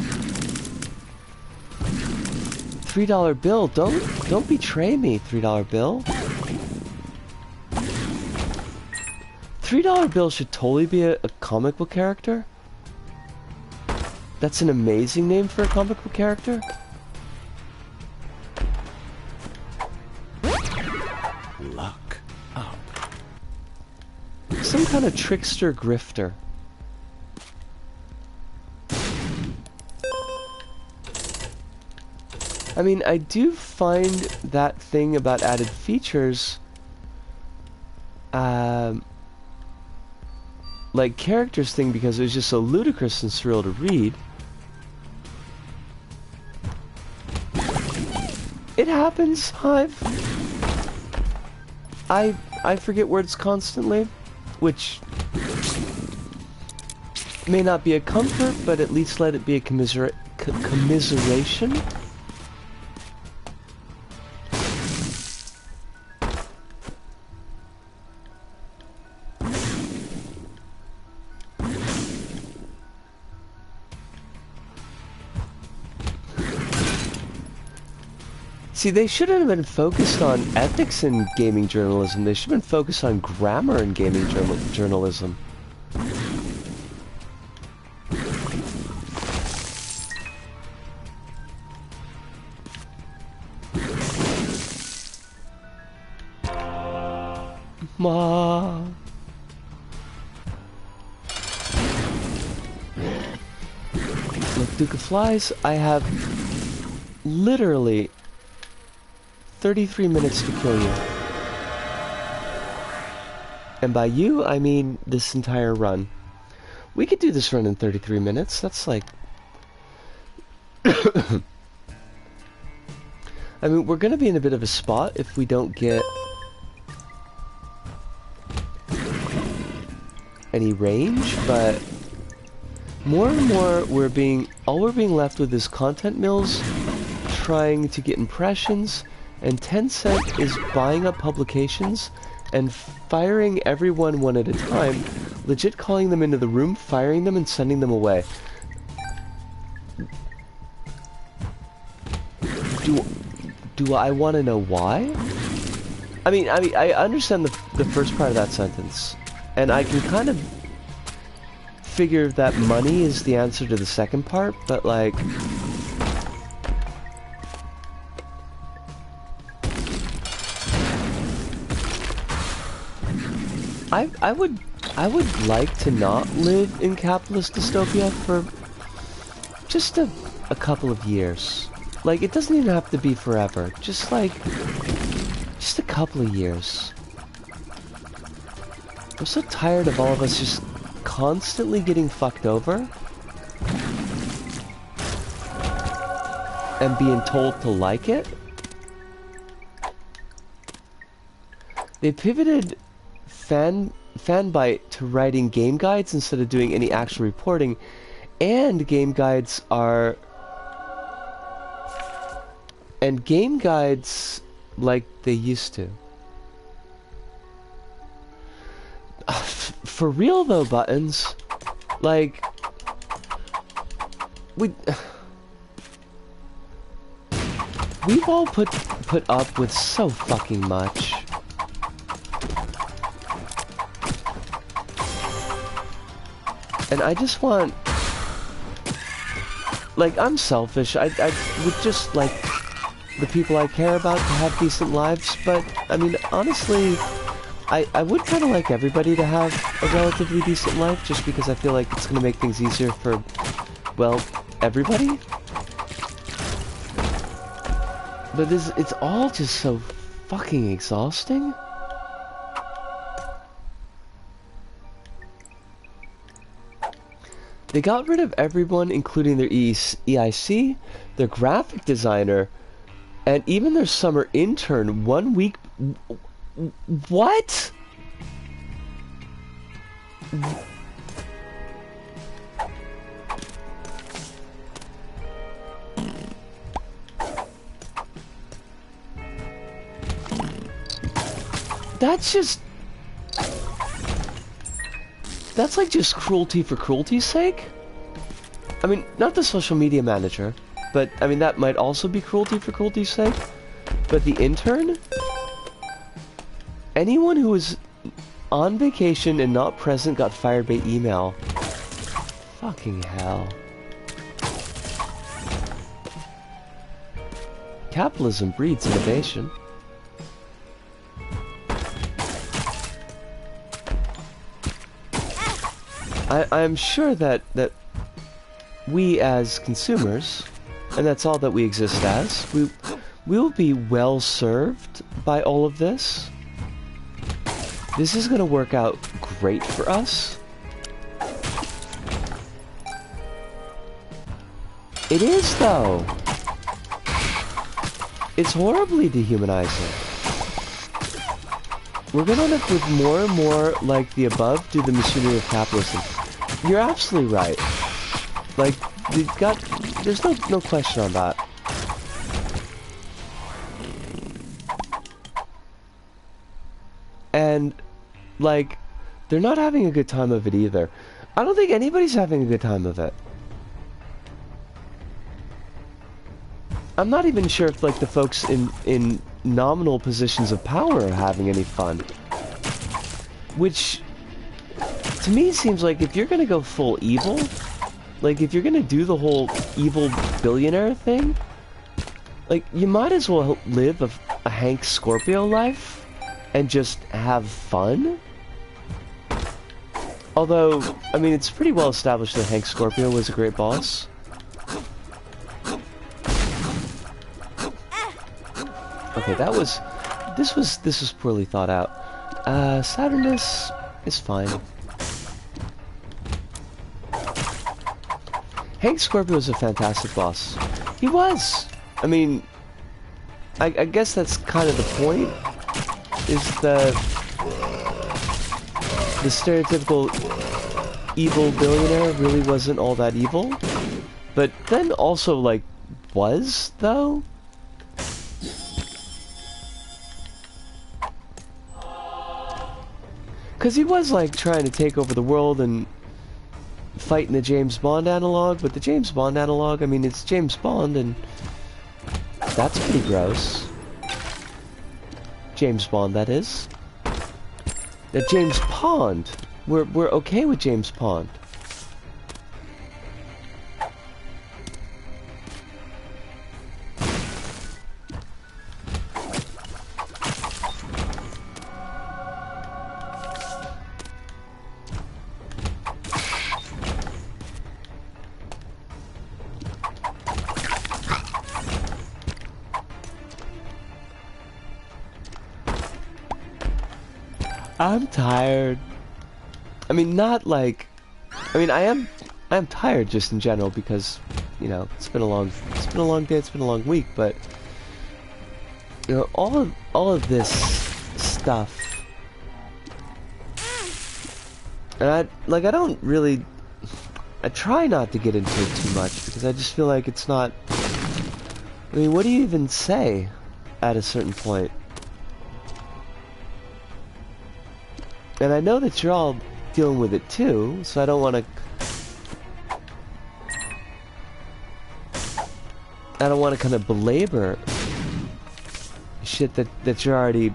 $3 bill. Don't betray me, $3 bill. $3 bill should totally be a comic book character. That's an amazing name for a comic book character. Luck up. Some kind of trickster grifter. I mean, I do find that thing about added features, like characters thing, because it was just so ludicrous and surreal to read. It happens, Hive. I forget words constantly, which may not be a comfort, but at least let it be a commiseration. See, they shouldn't have been focused on ethics in gaming journalism. They should have been focused on grammar in gaming journalism. Ma. Look, Duke of Flies, I have literally 33 minutes to kill you. And by you, I mean this entire run. We could do this run in 33 minutes. That's like... I mean, we're gonna be in a bit of a spot if we don't get any range, but more and more all we're being left with is content mills trying to get impressions, and Tencent is buying up publications and firing everyone one at a time, legit calling them into the room, firing them, and sending them away. Do I want to know why? I mean, I understand the first part of that sentence, and I can kind of figure that money is the answer to the second part, but like... I would like to not live in capitalist dystopia for just a couple of years. Like, it doesn't even have to be forever. Just a couple of years. I'm so tired of all of us just constantly getting fucked over and being told to like it. They pivoted Fanbyte to writing game guides instead of doing any actual reporting, and game guides like they used to. For real though, Buttons, like we've all put up with so fucking much. And I just want, like, I'm selfish. I would just like the people I care about to have decent lives, but I mean, honestly, I would kind of like everybody to have a relatively decent life, just because I feel like it's going to make things easier for, well, everybody. But it's all just so fucking exhausting. They got rid of everyone, including their EIC, their graphic designer, and even their summer intern 1 week... What? That's like just cruelty for cruelty's sake? I mean, not the social media manager, but I mean that might also be cruelty for cruelty's sake. But the intern? Anyone who was on vacation and not present got fired by email. Fucking hell. Capitalism breeds innovation. I'm sure that we as consumers, and that's all that we exist as, we will be well served by all of this. This is going to work out great for us. It is, though. It's horribly dehumanizing. We're going to end up with more and more like the above due to the machinery of capitalism. You're absolutely right. Like, there's no question on that. And, like, they're not having a good time of it either. I don't think anybody's having a good time of it. I'm not even sure if like the folks in nominal positions of power are having any fun. Which, to me, seems like if you're gonna go full evil, like if you're gonna do the whole evil billionaire thing, like you might as well live a Hank Scorpio life and just have fun. Although, I mean, it's pretty well established that Hank Scorpio was a great boss. Okay, this was poorly thought out. Saturnus is fine. Hank Scorpio was a fantastic boss. He was! I mean, I guess that's kind of the point, is the stereotypical evil billionaire really wasn't all that evil, but then also, like, was, though? Because he was, like, trying to take over the world and fight in the James Bond analog, but the James Bond analog, I mean, it's James Bond, and that's pretty gross. James Bond, that is. James Pond. We're okay with James Pond. I'm tired. I mean, not like... I mean, I am tired just in general because, you know, it's been a long day, it's been a long week, but... You know, all of this stuff... And I don't really... I try not to get into it too much because I just feel like it's not... I mean, what do you even say at a certain point? And I know that you're all dealing with it too, so I don't want to... I don't want to kind of belabor shit that you're already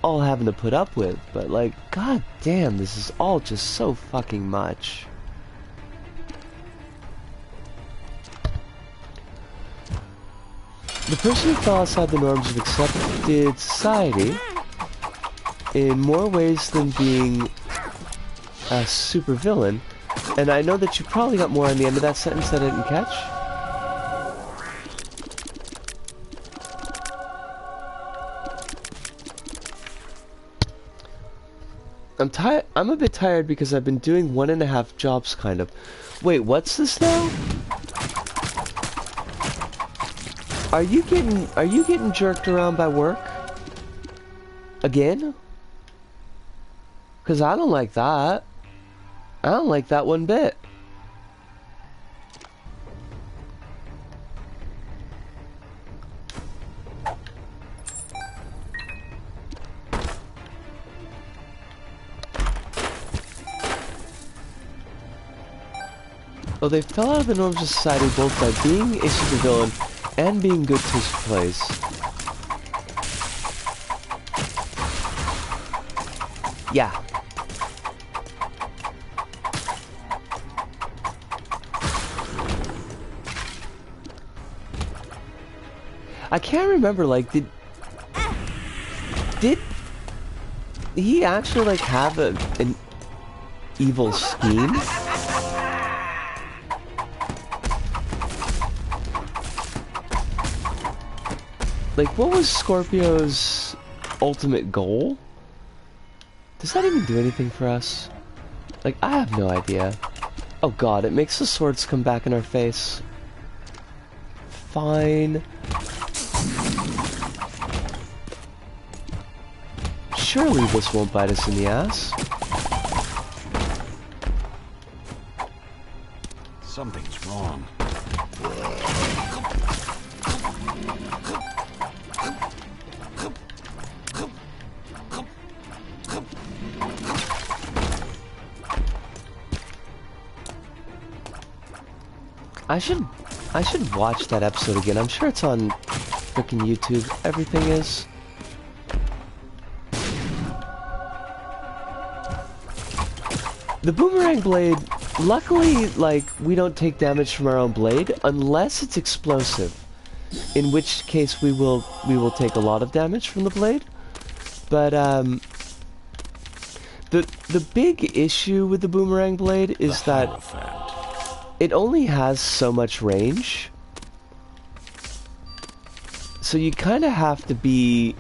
all having to put up with, but like, god damn, this is all just so fucking much. The person who fell outside the norms of accepted society in more ways than being a supervillain, and I know that you probably got more on the end of that sentence that I didn't catch. I'm a bit tired because I've been doing 1.5 jobs, kind of. Wait, what's this now? Are you getting jerked around by work? Again? Because I don't like that. I don't like that one bit. Oh, they fell out of the norms of society both by being a supervillain and being good to his plays. Yeah. I can't remember, like, did he actually, like, have an evil scheme? Like, what was Scorpio's ultimate goal? Does that even do anything for us? Like, I have no idea. Oh god, it makes the swords come back in our face. Fine. Surely this won't bite us in the ass. Something's wrong. I should I should watch that episode again. I'm sure it's on frickin' YouTube. Everything is. The boomerang blade, luckily, like, we don't take damage from our own blade unless it's explosive. In which case we will take a lot of damage from the blade. But the big issue with the boomerang blade is that it only has so much range. So you kind of have to be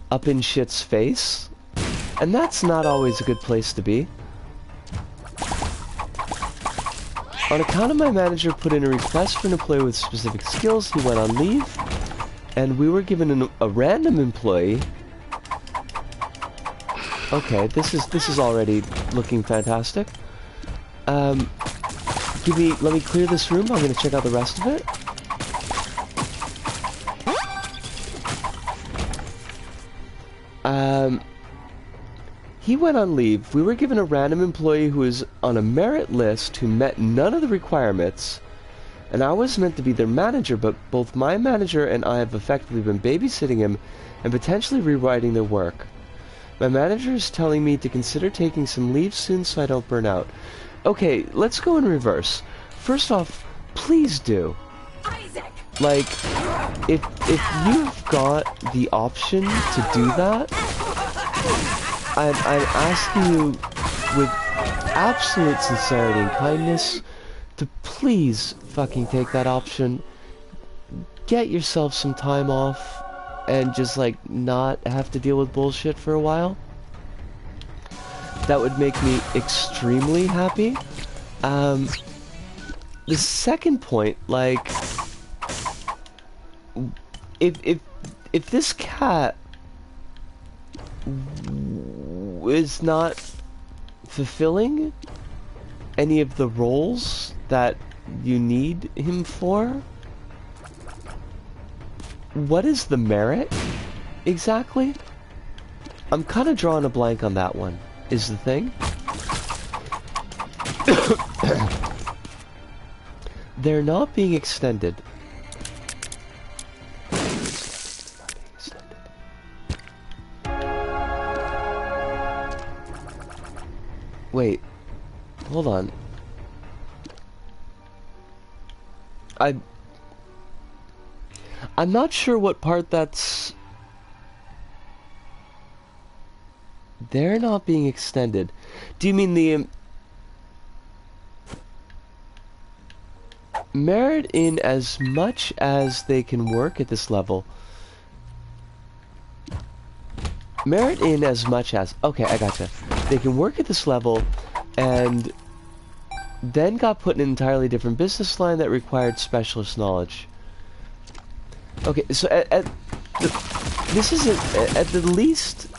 up in shit's face, and that's not always a good place to be. On account of my manager put in a request for an employee with specific skills, he went on leave, and we were given a random employee. Okay, this is already looking fantastic. Let me clear this room. I'm gonna check out the rest of it. He went on leave. We were given a random employee who was on a merit list who met none of the requirements, and I was meant to be their manager, but both my manager and I have effectively been babysitting him and potentially rewriting their work. My manager is telling me to consider taking some leave soon so I don't burn out. Okay, let's go in reverse. First off, please do. Isaac! Like, if you've got the option to do that, I'm asking you with absolute sincerity and kindness to please fucking take that option. Get yourself some time off and just, like, not have to deal with bullshit for a while. That would make me extremely happy. The second point, like, if this cat is not fulfilling any of the roles that you need him for, what is the merit exactly? I'm kind of drawing a blank on that one, is the thing. They're not being extended. Wait, hold on. I'm not sure what part that's... They're not being extended. Do you mean the... merit in as much as they can work at this level? Merit in as much as... Okay, I gotcha. They can work at this level and then got put in an entirely different business line that required specialist knowledge. Okay, so this isn't... At the least,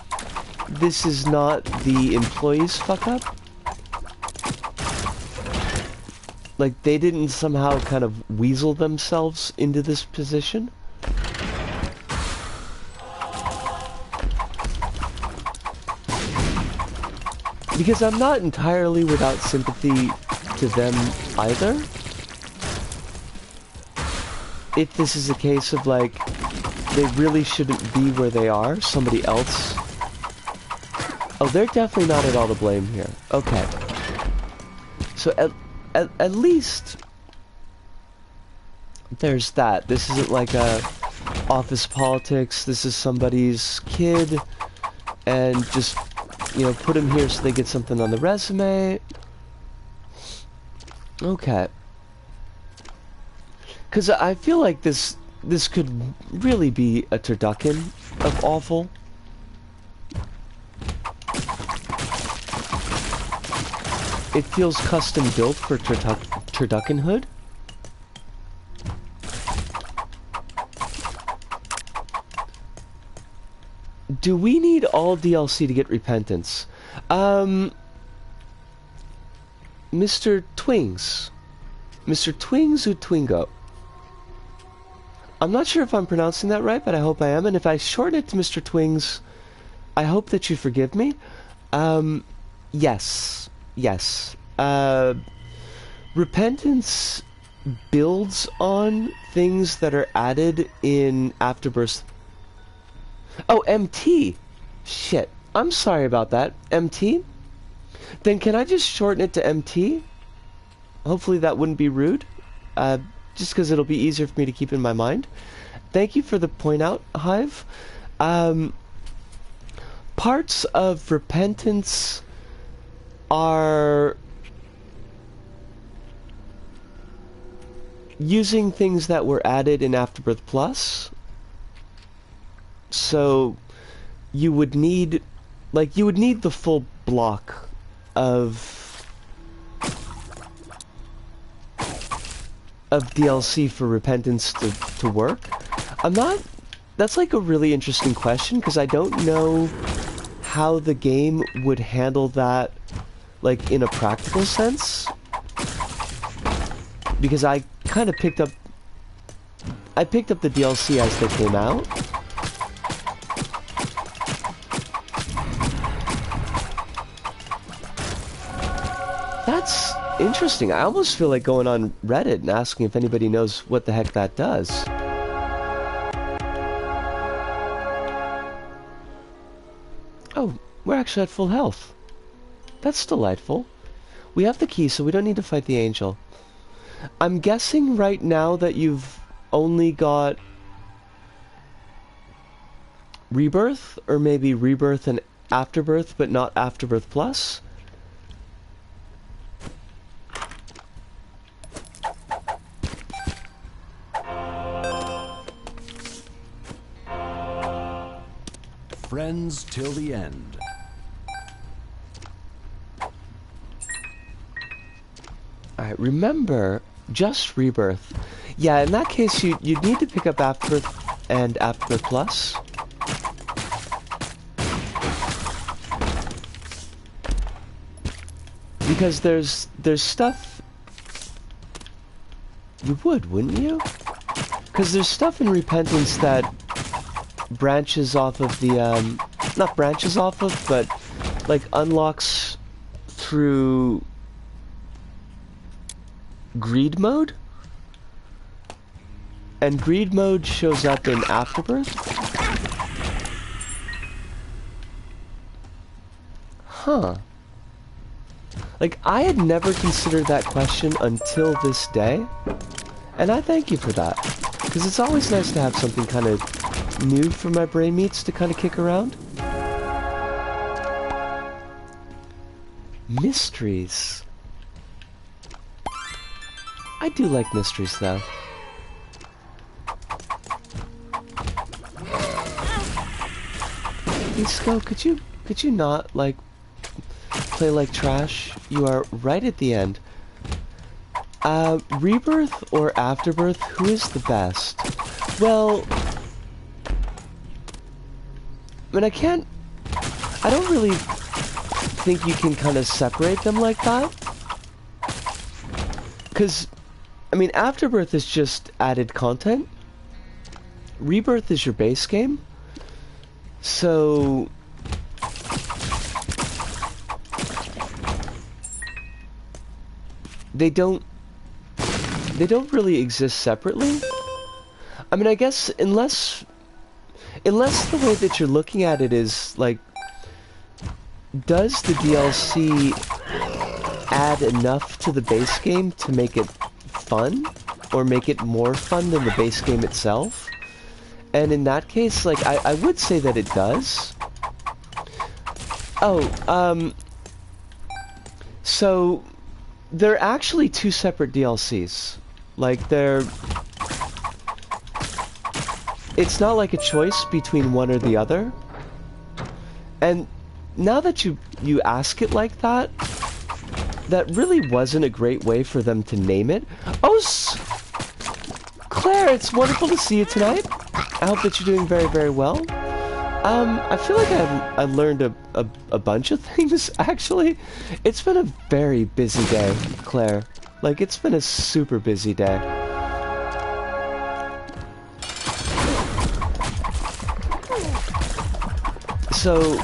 this is not the employee's fuck up. Like, they didn't somehow kind of weasel themselves into this position. Because I'm not entirely without sympathy to them either. If this is a case of, like, they really shouldn't be where they are, somebody else... Oh, they're definitely not at all to blame here. Okay. So, at least... there's that. This isn't like a office politics. This is somebody's kid. And just... you know, put them here so they get something on the resume. Okay. Because I feel like this could really be a turducken of awful. It feels custom built for turduckenhood. Do we need all DLC to get repentance? Mr. Twings. Mr. Twings or Twingo? I'm not sure if I'm pronouncing that right, but I hope I am. And if I shorten it to Mr. Twings, I hope that you forgive me. Yes. Yes. Repentance builds on things that are added in Afterbirth. Oh, MT! Shit. I'm sorry about that. MT? Then can I just shorten it to MT? Hopefully that wouldn't be rude. Just because it'll be easier for me to keep in my mind. Thank you for the point out, Hive. Parts of repentance are using things that were added in Afterbirth Plus. So you would need, like, you would need the full block of DLC for repentance to work. That's like a really interesting question, because I don't know how the game would handle that, like, in a practical sense. Because I kind of picked up the DLC as they came out. That's interesting. I almost feel like going on Reddit and asking if anybody knows what the heck that does. Oh, we're actually at full health. That's delightful. We have the key, so we don't need to fight the angel. I'm guessing right now that you've only got Rebirth, or maybe Rebirth and Afterbirth, but not Afterbirth Plus. Friends till the end. Alright, remember, just Rebirth. Yeah, in that case, you'd need to pick up Afterbirth and Afterbirth Plus. Because there's stuff... You would, wouldn't you? Because there's stuff in Repentance that branches off of the, not branches off of, but, like, unlocks through greed mode? And greed mode shows up in Afterbirth? Huh. Like, I had never considered that question until this day, and I thank you for that. Because it's always nice to have something kind of new for my brain meats to kind of kick around. Mysteries. I do like mysteries, though. Hey, Sko, could you not, like, play like trash? You are right at the end. Rebirth or Afterbirth, who is the best? Well, I mean, I don't really think you can kind of separate them like that. Because, I mean, Afterbirth is just added content. Rebirth is your base game. So they don't really exist separately. I mean, I guess unless the way that you're looking at it is like, does the DLC add enough to the base game to make it fun, or make it more fun than the base game itself? And in that case, like, I would say that it does. Oh, so they're actually two separate DLCs. Like, it's not like a choice between one or the other. And now that you ask it like that, that really wasn't a great way for them to name it. Oh, Claire, it's wonderful to see you tonight. I hope that you're doing very, very well. I feel like I learned a bunch of things, actually. It's been a very busy day, Claire. Like, it's been a super busy day. So,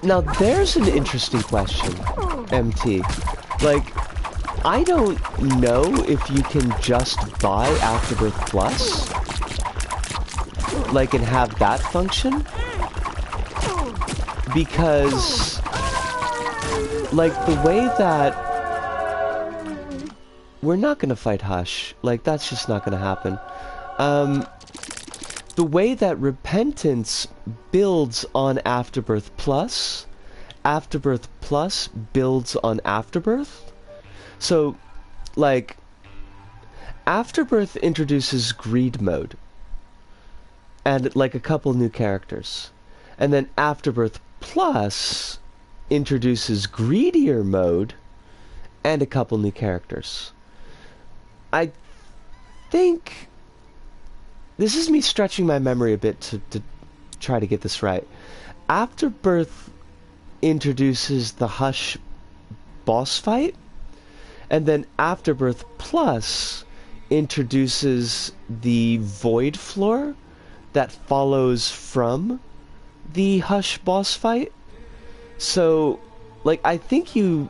now there's an interesting question, MT. Like, I don't know if you can just buy Afterbirth Plus, like, and have that function, because, like, the way that we're not gonna fight Hush, like, that's just not gonna happen. The way that Repentance builds on Afterbirth Plus builds on Afterbirth. So, like, Afterbirth introduces Greed Mode, and, like, a couple new characters. And then Afterbirth Plus introduces Greedier Mode, and a couple new characters. I think... This is me stretching my memory a bit to try to get this right. Afterbirth introduces the Hush boss fight, and then Afterbirth Plus introduces the Void floor that follows from the Hush boss fight. So, like, I think you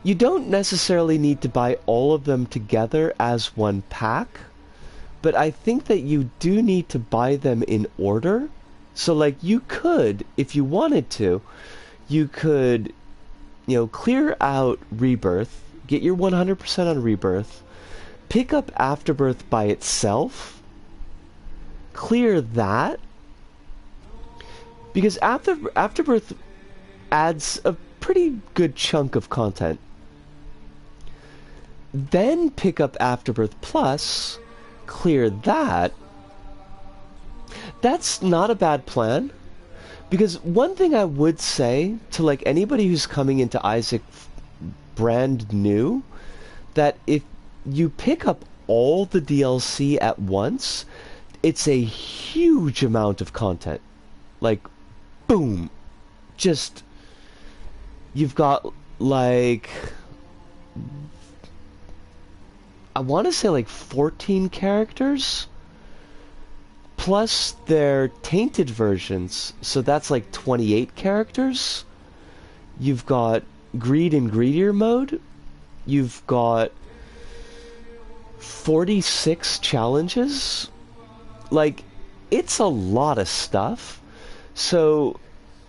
don't necessarily need to buy all of them together as one pack, but I think that you do need to buy them in order. So, like, you could, if you wanted to, you could, you know, clear out Rebirth, get your 100% on Rebirth, pick up Afterbirth by itself, clear that, because Afterbirth adds a pretty good chunk of content. Then pick up Afterbirth Plus, clear that. That's not a bad plan, because one thing I would say to, like, anybody who's coming into Isaac brand new, that if you pick up all the DLC at once, it's a huge amount of content. Like, boom, just, you've got, like, I want to say like 14 characters, plus their tainted versions, so that's like 28 characters. You've got Greed and Greedier mode. You've got 46 challenges. Like, it's a lot of stuff. So,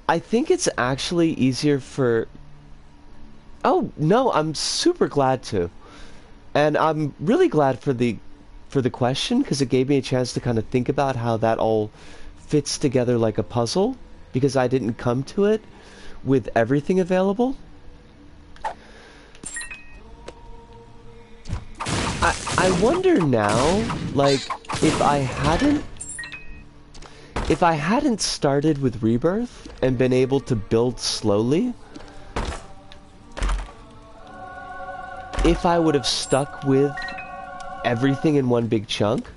I think it's actually easier for... Oh, no, I'm super glad to. And I'm really glad for the question, because it gave me a chance to kind of think about how that all fits together like a puzzle, because I didn't come to it with everything available. I wonder now, like, if I hadn't started with Rebirth and been able to build slowly, if I would have stuck with everything in one big chunk,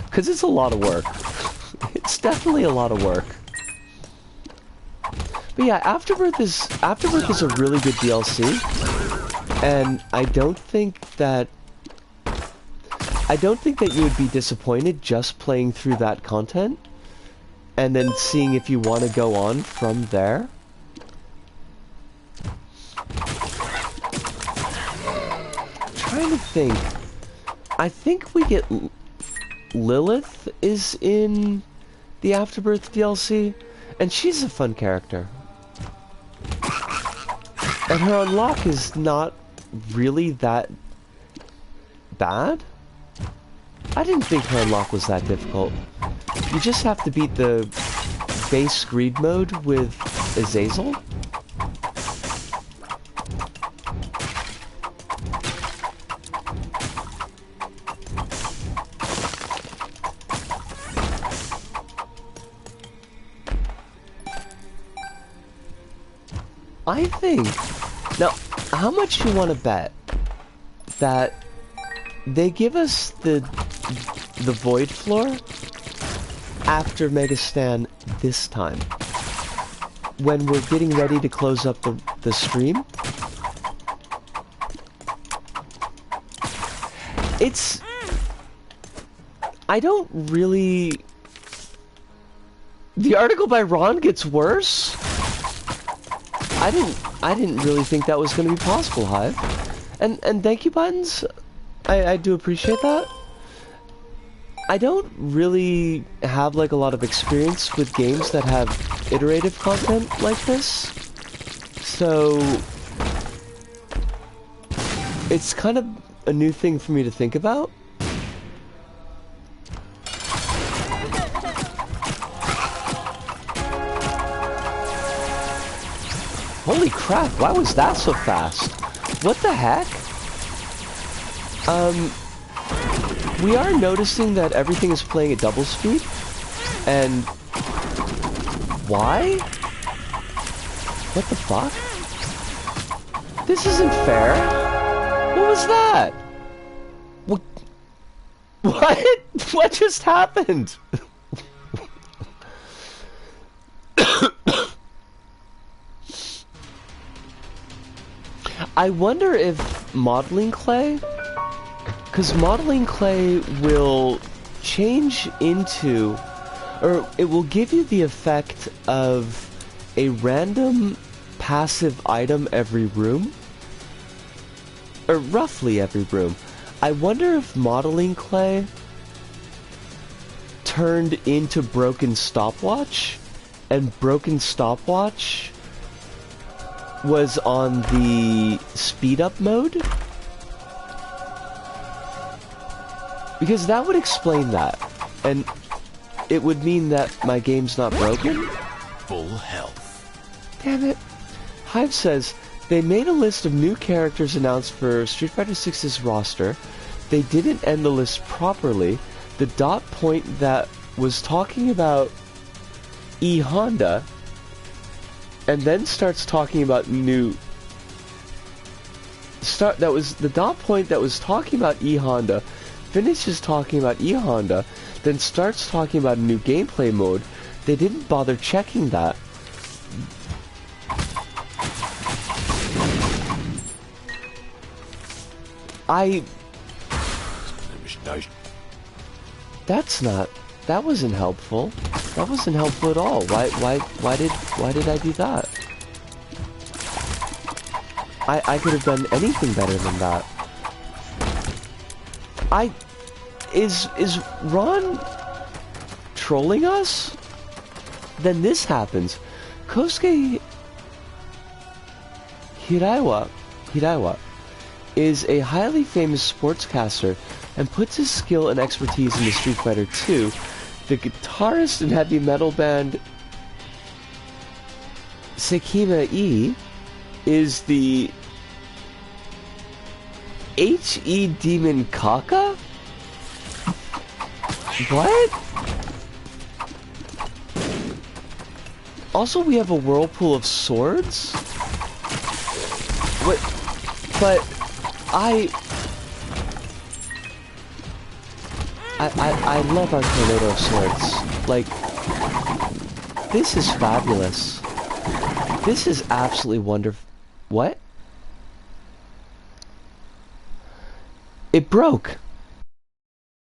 because it's a lot of work. It's definitely a lot of work. But yeah, Afterbirth is a really good DLC, and I don't think that you would be disappointed just playing through that content and then seeing if you want to go on from there. I'm trying to think. I think we get Lilith is in the Afterbirth DLC, and she's a fun character. And her unlock is not really that bad. I didn't think her unlock was that difficult. You just have to beat the base greed mode with Azazel. I think... Now, how much you want to bet that they give us the Void floor after Megastan this time, when we're getting ready to close up the stream? It's... I don't really... The article by Ron gets worse? I didn't really think that was going to be possible, Hive. And thank you, Buttons. I do appreciate that. I don't really have like a lot of experience with games that have iterative content like this. So it's kind of a new thing for me to think about. Holy crap, why was that so fast? What the heck? We are noticing that everything is playing at double speed. And why? What the fuck? This isn't fair. What was that? What? What? What just happened? I wonder if modeling clay, because modeling clay will change into, or it will give you the effect of a random passive item every room, or roughly every room. I wonder if modeling clay turned into broken stopwatch, and broken stopwatch was on the speed up mode, because that would explain that, and it would mean that my game's not broken. Full health. Damn it. Hive says they made a list of new characters announced for Street Fighter 6's roster. They didn't end the list properly. The dot point that was talking about E Honda and then starts talking about new that was the dot point that was talking about E Honda, finishes talking about E Honda, then starts talking about a new gameplay mode. They didn't bother checking that. That wasn't helpful. That wasn't helpful at all. Why did I do that? I could have done anything better than that. Is Ron trolling us? Then this happens. Kosuke Hiraiwa is a highly famous sportscaster and puts his skill and expertise into Street Fighter 2. The guitarist in heavy metal band Sekima E is the H.E. Demon Kaka? What? Also, we have a whirlpool of swords? What? But I love our tornado of swords. Like, this is fabulous. This is absolutely wonderful. What? It broke.